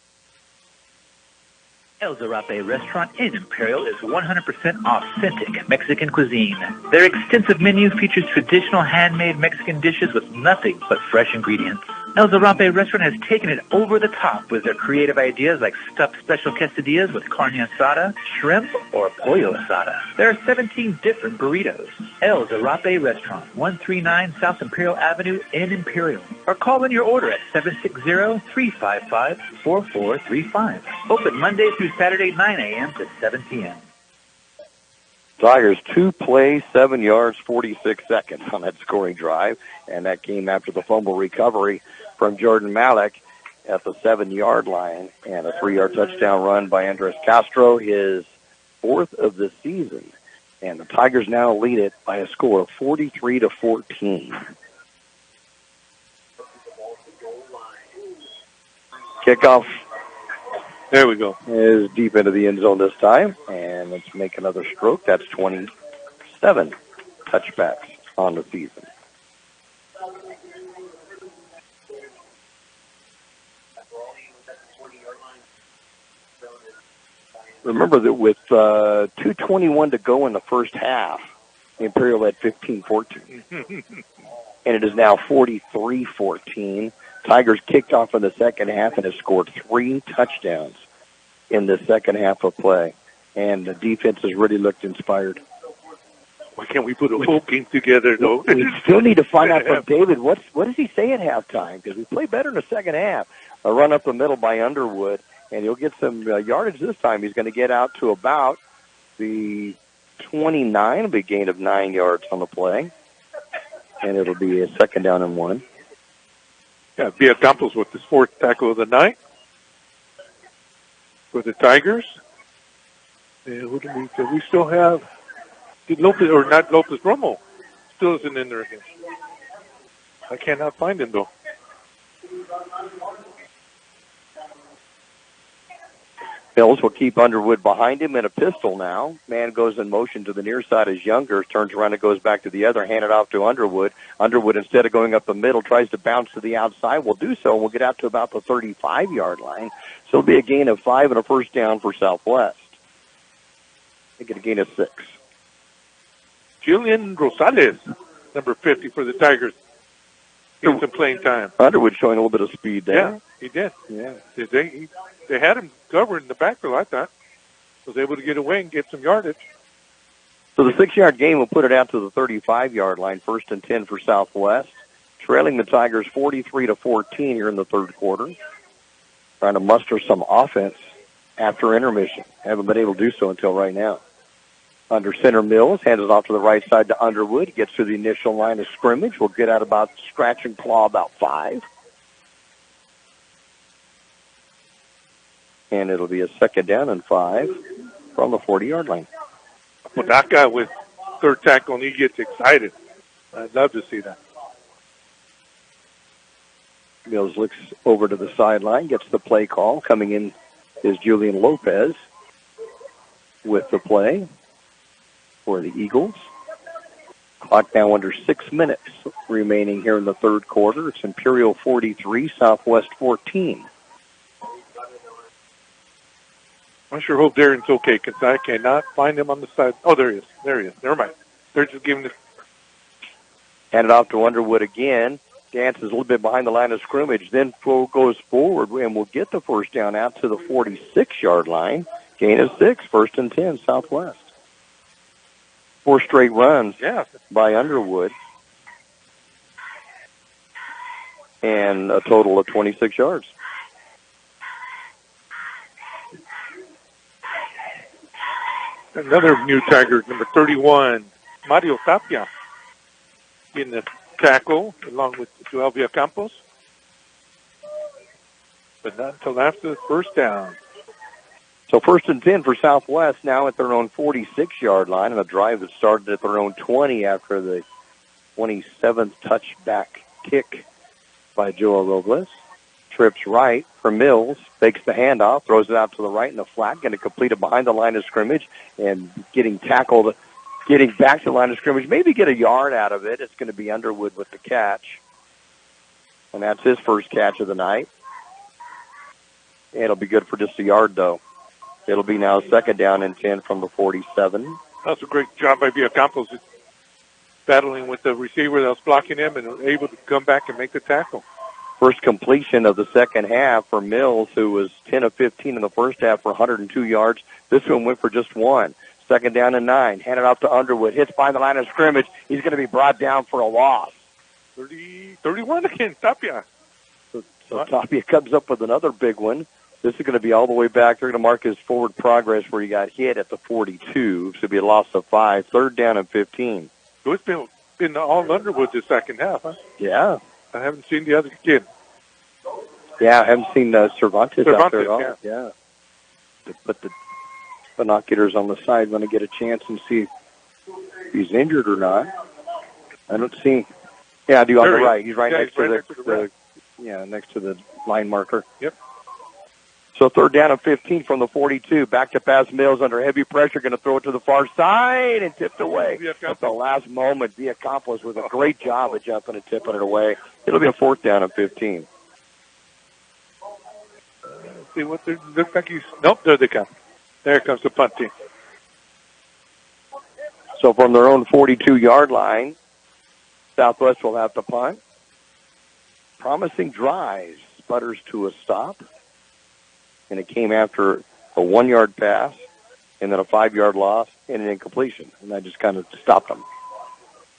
El Zarape Restaurant in Imperial is 100% authentic Mexican cuisine. Their extensive menu features traditional handmade Mexican dishes with nothing but fresh ingredients. El Zarape Restaurant has taken it over the top with their creative ideas like stuffed special quesadillas with carne asada, shrimp, or pollo asada. There are 17 different burritos. El Zarape Restaurant, 139 South Imperial Avenue in Imperial. Or call in your order at 760-355-4435. Open Monday through Saturday, 9 a.m. to 7 p.m. Tigers 2 plays, 7 yards, 46 seconds on that scoring drive, and that came after the fumble recovery from Jordan Malik at the 7-yard line, and a 3-yard touchdown run by Andres Castro, his 4th of the season. And the Tigers now lead it by a score of 43-14. Kickoff. There we go. Is deep into the end zone this time, and let's make another stroke. That's 27 touchbacks on the season. Remember that with 2:21 to go in the first half, Imperial led 15-14. And it is now 43-14. Tigers kicked off in the second half and have scored 3 touchdowns in the second half of play. And the defense has really looked inspired. Why can't we put a whole game together, though? We still need to find out from David, what does he say at halftime? Because we played better in the second half. A run up the middle by Underwood, and he'll get some yardage this time. He's going to get out to about the 29, a big gain of 9 yards on the play. And it'll be a 2nd down and 1. Yeah, Villa Campos with his 4th tackle of the night for the Tigers. And who do we still have? Did Lopez, or not Lopez, Romo still isn't in there again. I cannot find him, though. Mills will keep Underwood behind him in a pistol now. Man goes in motion to the near side as Younger turns around and goes back to the other, handed off to Underwood. Underwood, instead of going up the middle, tries to bounce to the outside. Will do so, and we'll get out to about the 35-yard line. So it'll be a gain of 5 and a first down for Southwest. They get a gain of 6. Julian Rosales, number 50 for the Tigers. Getting some playing time. Underwood showing a little bit of speed there. Yeah, he did. Yeah. They had him covered in the backfield, I thought. Was able to get away and get some yardage. So the 6-yard gain will put it out to the 35-yard line, 1st and 10 for Southwest. Trailing the Tigers 43-14 here in the third quarter. Trying to muster some offense after intermission. Haven't been able to do so until right now. Under center, Mills hands it off to the right side to Underwood. Gets to the initial line of scrimmage. We'll get out about scratch and claw about 5. And it'll be a 2nd down and 5 from the 40-yard line. Well, that guy with third tackle, and he gets excited. I'd love to see that. Mills looks over to the sideline, gets the play call. Coming in is Julian Lopez with the play for the Eagles. Clock now under 6 minutes remaining here in the third quarter. It's Imperial 43, Southwest 14. I sure hope Darren's okay, because I cannot find him on the side. Oh, there he is. There he is. Never mind. They're just giving it. Hand it off to Underwood again. Dances a little bit behind the line of scrimmage, then goes forward, and will get the first down out to the 46-yard line. Gain of 6, 1st and 10, Southwest. 4 straight runs by Underwood. And a total of 26 yards. Another new Tiger, number 31, Mario Tapia, in the tackle, along with Joel Villacampos. But not until after the first down. So 1st and 10 for Southwest now at their own 46-yard line, and a drive that started at their own 20 after the 27th touchback kick by Joel Robles. Trips right for Mills, fakes the handoff, throws it out to the right in the flat, going to complete it behind the line of scrimmage, and getting tackled, getting back to the line of scrimmage, maybe get a yard out of it. It's going to be Underwood with the catch. And that's his first catch of the night. It'll be good for just a yard, though. It'll be now 2nd down and 10 from the 47. That's a great job by Villacampos, battling with the receiver that was blocking him and able to come back and make the tackle. First completion of the second half for Mills, who was 10 of 15 in the first half for 102 yards. This one went for just 1. 2nd down and 9. Handed off to Underwood. Hits by the line of scrimmage. He's going to be brought down for a loss. 31 again, Tapia. So Tapia comes up with another big one. This is going to be all the way back. They're going to mark his forward progress where he got hit at the 42. So it'll be a loss of 5. 3rd down and 15. So it's been all Underwood the second half, huh? Yeah. I haven't seen the other kid. Yeah, I haven't seen Cervantes out there at all. Yeah. To put the binoculars on the side when I get a chance and see if he's injured or not. I don't see. Yeah, I do on the right. He's right next to next to the line marker. Yep. So 3rd down and 15 from the 42. Back to pass Mills under heavy pressure. Going to throw it to the far side and tipped away. At the last moment, Villacampos with a great job of jumping and tipping it away. It'll be a 4th down and 15. Let's see what they looks like. Nope, there they come. There comes the punt team. So from their own 42-yard line, Southwest will have to punt. Promising drive, sputters to a stop. And it came after a 1-yard pass and then a 5-yard loss and an incompletion. And that just kind of stopped them.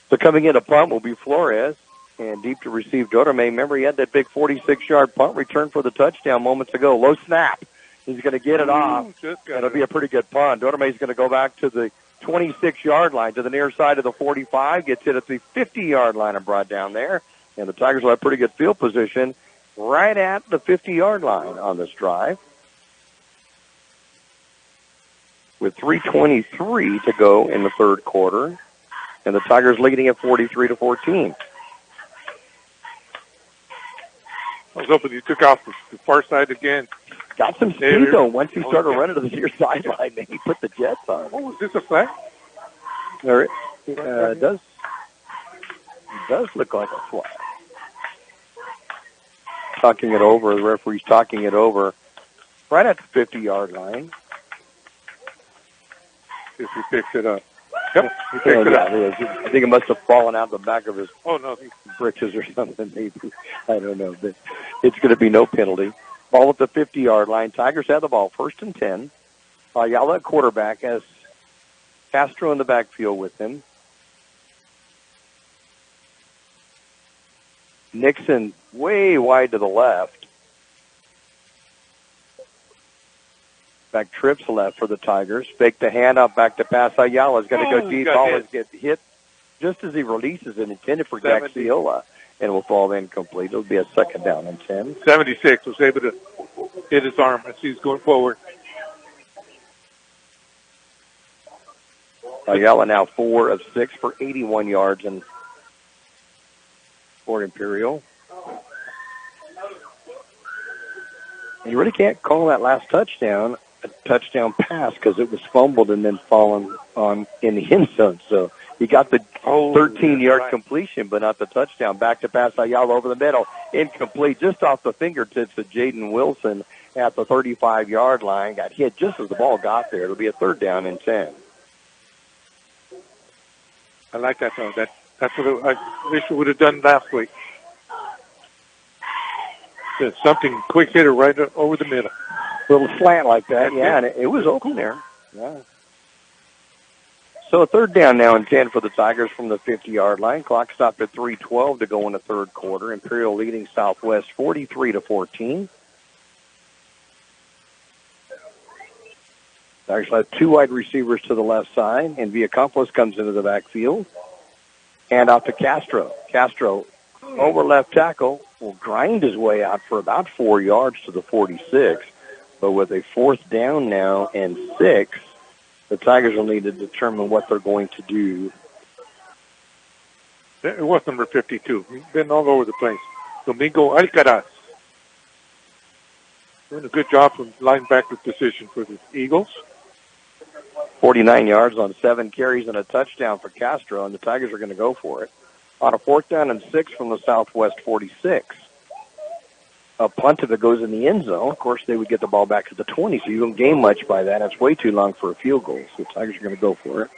So coming in a punt will be Flores. And deep to receive Dorame. Remember, he had that big 46-yard punt return for the touchdown moments ago. Low snap. He's going to get it off. It'll be a pretty good punt. Dorame's going to go back to the 26-yard line, to the near side of the 45. Gets hit at the 50-yard line and brought down there. And the Tigers will have pretty good field position right at the 50-yard line on this drive. With 3:23 to go in the third quarter. And the Tigers leading at 43-14. I was hoping you took off the far side again. Got some speed, though, once he started running to the near sideline. Man, he put the jets on. Oh, is this a flag? It does look like a flag. Talking it over. The referee's talking it over right at the 50-yard line. If he picks it up. Yep, he picks it up. I think it must have fallen out the back of his britches or something, maybe. I don't know. But it's going to be no penalty. Ball at the 50-yard line. Tigers have the ball, 1st and 10. Ayala, quarterback, has Castro in the backfield with him. Nixon way wide to the left. Back trips left for the Tigers. Fake the handoff, back to pass. Ayala's going to go deep. Ball is get hit just as he releases it, intended for Gaxiola, and will fall incomplete. It'll be a 2nd down and 10. 76 was able to hit his arm as he's going forward. Ayala now 4 of 6 for 81 yards and for Imperial. You really can't call that last touchdown a touchdown pass because it was fumbled and then fallen on in the end zone. So he got the 13-yard completion, but not the touchdown. Back to pass Ayala over the middle. Incomplete, just off the fingertips of Jaden Wilson at the 35-yard line. Got hit just as the ball got there. It'll be a 3rd down and 10. I like that, though. That's what I wish we would have done last week. Just something quick hitter right over the middle. Little slant like that, yeah, and it was open there. Yeah. So a 3rd down now and 10 for the Tigers from the 50-yard line. Clock stopped at 3:12 to go in the 3rd quarter. Imperial leading Southwest 43-14. Tigers have 2 wide receivers to the left side, and Villacampos comes into the backfield. Hand off to Castro. Castro over left tackle will grind his way out for about 4 yards to the 46. But with a 4th down now and 6, the Tigers will need to determine what they're going to do. It was number 52. He's been all over the place. Domingo Alcaraz. Doing a good job from linebacker position for the Eagles. 49 yards on 7 carries and a touchdown for Castro, and the Tigers are going to go for it. On a 4th down and 6 from the Southwest 46. A punt if it goes in the end zone. Of course, they would get the ball back to the 20, so you don't gain much by that. It's way too long for a field goal, so the Tigers are going to go for it.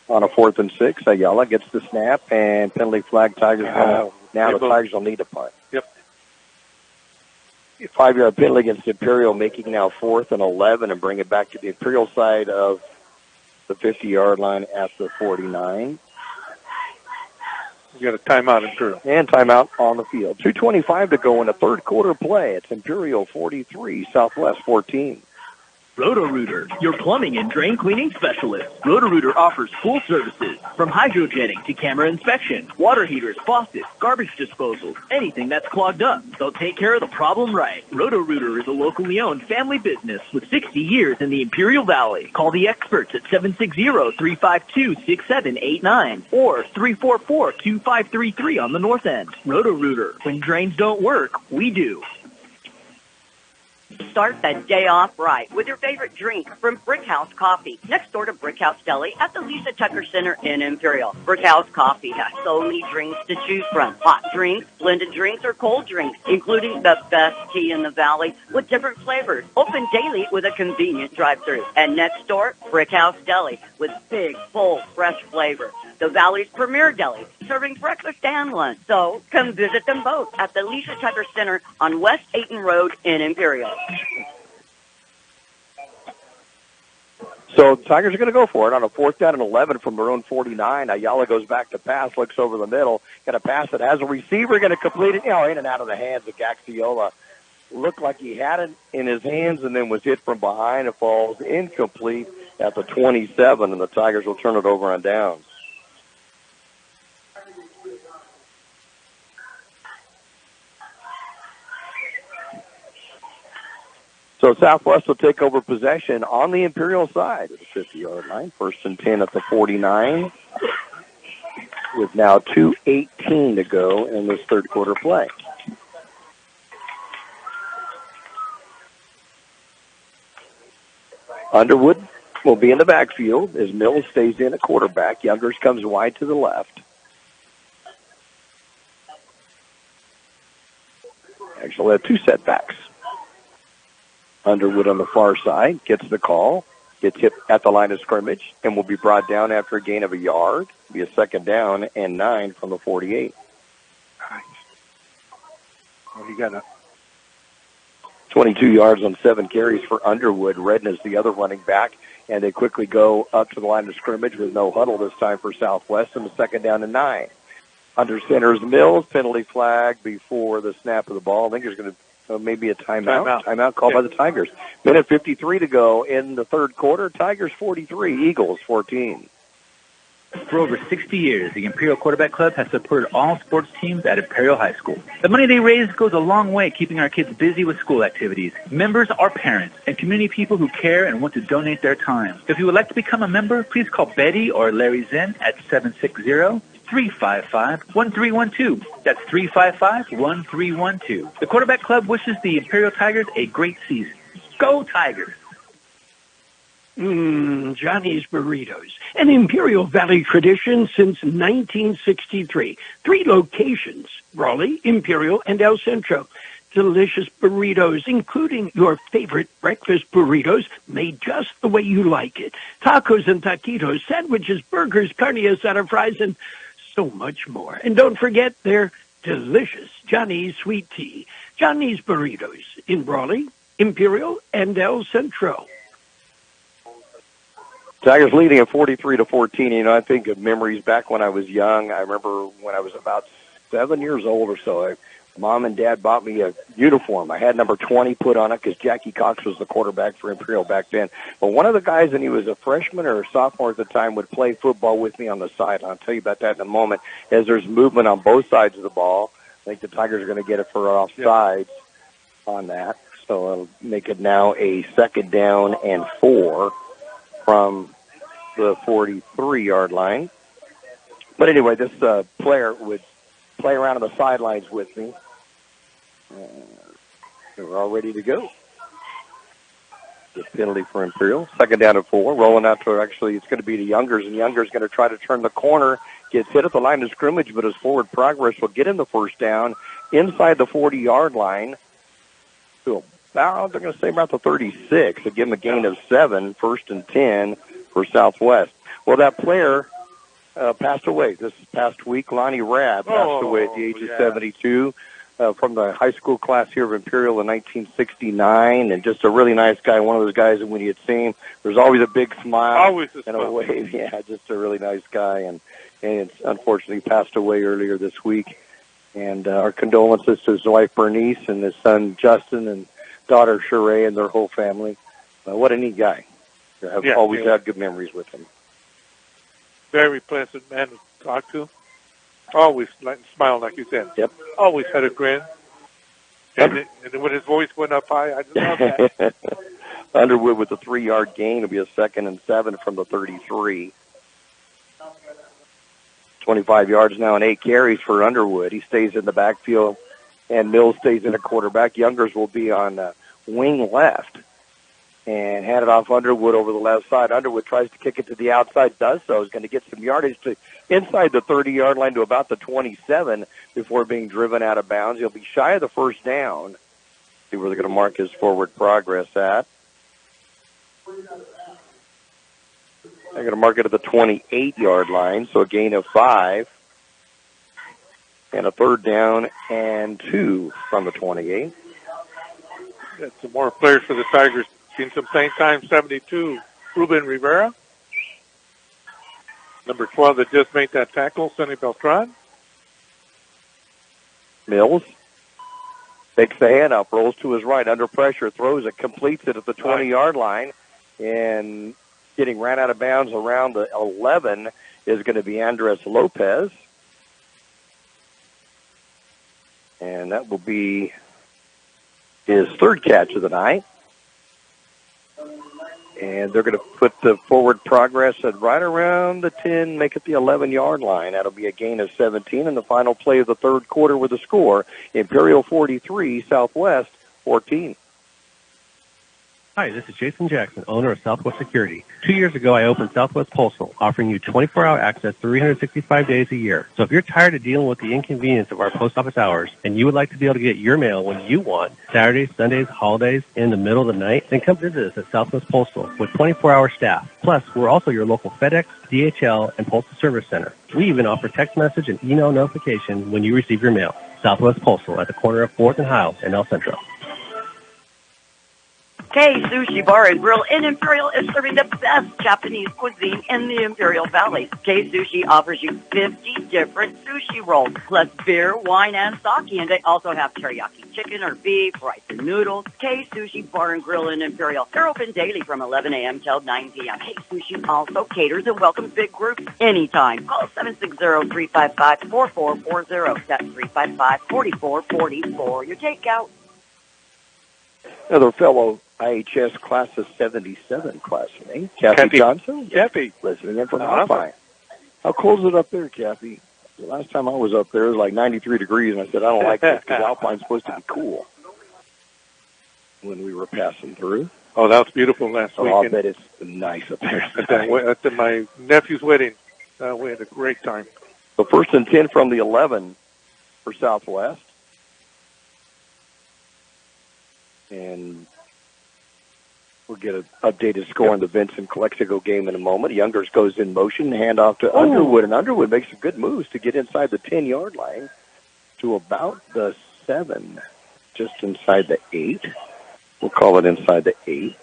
On a 4th and 6, Ayala gets the snap, and penalty flag Tigers. Now the Tigers will need a punt. Yep. 5-yard penalty against Imperial, making now 4th and 11, and bring it back to the Imperial side of the 50-yard line at the 49. You got a timeout, Imperial. And timeout on the field. 2:25 to go in the 3rd quarter play. It's Imperial 43, Southwest 14. Roto-Rooter, your plumbing and drain cleaning specialist. Roto-Rooter offers full services, from hydrojetting to camera inspection, water heaters, faucets, garbage disposal, anything that's clogged up. They'll take care of the problem right. Roto-Rooter is a locally owned family business with 60 years in the Imperial Valley. Call the experts at 760-352-6789 or 344-2533 on the north end. Roto-Rooter, when drains don't work, we do. Start that day off right with your favorite drink from Brick House Coffee, next door to Brick House Deli at the Lisa Tucker Center in Imperial. Brick House Coffee has so many drinks to choose from. Hot drinks, blended drinks, or cold drinks, including the best tea in the valley with different flavors. Open daily with a convenient drive-thru. And next door, Brick House Deli with big, full, fresh flavor. The Valley's premier deli, serving breakfast and lunch. So come visit them both at the Lisa Tucker Center on West Ayton Road in Imperial. So the Tigers are going to go for it on a 4th down and 11 from their own 49. Ayala goes back to pass, looks over the middle, got a pass that has a receiver, going to complete it, in and out of the hands of Gaxiola. Looked like he had it in his hands and then was hit from behind. It falls incomplete at the 27, and the Tigers will turn it over on downs. So Southwest will take over possession on the Imperial side of the 50-yard line. 1st and 10 at the 49 with now 2:18 to go in this 3rd quarter play. Underwood will be in the backfield as Mills stays in at quarterback. Youngers comes wide to the left. Actually, we'll have two setbacks. Underwood on the far side gets the call, gets hit at the line of scrimmage, and will be brought down after a gain of a yard. It'll be a 2nd down and 9 from the 48. Nice. Well, he got 22 yards on 7 carries for Underwood. Redden is the other running back, and they quickly go up to the line of scrimmage with no huddle this time for Southwest, and a 2nd down and 9. Under center is Mills. Penalty flag before the snap of the ball. I think there's going to maybe a timeout called by the Tigers. Minute 53 to go in the 3rd quarter. Tigers 43, Eagles 14. For over 60 years, the Imperial Quarterback Club has supported all sports teams at Imperial High School. The money they raise goes a long way keeping our kids busy with school activities. Members are parents and community people who care and want to donate their time. If you would like to become a member, please call Betty or Larry Zinn at 760-355-1312. That's 355-1312. The Quarterback Club wishes the Imperial Tigers a great season. Go Tigers! Johnny's Burritos, an Imperial Valley tradition since 1963. 3 locations, Raleigh, Imperial, and El Centro. Delicious burritos, including your favorite breakfast burritos, made just the way you like it. Tacos and taquitos, sandwiches, burgers, carne asada, fries, and so much more. And don't forget their delicious Johnny's sweet tea. Johnny's Burritos in Raleigh, Imperial, and El Centro. Tigers leading at 43-14. You know, I think of memories back when I was young. I remember when I was about 7 years old or so, Mom and Dad bought me a uniform. I had number 20 put on it because Jackie Cox was the quarterback for Imperial back then. But one of the guys, and he was a freshman or a sophomore at the time, would play football with me on the side. I'll tell you about that in a moment. As there's movement on both sides of the ball, I think the Tigers are going to get it for offsides on that. So it'll make it now a 2nd down and 4 from the 43-yard line. But anyway, this player would play around on the sidelines with me. We're all ready to go. The penalty for Imperial. 2nd down and 4. Rolling out to, actually, it's going to be to Youngers, and Youngers going to try to turn the corner. Gets hit at the line of scrimmage, but his forward progress will get him the 1st down inside the 40-yard line to about, they're going to say about the 36. To give him a gain of 7, 1st and 10 for Southwest. Well, that player passed away this past week. Lonnie Rabb passed away at the age of 72 from the high school class here of Imperial in 1969, and just a really nice guy, one of those guys that when you had seen him, there's always a big smile and a wave. Yeah, just a really nice guy, and unfortunately passed away earlier this week. And our condolences to his wife Bernice and his son Justin and daughter Sheree and their whole family. What a neat guy. I've always had good memories with him. Very pleasant man to talk to. Always smiling, like you said. Yep. Always had a grin. And when his voice went up high, I just love that. Underwood with a 3-yard gain. It'll be a 2nd and 7 from the 33. 25 yards now and 8 carries for Underwood. He stays in the backfield, and Mills stays in at quarterback. Youngers will be on wing left. And hand it off Underwood over the left side. Underwood tries to kick it to the outside, does so. He's going to get some yardage to inside the 30-yard line to about the 27 before being driven out of bounds. He'll be shy of the 1st down. See where they're going to mark his forward progress at. They're going to mark it at the 28-yard line, so a gain of 5. And a 3rd down and 2 from the 28. Got some more players for the Tigers. Seen some same time, 72, Ruben Rivera. Number 12 that just made that tackle, Sonny Beltran. Mills takes the handoff, rolls to his right, under pressure, throws it, completes it at the 20-yard line, and getting ran out of bounds around the 11 is going to be Andres Lopez. And that will be his 3rd catch of the night. And they're going to put the forward progress at right around the 10, make it the 11-yard line. That'll be a gain of 17 in the final play of the 3rd quarter with a score. Imperial 43, Southwest 14. Hi, this is Jason Jackson, owner of Southwest Security. 2 years ago, I opened Southwest Postal, offering you 24-hour access 365 days a year. So if you're tired of dealing with the inconvenience of our post office hours and you would like to be able to get your mail when you want, Saturdays, Sundays, holidays, in the middle of the night, then come visit us at Southwest Postal with 24-hour staff. Plus, we're also your local FedEx, DHL, and Postal Service Center. We even offer text message and email notification when you receive your mail. Southwest Postal at the corner of 4th and Hiles in El Centro. Kxo Sushi Bar and Grill in Imperial is serving the best Japanese cuisine in the Imperial Valley. Kxo Sushi offers you 50 different sushi rolls, plus beer, wine, and sake. And they also have teriyaki chicken or beef, rice and noodles. Kxo Sushi Bar and Grill in Imperial. They're open daily from 11 a.m. till 9 p.m. Kxo Sushi also caters and welcomes big groups anytime. Call 760-355-4440. That's 355-4444. Your takeout. Another fellow IHS class of 77 classmate, Kathy Johnson. Kathy. Listening in from Alpine. How cold is it up there, Kathy? The last time I was up there, it was like 93 degrees, and I said, I don't like this because Alpine's supposed to be cool when we were passing through. Oh, that was beautiful last weekend. I bet it's nice up there. At my nephew's wedding, we had a great time. So 1st and 10 from the 11 for Southwest. And we'll get an updated score on the Vincent Calexico game in a moment. Youngers goes in motion, handoff to Underwood, and Underwood makes some good moves to get inside the 10-yard line to about the 7, just inside the 8. We'll call it inside the 8.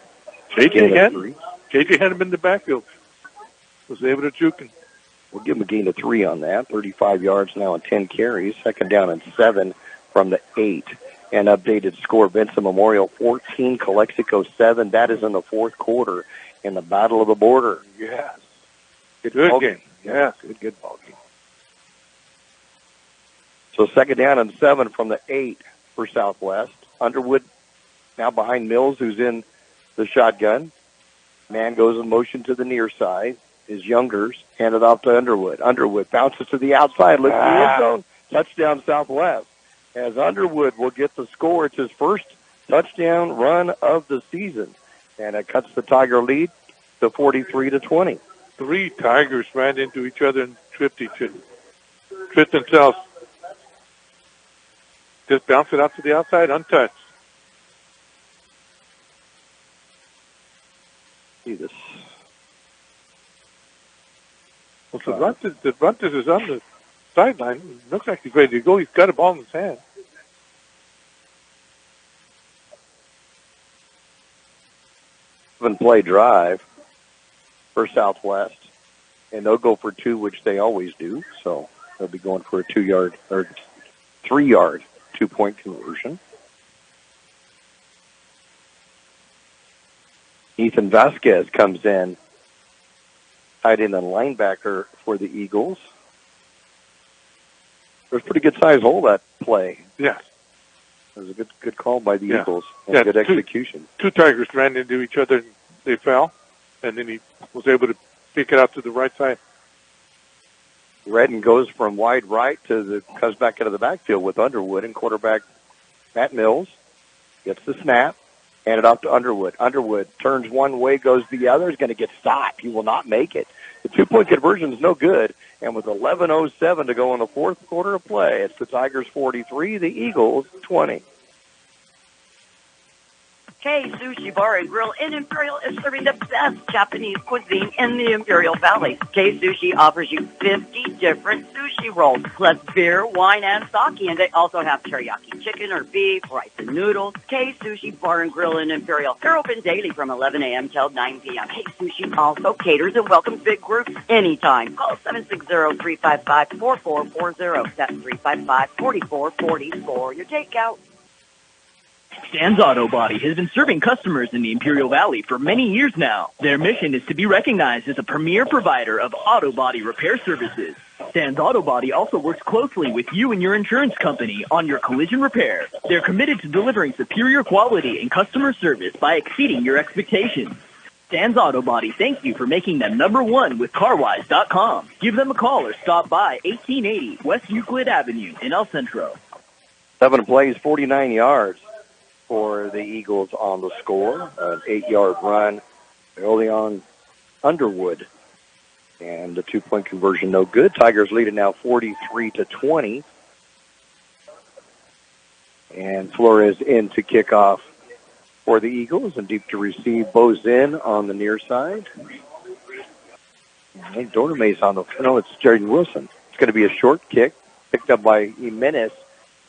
JJ had him in the backfield. Was able to juke him. We'll give him a gain of 3 on that. 35 yards now and 10 carries. 2nd down and 7 from the 8. And updated score, Vincent Memorial 14, Calexico 7. That is in the 4th quarter in the Battle of the Border. Yes. Good game. Yes, good ball game. So 2nd down and 7 from the 8 for Southwest. Underwood now behind Mills, who's in the shotgun. Man goes in motion to the near side. His Youngers handed off to Underwood. Underwood bounces to the outside, looks in the end zone. Touchdown Southwest. As Underwood will get the score. It's his first touchdown run of the season. And it cuts the Tiger lead to 43-20. 3 Tigers ran into each other and tripped themselves. Just bounced it out to the outside, untouched. See this. Well, Cervantes is on the sideline. Looks like he's ready to go. He's got a ball in his hand. Play drive for Southwest, and they'll go for 2, which they always do. So they'll be going for a 2-yard or 3-yard 2-point conversion. Ethan Vasquez comes in, tight end and linebacker for the Eagles. There's a pretty good size hole that play. Yes. It was a good call by the Eagles and good execution. 2 Tigers ran into each other and they fell, and then he was able to pick it out to the right side. Redden goes from wide right comes back into the backfield with Underwood, and quarterback Matt Mills gets the snap, hand it off to Underwood. Underwood turns one way, goes the other, is going to get stopped. He will not make it. The 2-point conversion is no good, and with 11:07 to go in the 4th quarter of play, it's the Tigers 43, the Eagles 20. Kxo Sushi Bar and Grill in Imperial is serving the best Japanese cuisine in the Imperial Valley. Kxo Sushi offers you 50 different sushi rolls, plus beer, wine, and sake. And they also have teriyaki chicken or beef, rice and noodles. Kxo Sushi Bar and Grill in Imperial. They're open daily from 11 a.m. till 9 p.m. Kxo Sushi also caters and welcomes big groups anytime. Call 760-355-4440. That's 355-4444. Your takeout. Stan's Auto Body has been serving customers in the Imperial Valley for many years now. Their mission is to be recognized as a premier provider of auto body repair services. Stan's Auto Body also works closely with you and your insurance company on your collision repair. They're committed to delivering superior quality and customer service by exceeding your expectations. Stan's Auto Body thanks you for making them #1 with CarWise.com. Give them a call or stop by 1880 West Euclid Avenue in El Centro. 7 plays, 49 yards. for the Eagles on the score. An 8-yard run early on Underwood. And the 2-point conversion no good. Tigers lead it now 43-20. And Flores in to kick off for the Eagles, and deep to receive. Bo's in on the near side. I think Dornamay's on the, no, it's Jaden Wilson. It's going to be a short kick, picked up by Jimenez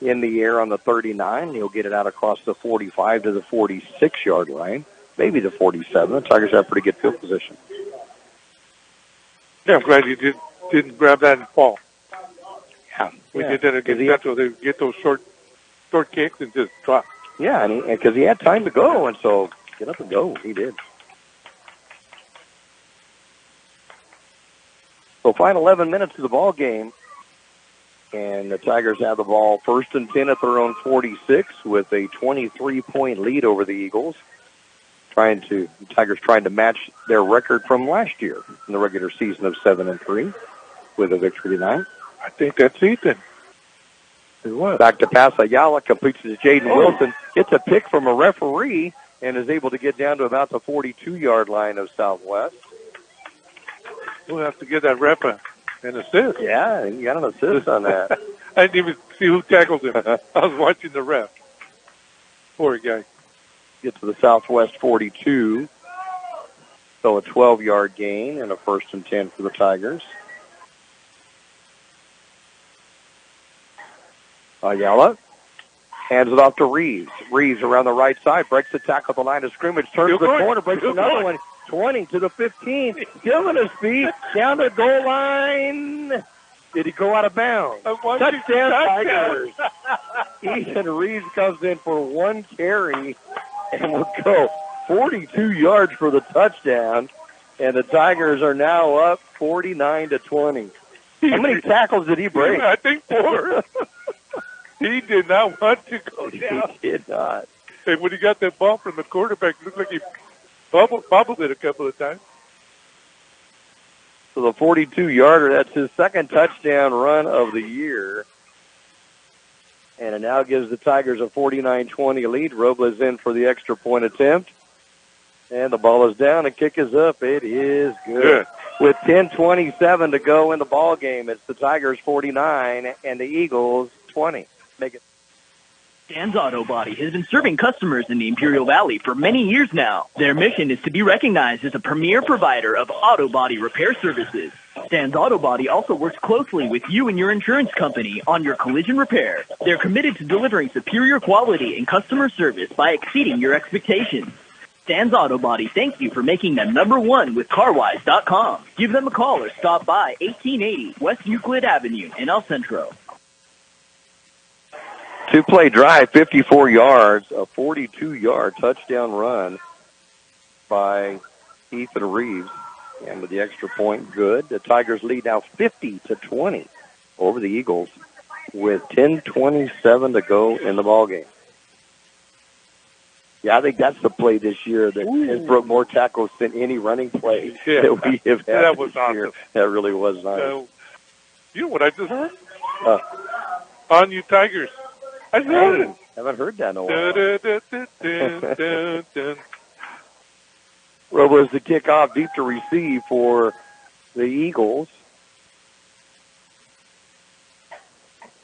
in the air on the 39. He'll get it out across the 45 to the 46-yard line, maybe the 47. The Tigers have pretty good field position. Yeah, I'm glad you didn't grab that and fall. Yeah. We did that against Centro. They get those short kicks and just drop. Yeah, and because he had time to go, and so get up and go. He did. So final 11 minutes of the ball game, and the Tigers have the ball 1st and 10 at their own 46 with a 23-point lead over the Eagles. The Tigers trying to match their record from last year in the regular season of 7-3 with a victory tonight. I think that's Ethan. Back to pass. Ayala completes to Jaden Wilson. Gets a pick from a referee and is able to get down to about the 42-yard line of Southwest. We'll have to give that ref an assist. Yeah, you got an assist on that. I didn't even see who tackled him. I was watching the ref. Poor guy. Get to the Southwest 42. So a 12-yard gain and a 1st and 10 for the Tigers. Ayala hands it off to Reeves. Reeves around the right side, breaks the tackle at the line of scrimmage, turns the corner, breaks another one. 20 to the 15. Giving his feet down the goal line. Did he go out of bounds? Touchdown, Tigers. Ethan Reeves comes in for one carry and will go 42 yards for the touchdown. And the Tigers are now up 49-20. How many tackles did he break? I think 4. He did not want to go down. He did not. And when he got that ball from the quarterback, it looked like he bobbled it a couple of times. So the 42-yarder, that's his second touchdown run of the year. And it now gives the Tigers a 49-20 lead. Robles in for the extra point attempt. And the ball is down and kick is up. It is good. With 10:27 to go in the ball game, it's the Tigers 49 and the Eagles 20. Make it. Dan's Auto Body has been serving customers in the Imperial Valley for many years now. Their mission is to be recognized as a premier provider of auto body repair services. Dan's Auto Body also works closely with you and your insurance company on your collision repair. They're committed to delivering superior quality and customer service by exceeding your expectations. Dan's Auto Body thanks you for making them #1 with CarWise.com. Give them a call or stop by 1880 West Euclid Avenue in El Centro. Two-play drive, 54 yards, a 42-yard touchdown run by Ethan Reeves. And with the extra point, good. The Tigers lead now 50-20 over the Eagles with 10:27 to go in the ballgame. Yeah, I think that's the play this year that has broke more tackles than any running play that we have had that was awesome. year. That really was nice. You know what I just heard? On you Tigers. I heard it. Haven't heard that in a while. Robles to kick off, deep to receive for the Eagles.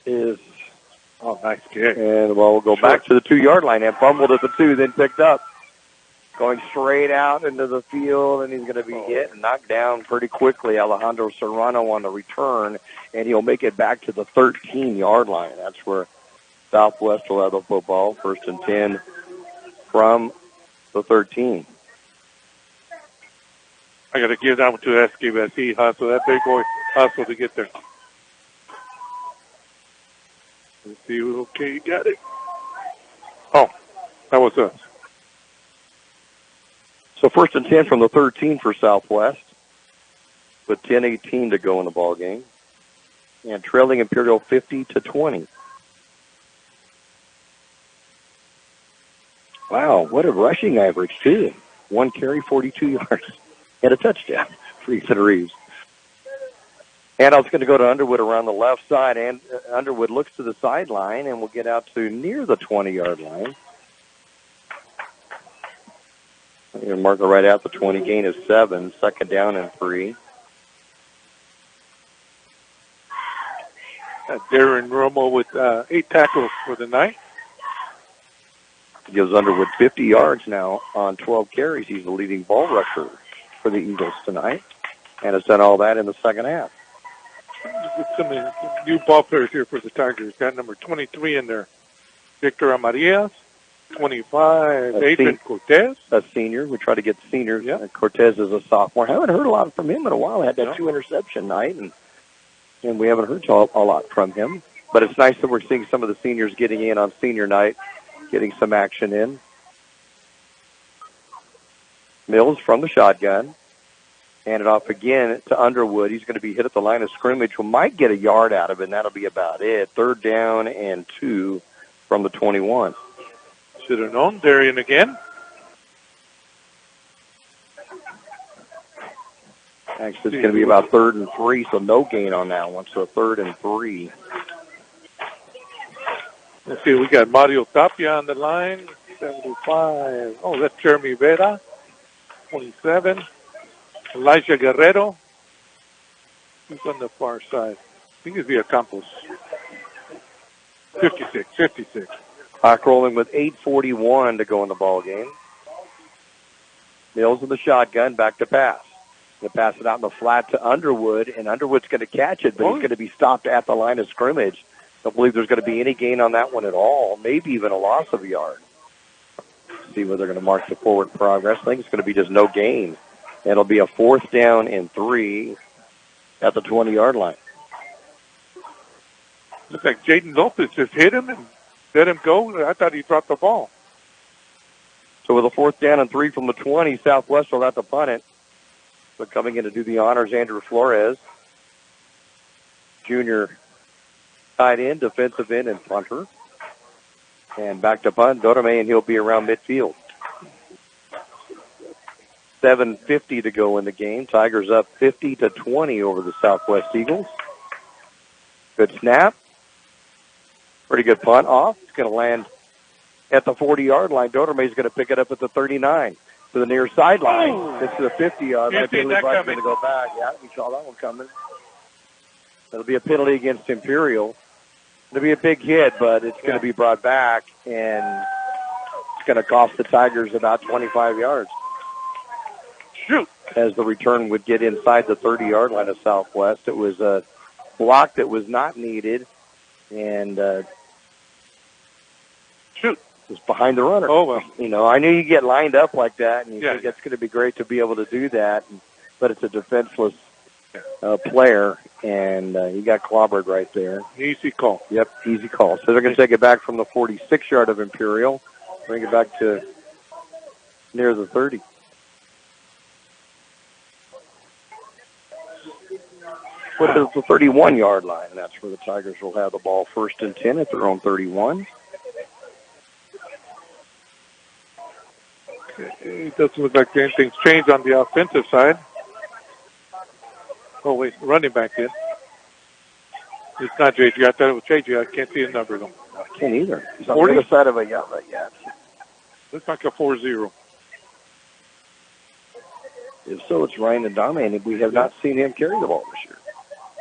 Nice kick. And the ball will go back to the 2-yard line and fumbled at the 2, then picked up. Going straight out into the field, and he's going to be hit and knocked down pretty quickly. Alejandro Serrano on the return, and he'll make it back to the 13-yard line. That's where Southwest will have the football, 1st and 10 from the 13. I got to give that one to SKBSE hustle. That big boy hustle to get there. Let's see. Okay, you got it. Oh, that was us. So 1st and 10 from the 13 for Southwest with 10:18 to go in the ball game. And trailing Imperial 50-20. Wow, what a rushing average, too. 1 carry, 42 yards. And a touchdown for Ethan Reeves. And I was going to go to Underwood around the left side, and Underwood looks to the sideline and will get out to near the 20-yard line. Your marker right out the 20. Gain is 7. Second down and 3. Darren Romo with 8 tackles for the night. Gives Underwood 50 yards now on 12 carries. He's the leading ball rusher for the Eagles tonight, and has done all that in the second half. Some new ball players here for the Tigers. Got number 23 in there, Victor Amarillas. 25, Adrian Cortez. A senior. We try to get seniors. Yeah. Cortez is a sophomore. Haven't heard a lot from him in a while. Had that 2-interception night, and we haven't heard a lot from him. But it's nice that we're seeing some of the seniors getting in on senior night, getting some action in. Mills from the shotgun. Hand it off again to Underwood. He's going to be hit at the line of scrimmage. We might get a yard out of it, and that'll be about it. 3rd down and 2 from the 21. Should have known. Darian again. Actually, it's going to be about 3rd and 3, so no gain on that one. So 3rd and 3. Let's see, we got Mario Tapia on the line, 75. Oh, that's Jeremy Vera, 27. Elijah Guerrero. Who's on the far side? I think it's Villacampos. 56. Clock rolling with 8:41 to go in the ball game. Mills in the shotgun, back to pass. Going to pass it out in the flat to Underwood, and Underwood's going to catch it, but he's going to be stopped at the line of scrimmage. Don't believe there's going to be any gain on that one at all, maybe even a loss of a yard. See where they're going to mark the forward progress. I think it's going to be just no gain. It'll be a 4th down and 3 at the 20-yard line. Looks like Jaden Lopez just hit him and let him go. I thought he dropped the ball. So with a 4th down and 3 from the 20, Southwest will have to punt it. But coming in to do the honors, Andrew Flores, junior tight end, defensive end, and punter. And back to punt, Dorame, and he'll be around midfield. 7:50 to go in the game. Tigers up 50-20 over the Southwest Eagles. Good snap. Pretty good punt off. It's going to land at the 40-yard line. Dorame is going to pick it up at the 39 to the near sideline. It's to the 50-yard line. Penalty flag going to go back. Yeah, we saw that one coming. That'll be a penalty against Imperial. It'll be a big hit, but it's going to be brought back, and it's going to cost the Tigers about 25 yards. Shoot. As the return would get inside the 30-yard line of Southwest. It was a block that was not needed, and shoot. It was behind the runner. Oh, well. You know, I knew you get lined up like that, and you think it's going to be great to be able to do that, but it's a defenseless player, and he got clobbered right there. Easy call. Yep, easy call. So they're going to take it back from the 46-yard of Imperial, bring it back to near the 30. Put it at the 31-yard line, and that's where the Tigers will have the ball 1st and 10 at their own 31. It doesn't look like anything's changed on the offensive side. Oh, wait, running back in. It's not JG. I thought it was JG. I can't see the number, though. I can't either. He's on the other side of a yeah. Looks like a 4-0. If so, it's Ryan Adame, and we have not seen him carry the ball this year.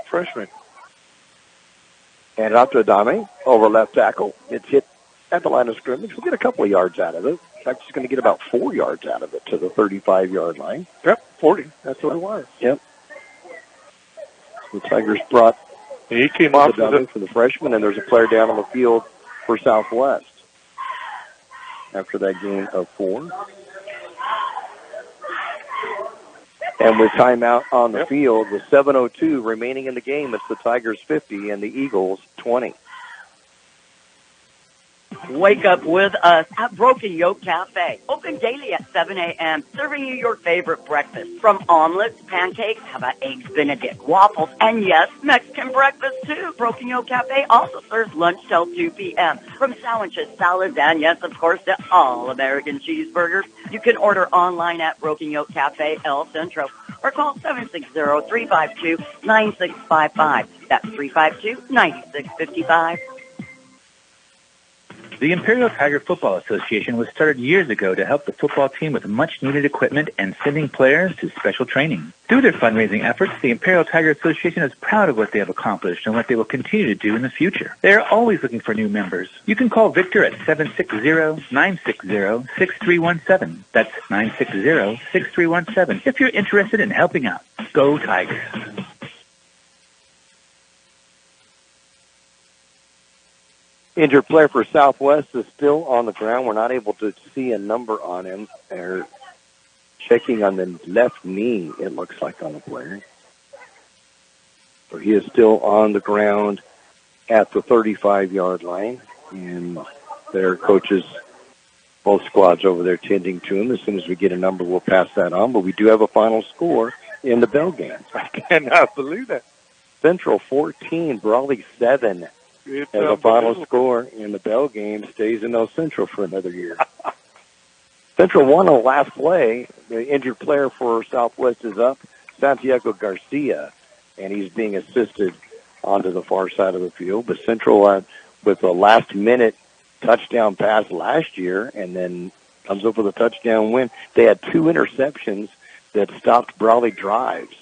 Freshman. Hand it out to Adame over left tackle. It's hit at the line of scrimmage. We'll get a couple of yards out of it. In fact, he's going to get about 4 yards out of it to the 35-yard line. Yep, 40. That's what it was. Yep. The Tigers brought he came off for the freshman, and there's a player down on the field for Southwest after that gain of 4. And with timeout on the field, with 7:02 remaining in the game, it's the Tigers 50 and the Eagles 20. Wake up with us at Broken Yoke Cafe. Open daily at 7 a.m., serving you your favorite breakfast. From omelets, pancakes, how about eggs Benedict, waffles, and yes, Mexican breakfast too. Broken Yoke Cafe also serves lunch till 2 p.m. From sandwiches, salads, and yes, of course, the all-American cheeseburgers. You can order online at Broken Yoke Cafe El Centro or call 760-352-9655. That's 352-9655. The Imperial Tiger Football Association was started years ago to help the football team with much-needed equipment and sending players to special training. Through their fundraising efforts, the Imperial Tiger Association is proud of what they have accomplished and what they will continue to do in the future. They are always looking for new members. You can call Victor at 760-960-6317. That's 960-6317 if you're interested in helping out. Go Tigers! Injured player for Southwest is still on the ground. We're not able to see a number on him. They're checking on the left knee, it looks like, on the player. So he is still on the ground at the 35-yard line. And their coaches, both squads over there, tending to him. As soon as we get a number, we'll pass that on. But we do have a final score in the bell game. I cannot believe that. Central 14, Brawley 7. As a final score in the bell game, stays in El Centro for another year. Central won on the last play. The injured player for Southwest is up, Santiago Garcia, and he's being assisted onto the far side of the field. But Central, with a last-minute touchdown pass last year, and then comes up with a touchdown win. They had 2 interceptions that stopped Brawley drives,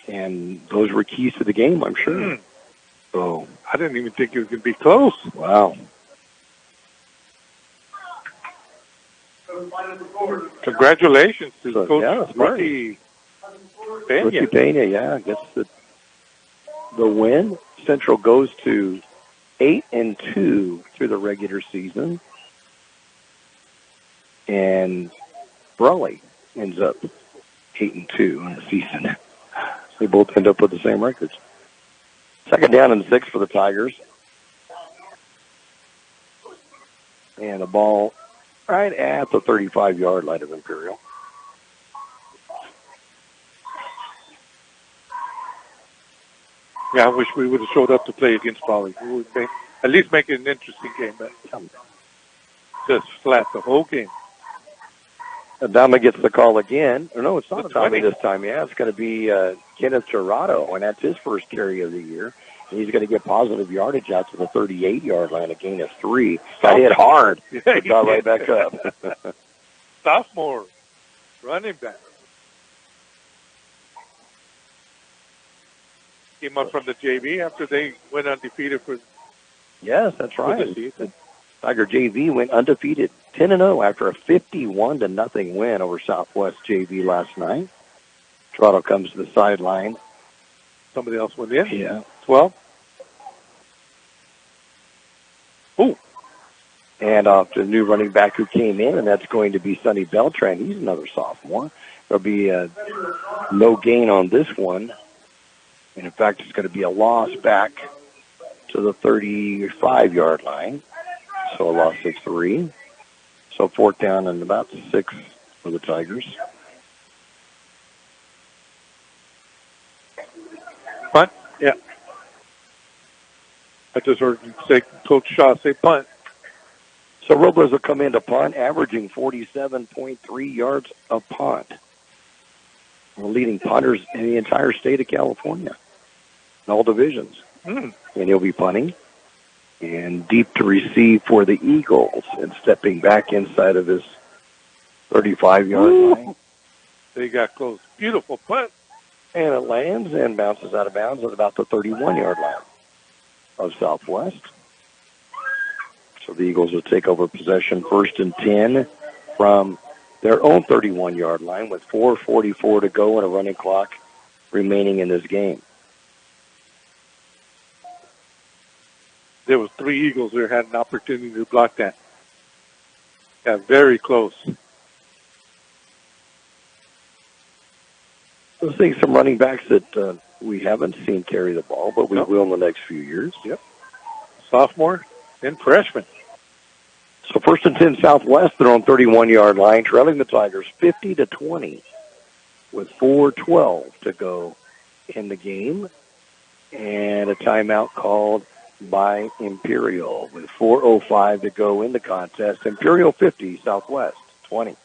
and those were keys to the game, I'm sure. So I didn't even think it was going to be close. Wow. Congratulations to Coach Ricky Pena. Ricky Pena, gets the win. Central goes to 8-2 through the regular season. And Brawley ends up 8-2 in the season. They both end up with the same records. Second down and 6 for the Tigers. And the ball right at the 35-yard line of Imperial. Yeah, I wish we would have showed up to play against Brawley. We would at least make it an interesting game, but just flat the whole game. Adama gets the call again. Or no, it's not Adama this time. Yeah, it's going to be Kenneth Tirado, and that's his first carry of the year. And he's going to get positive yardage out to the 38-yard line, a gain of 3. Got hit hard. Got right back up. Sophomore running back. Came up from the JV after they went undefeated for. Yes, that's right. The Tiger JV went undefeated, 10-0 after a 51-0 win over Southwest JV last night. Toronto comes to the sideline. Somebody else went in. Yeah. 12. Ooh. And off to the new running back who came in, and that's going to be Sonny Beltran. He's another sophomore. There'll be no gain on this one. And, in fact, it's going to be a loss back to the 35-yard line. So a loss of 3. So 4th down and about 6 for the Tigers. Punt? Yeah. I just heard Coach Shaw say punt. So Robles will come in to punt, averaging 47.3 yards a punt. We're leading punters in the entire state of California, in all divisions. And he'll be punting. And deep to receive for the Eagles, and stepping back inside of his 35-yard line. They got close. Beautiful punt. And it lands and bounces out of bounds at about the 31-yard line of Southwest. So the Eagles will take over possession 1st and 10 from their own 31-yard line with 4:44 to go and a running clock remaining in this game. There was 3 Eagles there had an opportunity to block that. Yeah, very close. We're seeing some running backs that we haven't seen carry the ball, but we will in the next few years. Yep. Sophomore and freshman. So 1st and 10 Southwest, they're on 31-yard line, trailing the Tigers 50-20 with 4:12 to go in the game. And a timeout called by Imperial with 4:05 to go in the contest. Imperial 50, Southwest 20.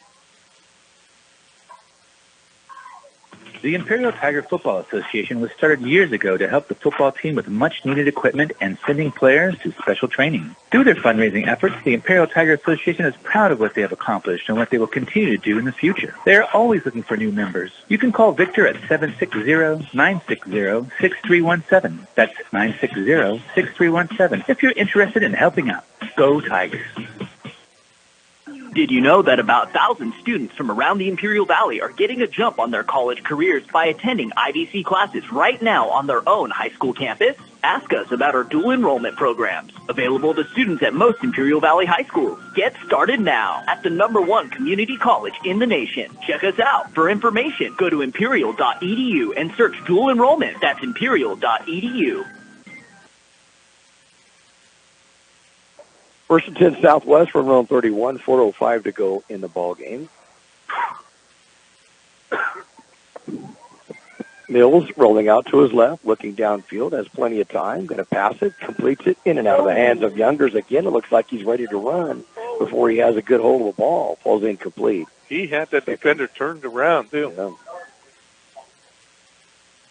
The Imperial Tiger Football Association was started years ago to help the football team with much-needed equipment and sending players to special training. Through their fundraising efforts, the Imperial Tiger Association is proud of what they have accomplished and what they will continue to do in the future. They are always looking for new members. You can call Victor at 760-960-6317. That's 960-6317 if you're interested in helping out. Go Tigers! Did you know that about 1,000 students from around the Imperial Valley are getting a jump on their college careers by attending IVC classes right now on their own high school campus? Ask us about our dual enrollment programs, available to students at most Imperial Valley high schools. Get started now at the #1 community college in the nation. Check us out. For information, go to imperial.edu and search dual enrollment. That's imperial.edu. First and 10 Southwest from round 31, 4:05 to go in the ball game. Mills rolling out to his left, looking downfield, has plenty of time, going to pass it, completes it in and out of the hands of Youngers. Again, it looks like he's ready to run before he has a good hold of the ball. Falls incomplete. He had that defender turned around, too. Yeah.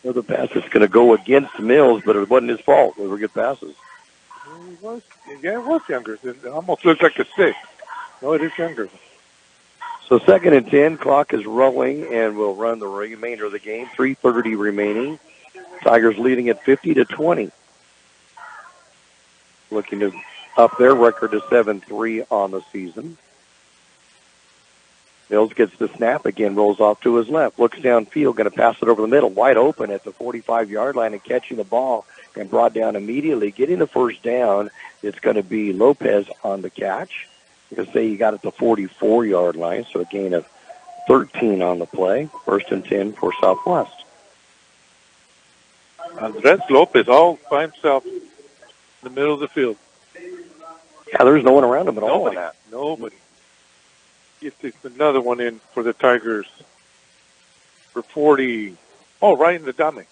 Another pass that's going to go against Mills, but it wasn't his fault. They were good passes. It was Youngers. It almost looks like a 6. No, it is Youngers. So 2nd and 10, clock is rolling, and we'll run the remainder of the game. 3:30 remaining. Tigers leading at 50-20. Looking to up their record to 7-3 on the season. Mills gets the snap again, rolls off to his left, looks downfield, going to pass it over the middle, wide open at the 45-yard line and catching the ball and brought down immediately. Getting the first down, it's going to be Lopez on the catch. You can say he got it to the 44-yard line, so a gain of 13 on the play. 1st and 10 for Southwest. Andres Lopez all by himself in the middle of the field. Yeah, there's no one around him at all. Nobody. Gets another one in for the Tigers for 40. Oh, right in the dummy.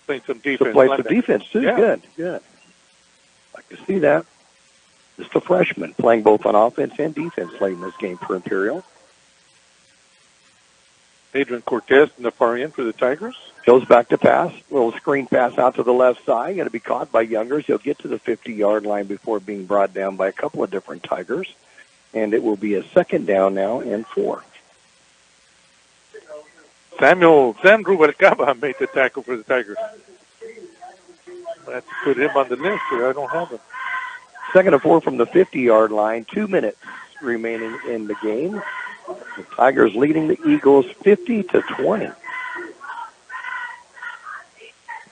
Playing some defense. Play some defense, too. Yeah. Good. Like to see that. Just a freshman playing both on offense and defense late in this game for Imperial. Adrian Cortez in the far end for the Tigers. Goes back to pass. Little screen pass out to the left side. Going to be caught by Youngers. He'll get to the 50-yard line before being brought down by a couple of different Tigers. And it will be a 2nd down now and 4. Sam Rubalcaba made the tackle for the Tigers. I have to put him on the list here. I don't have him. 2nd and 4 from the 50-yard line. 2 minutes remaining in the game. The Tigers leading the Eagles 50-20.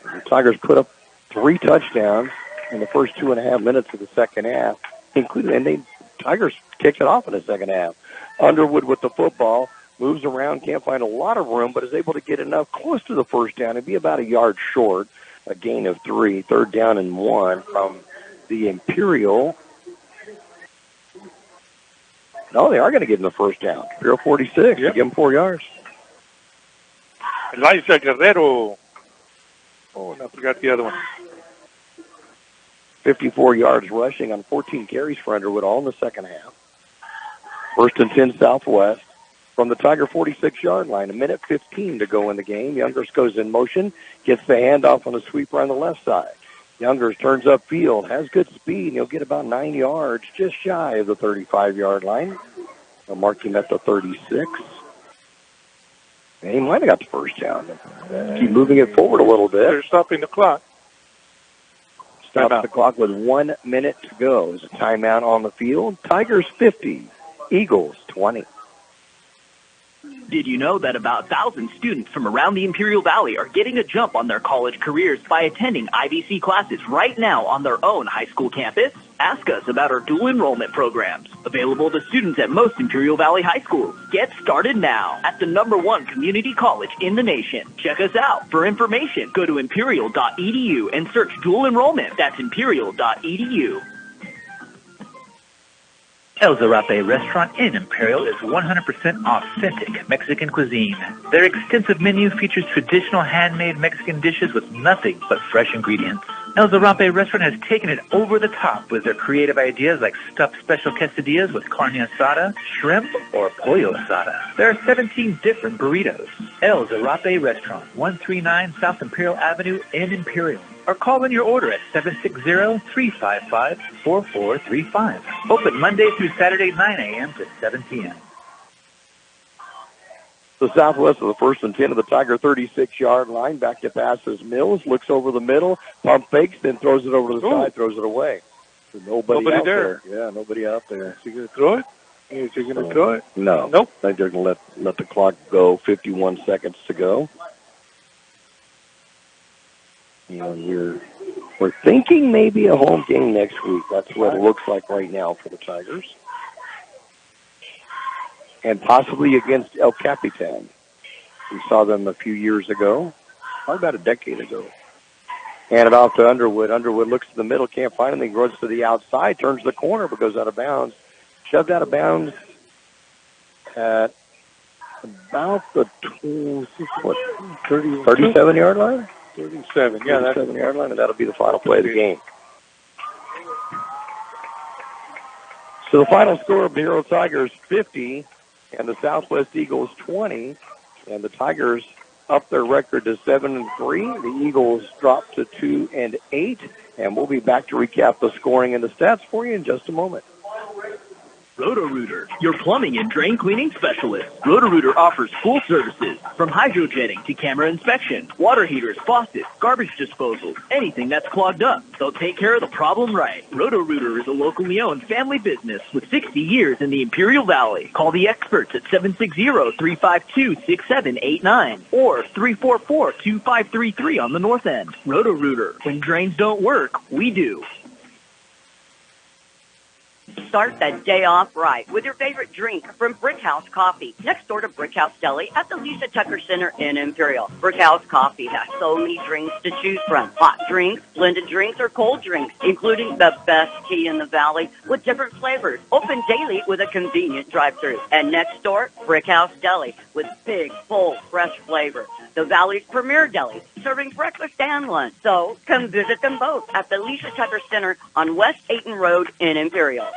The Tigers put up 3 touchdowns in the first 2.5 minutes of the second half, Tigers kicked it off in the second half. Underwood with the football, moves around, can't find a lot of room, but is able to get enough close to the first down and be about a yard short. A gain of 3, 3rd down and 1 from the Imperial. No, they are going to give him the first down. Imperial 46, give him 4 yards. Elijah Guerrero. Oh, and I forgot the other one. 54 yards rushing on 14 carries for Underwood, all in the second half. 1st and 10 Southwest from the Tiger 46-yard line. 1:15 to go in the game. Youngers goes in motion, gets the handoff on the sweeper on the left side. Youngers turns upfield, has good speed, and he'll get about 9 yards, just shy of the 35-yard line. They'll mark him at the 36. And he might have got the first down. Keep moving it forward a little bit. They're stopping the clock. Stops the clock with 1 minute to go. There's a timeout on the field. Tigers 50, Eagles 20. Did you know that about 1,000 students from around the Imperial Valley are getting a jump on their college careers by attending IVC classes right now on their own high school campus? Ask us about our dual enrollment programs, available to students at most Imperial Valley high schools. Get started now at the #1 community college in the nation. Check us out. For information, go to imperial.edu and search dual enrollment. That's imperial.edu. El Zarape restaurant in Imperial is 100% authentic Mexican cuisine. Their extensive menu features traditional handmade Mexican dishes with nothing but fresh ingredients. El Zarape restaurant has taken it over the top with their creative ideas like stuffed special quesadillas with carne asada, shrimp, or pollo asada. There are 17 different burritos. El Zarape Restaurant, 139 South Imperial Avenue in Imperial. Or call in your order at 760-355-4435. Open Monday through Saturday, 9 a.m. to 7 p.m. The Southwest of the 1st and 10 of the Tiger 36-yard line. Back to passes Mills, looks over the middle, pump fakes, then throws it over to the side, throws it away. So nobody out there. Yeah, nobody out there. Is he going to throw it? Is he going to throw it? No. Nope. I think they're going to let the clock go. 51 seconds to go. And we're thinking maybe a home game next week. That's what it looks like right now for the Tigers. And possibly against El Capitan. We saw them a few years ago, probably about a decade ago. Hand it off to Underwood. Underwood looks to the middle, can't find anything, runs to the outside, turns the corner, but goes out of bounds. Shoved out of bounds at about the 37-yard line? 37, yeah. 37-yard line, and that'll be the final play of the game. So the final score of the Imperial Tigers 50 and the Southwest Eagles 20, and the Tigers up their record to 7-3. The Eagles dropped to 2-8, and we'll be back to recap the scoring and the stats for you in just a moment. Roto-Rooter, your plumbing and drain cleaning specialist. Roto-Rooter offers full services, from hydrojetting to camera inspection, water heaters, faucets, garbage disposal, anything that's clogged up. They'll take care of the problem right. Roto-Rooter is a locally owned family business with 60 years in the Imperial Valley. Call the experts at 760-352-6789 or 344-2533 on the north end. Roto-Rooter, when drains don't work, we do. Start that day off right with your favorite drink from Brickhouse Coffee, next door to Brickhouse Deli at the Lisa Tucker Center in Imperial. Brickhouse Coffee has so many drinks to choose from. Hot drinks, blended drinks, or cold drinks, including the best tea in the valley with different flavors. Open daily with a convenient drive-thru. And next door, Brickhouse Deli with big, full, fresh flavor. The Valley's premier deli, serving breakfast and lunch. So come visit them both at the Lisa Tucker Center on West Ayton Road in Imperial.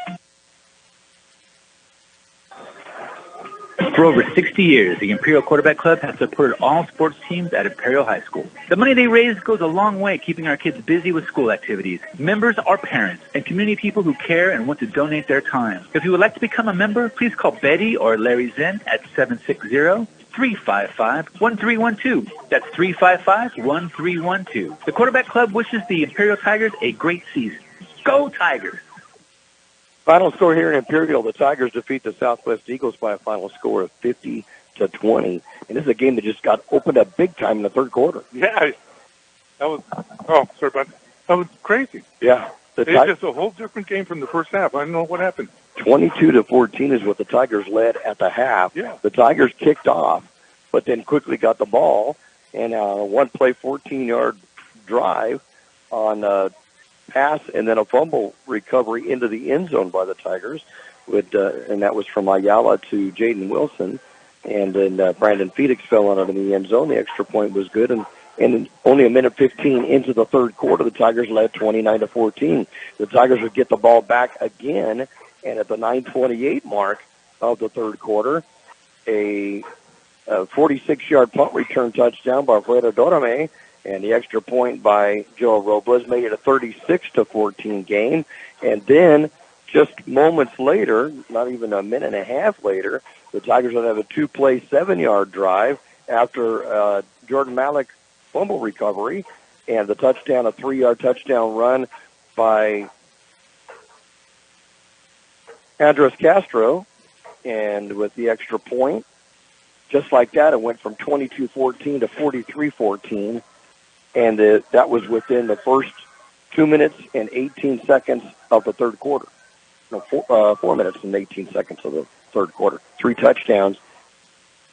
For over 60 years, the Imperial Quarterback Club has supported all sports teams at Imperial High School. The money they raise goes a long way keeping our kids busy with school activities. Members are parents and community people who care and want to donate their time. If you would like to become a member, please call Betty or Larry Zinn at 760-355-1312. That's 355-1312. The Quarterback Club wishes the Imperial Tigers a great season. Go Tigers! Final score here in Imperial, the Tigers defeat the Southwest Eagles by a final score of 50-20. And this is a game that just got opened up big time in the third quarter. Yeah, that was crazy. Yeah. It's just a whole different game from the first half. I don't know what happened. 22-14 is what the Tigers led at the half. Yeah. The Tigers kicked off, but then quickly got the ball, and one play, 14-yard drive on pass and then a fumble recovery into the end zone by the Tigers, and that was from Ayala to Jaden Wilson, and then Brandon Felix fell on it in the end zone. The extra point was good, and only a minute 15 into the third quarter, the Tigers led 29-14. The Tigers would get the ball back again, and at the 9:28 mark of the third quarter, a 46-yard punt return touchdown by Alfredo Dorame, and the extra point by Joe Robles made it a 36-14 game. And then just moments later, not even a minute and a half later, the Tigers would have a two-play 7-yard drive after Jordan Malik fumble recovery and the touchdown, a 3-yard touchdown run by Andres Castro. And with the extra point, just like that, it went from 22-14 to 43-14. And that was within the first 2 minutes and 18 seconds of the third quarter. No, 4 minutes and 18 seconds of the third quarter. 3 touchdowns.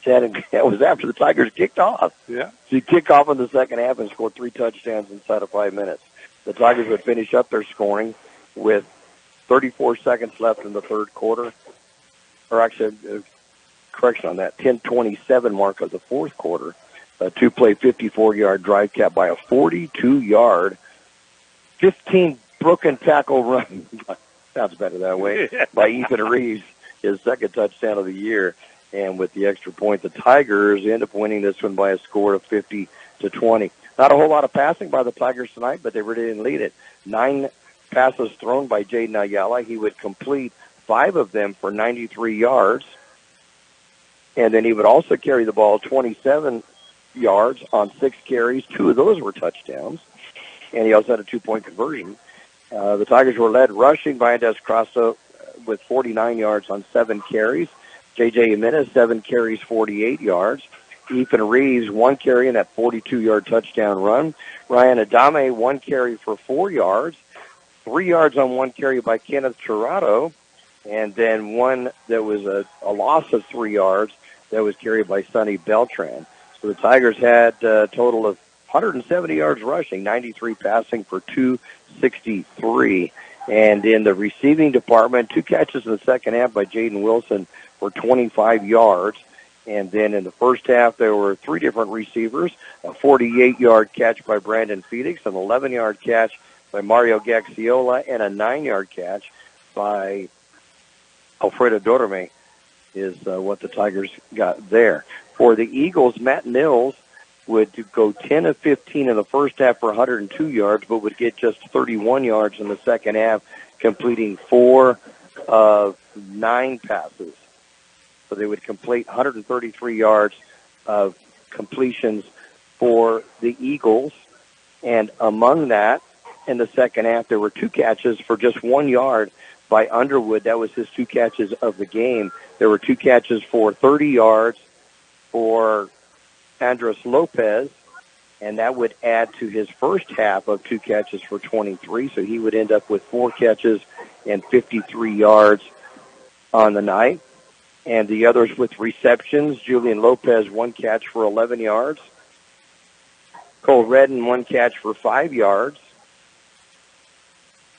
That was after the Tigers kicked off. Yeah. So you kick off in the second half and score 3 touchdowns inside of 5 minutes. The Tigers would finish up their scoring with 34 seconds left in the third quarter. Or actually, correction on that, 10:27 mark of the fourth quarter. A 2-play 54-yard drive capped by a 42-yard 15 broken tackle run. Sounds better that way. By Ethan Reeves, his second touchdown of the year. And with the extra point, the Tigers end up winning this one by a score of 50-20. Not a whole lot of passing by the Tigers tonight, but they really didn't lead it. 9 passes thrown by Jaden Ayala. He would complete 5 of them for 93 yards. And then he would also carry the ball 27 yards on 6 carries. 2 of those were touchdowns. And he also had a 2-point conversion. The Tigers were led rushing by Andres Crasso with 49 yards on 7 carries. J.J. Jimenez, 7 carries, 48 yards. Ethan Reeves, 1 carry in that 42-yard touchdown run. Ryan Adame, 1 carry for 4 yards. 3 yards on 1 carry by Kenneth Tirado. And then one that was a loss of 3 yards that was carried by Sonny Beltran. So the Tigers had a total of 170 yards rushing, 93 passing for 263. And in the receiving department, 2 catches in the second half by Jaden Wilson for 25 yards. And then in the first half, there were 3 different receivers, a 48-yard catch by Brandon Felix, an 11-yard catch by Mario Gaxiola, and a 9-yard catch by Alfredo Dorame is what the Tigers got there. For the Eagles, Matt Mills would go 10 of 15 in the first half for 102 yards, but would get just 31 yards in the second half, completing 4 of 9 passes. So they would complete 133 yards of completions for the Eagles. And among that, in the second half, there were 2 catches for just 1 yard by Underwood. That was his 2 catches of the game. There were 2 catches for 30 yards for Andres Lopez, and that would add to his first half of 2 catches for 23. So he would end up with 4 catches and 53 yards on the night. And the others with receptions, Julian Lopez, 1 catch for 11 yards. Cole Redden, 1 catch for 5 yards.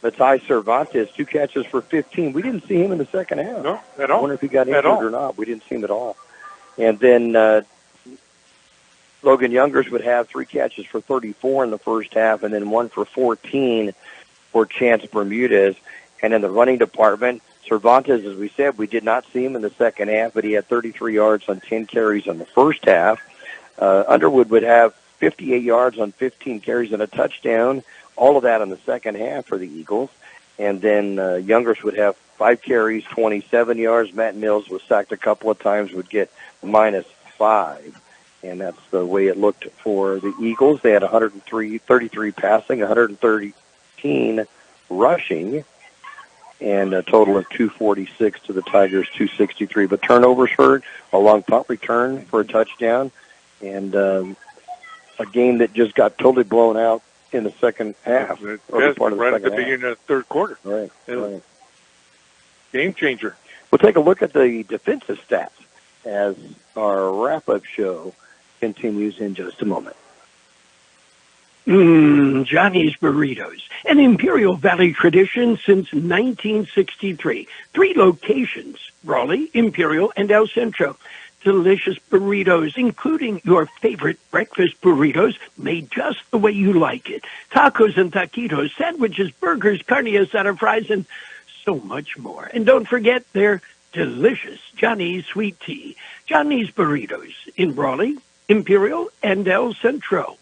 Matai Cervantes, 2 catches for 15. We didn't see him in the second half. No, at all. I wonder if he got injured or not. We didn't see him at all. And then Logan Youngers would have 3 catches for 34 in the first half, and then 1 for 14 for Chance Bermudez. And in the running department, Cervantes, as we said, we did not see him in the second half, but he had 33 yards on 10 carries in the first half. Underwood would have 58 yards on 15 carries and a touchdown, all of that in the second half for the Eagles. And then Youngers would have 5 carries, 27 yards. Matt Mills was sacked a couple of times, would get -5. And that's the way it looked for the Eagles. They had 33 passing, 113 rushing, and a total of 246 to the Tigers, 263. But turnovers hurt, a long punt return for a touchdown, and a game that just got totally blown out in the second half. Right at the beginning of the third quarter. Right. Game changer. We'll take a look at the defensive stats as our wrap-up show continues in just a moment. Johnny's Burritos, an Imperial Valley tradition since 1963. 3 locations, Raleigh, Imperial, and El Centro. Delicious burritos, including your favorite breakfast burritos, made just the way you like it. Tacos and taquitos, sandwiches, burgers, carne asada, fries, and so much more. And don't forget their delicious Johnny's sweet tea. Johnny's Burritos in Raleigh, Imperial, and El Centro.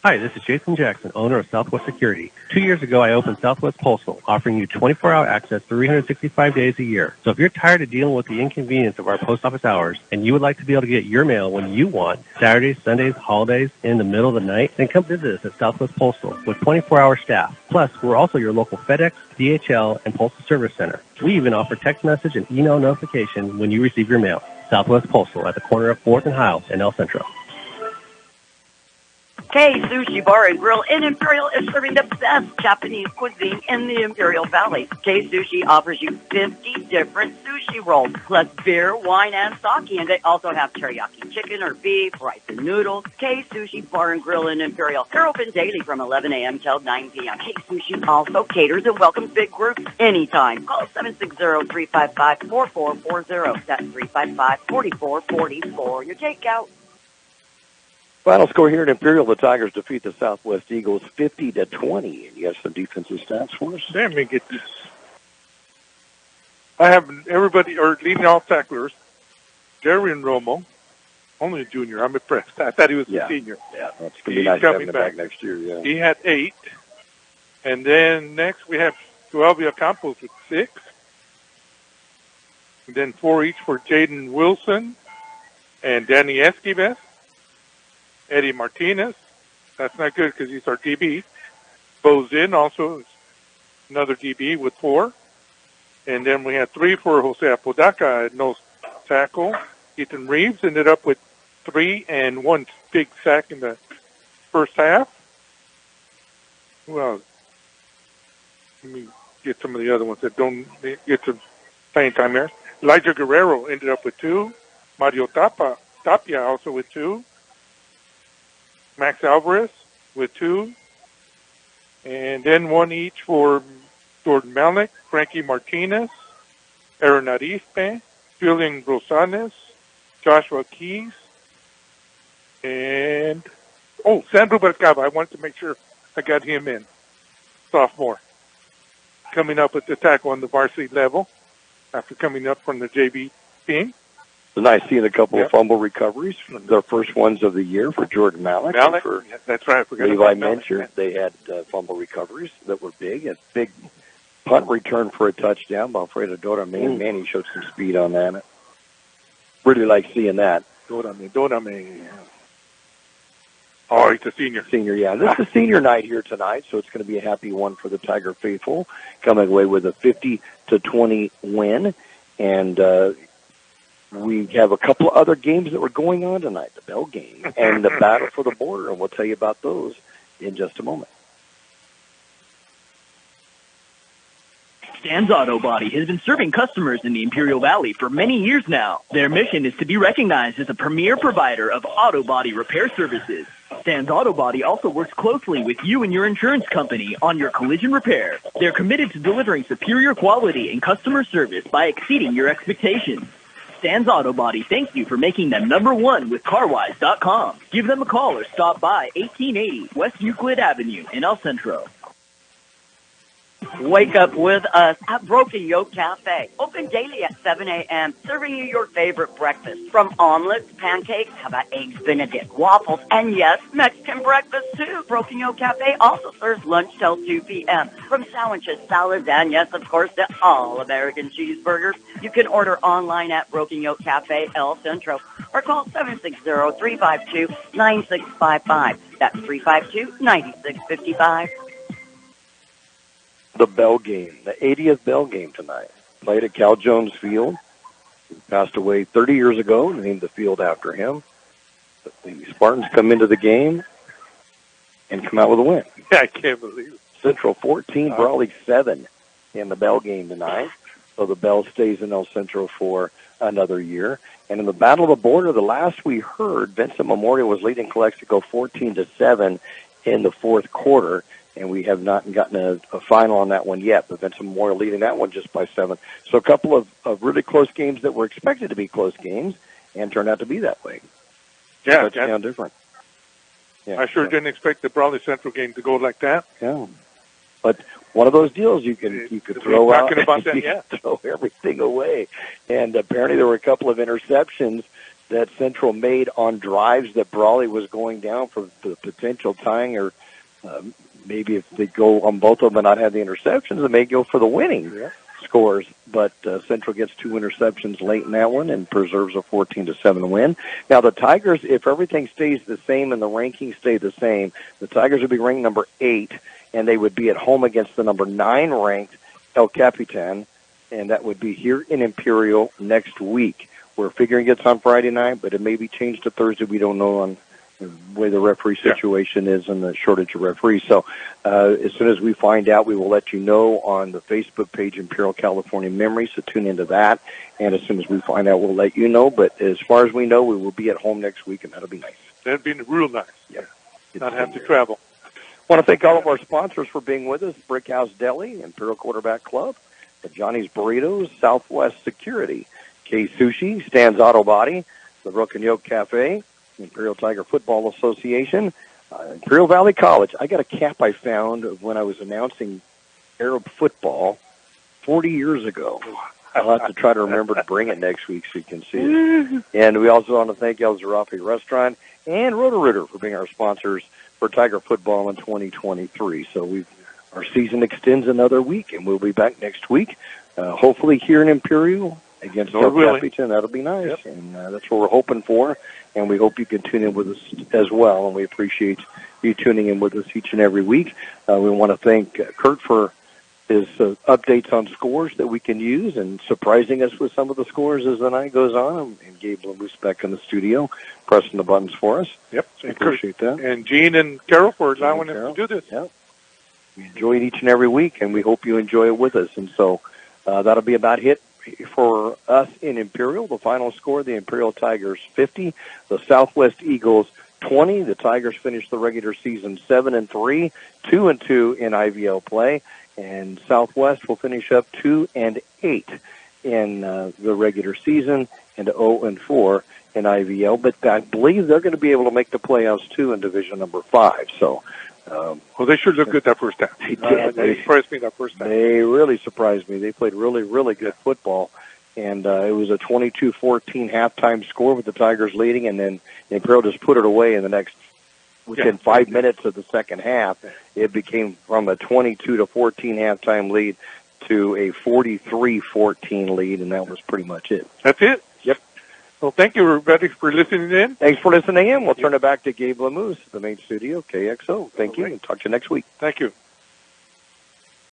Hi, this is Jason Jackson, owner of Southwest Security. 2 years ago, I opened Southwest Postal, offering you 24-hour access 365 days a year. So if you're tired of dealing with the inconvenience of our post office hours and you would like to be able to get your mail when you want, Saturdays, Sundays, holidays, in the middle of the night, then come visit us at Southwest Postal with 24-hour staff. Plus, we're also your local FedEx, DHL, and Postal Service Center. We even offer text message and email notification when you receive your mail. Southwest Postal at the corner of 4th and Hiles in El Centro. K Sushi Bar and Grill in Imperial is serving the best Japanese cuisine in the Imperial Valley. K Sushi offers you 50 different sushi rolls, plus beer, wine, and sake. And they also have teriyaki chicken or beef, rice and noodles. K Sushi Bar and Grill in Imperial. They're open daily from 11 a.m. till 9 p.m. K Sushi also caters and welcomes big groups anytime. Call 760-355-4440. That's 355-4444. Your takeout. Final score here in Imperial, the Tigers defeat the Southwest Eagles 50-20. And you have some defensive stats for us? Let me get this. I have everybody, or leading all tacklers, Jerry and Romo, only a junior. I'm impressed. I thought he was a senior. Yeah, that's going to be nice having him back next year. Yeah. He had 8. And then next we have Joelvia Campos with 6. And then 4 each for Jaden Wilson and Danny Esquives. Eddie Martinez. That's not good because he's our DB. Bo Zinn also is another DB with 4. And then we had 3 for Jose Apodaca at nose tackle. Ethan Reeves ended up with 3 and 1 big sack in the first half. Well, let me get some of the other ones that don't get some playing time here. Elijah Guerrero ended up with 2. Mario Tapia also with 2. Max Alvarez with 2. And then 1 each for Jordan Melnick, Frankie Martinez, Aaron Arispe, Julian Rosales, Joshua Keys, and, Sandro Bercava. I wanted to make sure I got him in. Sophomore. Coming up at the tackle on the varsity level after coming up from the JV team. It's nice seeing a couple of fumble recoveries, their first ones of the year for Jordan Malik. For that's right. Levi Mencher, they had fumble recoveries that were big. A big punt return for a touchdown by Alfredo Dorame. Man, he showed some speed on that. Really like seeing that. Dorame. Oh, he's a senior. Senior, yeah. This is senior night here tonight, so it's going to be a happy one for the Tiger faithful, coming away with a 50-20 win. And we have a couple of other games that were going on tonight, the Bell game and the Battle for the Border, and we'll tell you about those in just a moment. Stan's Auto Body has been serving customers in the Imperial Valley for many years now. Their mission is to be recognized as a premier provider of auto body repair services. Stan's Auto Body also works closely with you and your insurance company on your collision repair. They're committed to delivering superior quality and customer service by exceeding your expectations. Stan's Auto Body thanks you for making them #1 with CarWise.com. Give them a call or stop by 1880 West Euclid Avenue in El Centro. Wake up with us at Broken Yoke Cafe. Open daily at 7 a.m., serving you your favorite breakfast. From omelets, pancakes, how about eggs Benedict, waffles, and yes, Mexican breakfast too. Broken Yoke Cafe also serves lunch till 2 p.m. From sandwiches, salads, and yes, of course, the all-American cheeseburgers. You can order online at Broken Yoke Cafe El Centro or call 760-352-9655. That's 352-9655. The Bell game, the 80th Bell game tonight, played at Cal Jones Field. He passed away 30 years ago, named the field after him. The Spartans come into the game and come out with a win. Yeah, I can't believe it. Central 14, Brawley 7 in the Bell game tonight. So the Bell stays in El Centro for another year. And in the Battle of the Border, the last we heard, Vincent Memorial was leading Calexico 14-7 in the fourth quarter. And we have not gotten a final on that one yet, but Vincent Memorial leading that one just by 7. So a couple of really close games that were expected to be close games and turned out to be that way. Yeah, touchdown different. Yeah, I sure didn't expect the Brawley Central game to go like that. Yeah, but one of those deals you could throw out, about that, throw everything away. And apparently there were a couple of interceptions that Central made on drives that Brawley was going down for the potential tying or. Maybe if they go on both of them and not have the interceptions, they may go for the winning scores. But Central gets 2 interceptions late in that one and preserves a 14-7 win. Now the Tigers, if everything stays the same and the rankings stay the same, the Tigers would be ranked number 8, and they would be at home against the number 9 ranked El Capitan, and that would be here in Imperial next week. We're figuring it's on Friday night, but it may be changed to Thursday. We don't know on the way the referee situation is and the shortage of referees. So as soon as we find out, we will let you know on the Facebook page, Imperial California Memories, so tune into that. And as soon as we find out, we'll let you know. But as far as we know, we will be at home next week, and that'll be nice. That'd be real nice. Yeah. Not have to travel. I want to thank all of our sponsors for being with us. Brick House Deli, Imperial Quarterback Club, the Johnny's Burritos, Southwest Security, K Sushi, Stan's Auto Body, the Broken Yoke Cafe, Imperial Tiger Football Association, Imperial Valley College. I got a cap I found of when I was announcing Arab football 40 years ago. I'll have to try to remember to bring it next week so you can see it. And we also want to thank El Zarafi Restaurant and Roto-Rooter for being our sponsors for Tiger football in 2023. So our season extends another week, and we'll be back next week, hopefully here in Imperial against South Capitan. That'll be nice, yep. And that's what we're hoping for. And we hope you can tune in with us as well, and we appreciate you tuning in with us each and every week. We want to thank Kurt for his updates on scores that we can use and surprising us with some of the scores as the night goes on. And Gabe Lamoose back in the studio pressing the buttons for us. Yep. I appreciate that. And Gene and Carol for allowing us to do this. Yep. We enjoy it each and every week, and we hope you enjoy it with us. And so that'll be about it for us in Imperial. The final score, the Imperial Tigers 50, the Southwest Eagles 20. The Tigers finished the regular season 7-3, 2-2 in IVL play. And Southwest will finish up 2-8 in the regular season and 0-4 in IVL. But I believe they're going to be able to make the playoffs too in Division number 5. So, well, they sure looked good that first time. They did. They surprised me that first time. They really surprised me. They played really, really good football. And it was a 22-14 halftime score with the Tigers leading, and then Imperial just put it away in the next. Within 5 minutes of the second half, it became from a 22-14 halftime lead to a 43-14 lead, and that was pretty much it. That's it? Yep. Well, thank you, everybody, for listening in. Thanks for listening in. We'll turn it back to Gabe Lamoose, the main studio, KXO. Thank you, and talk to you next week. Thank you.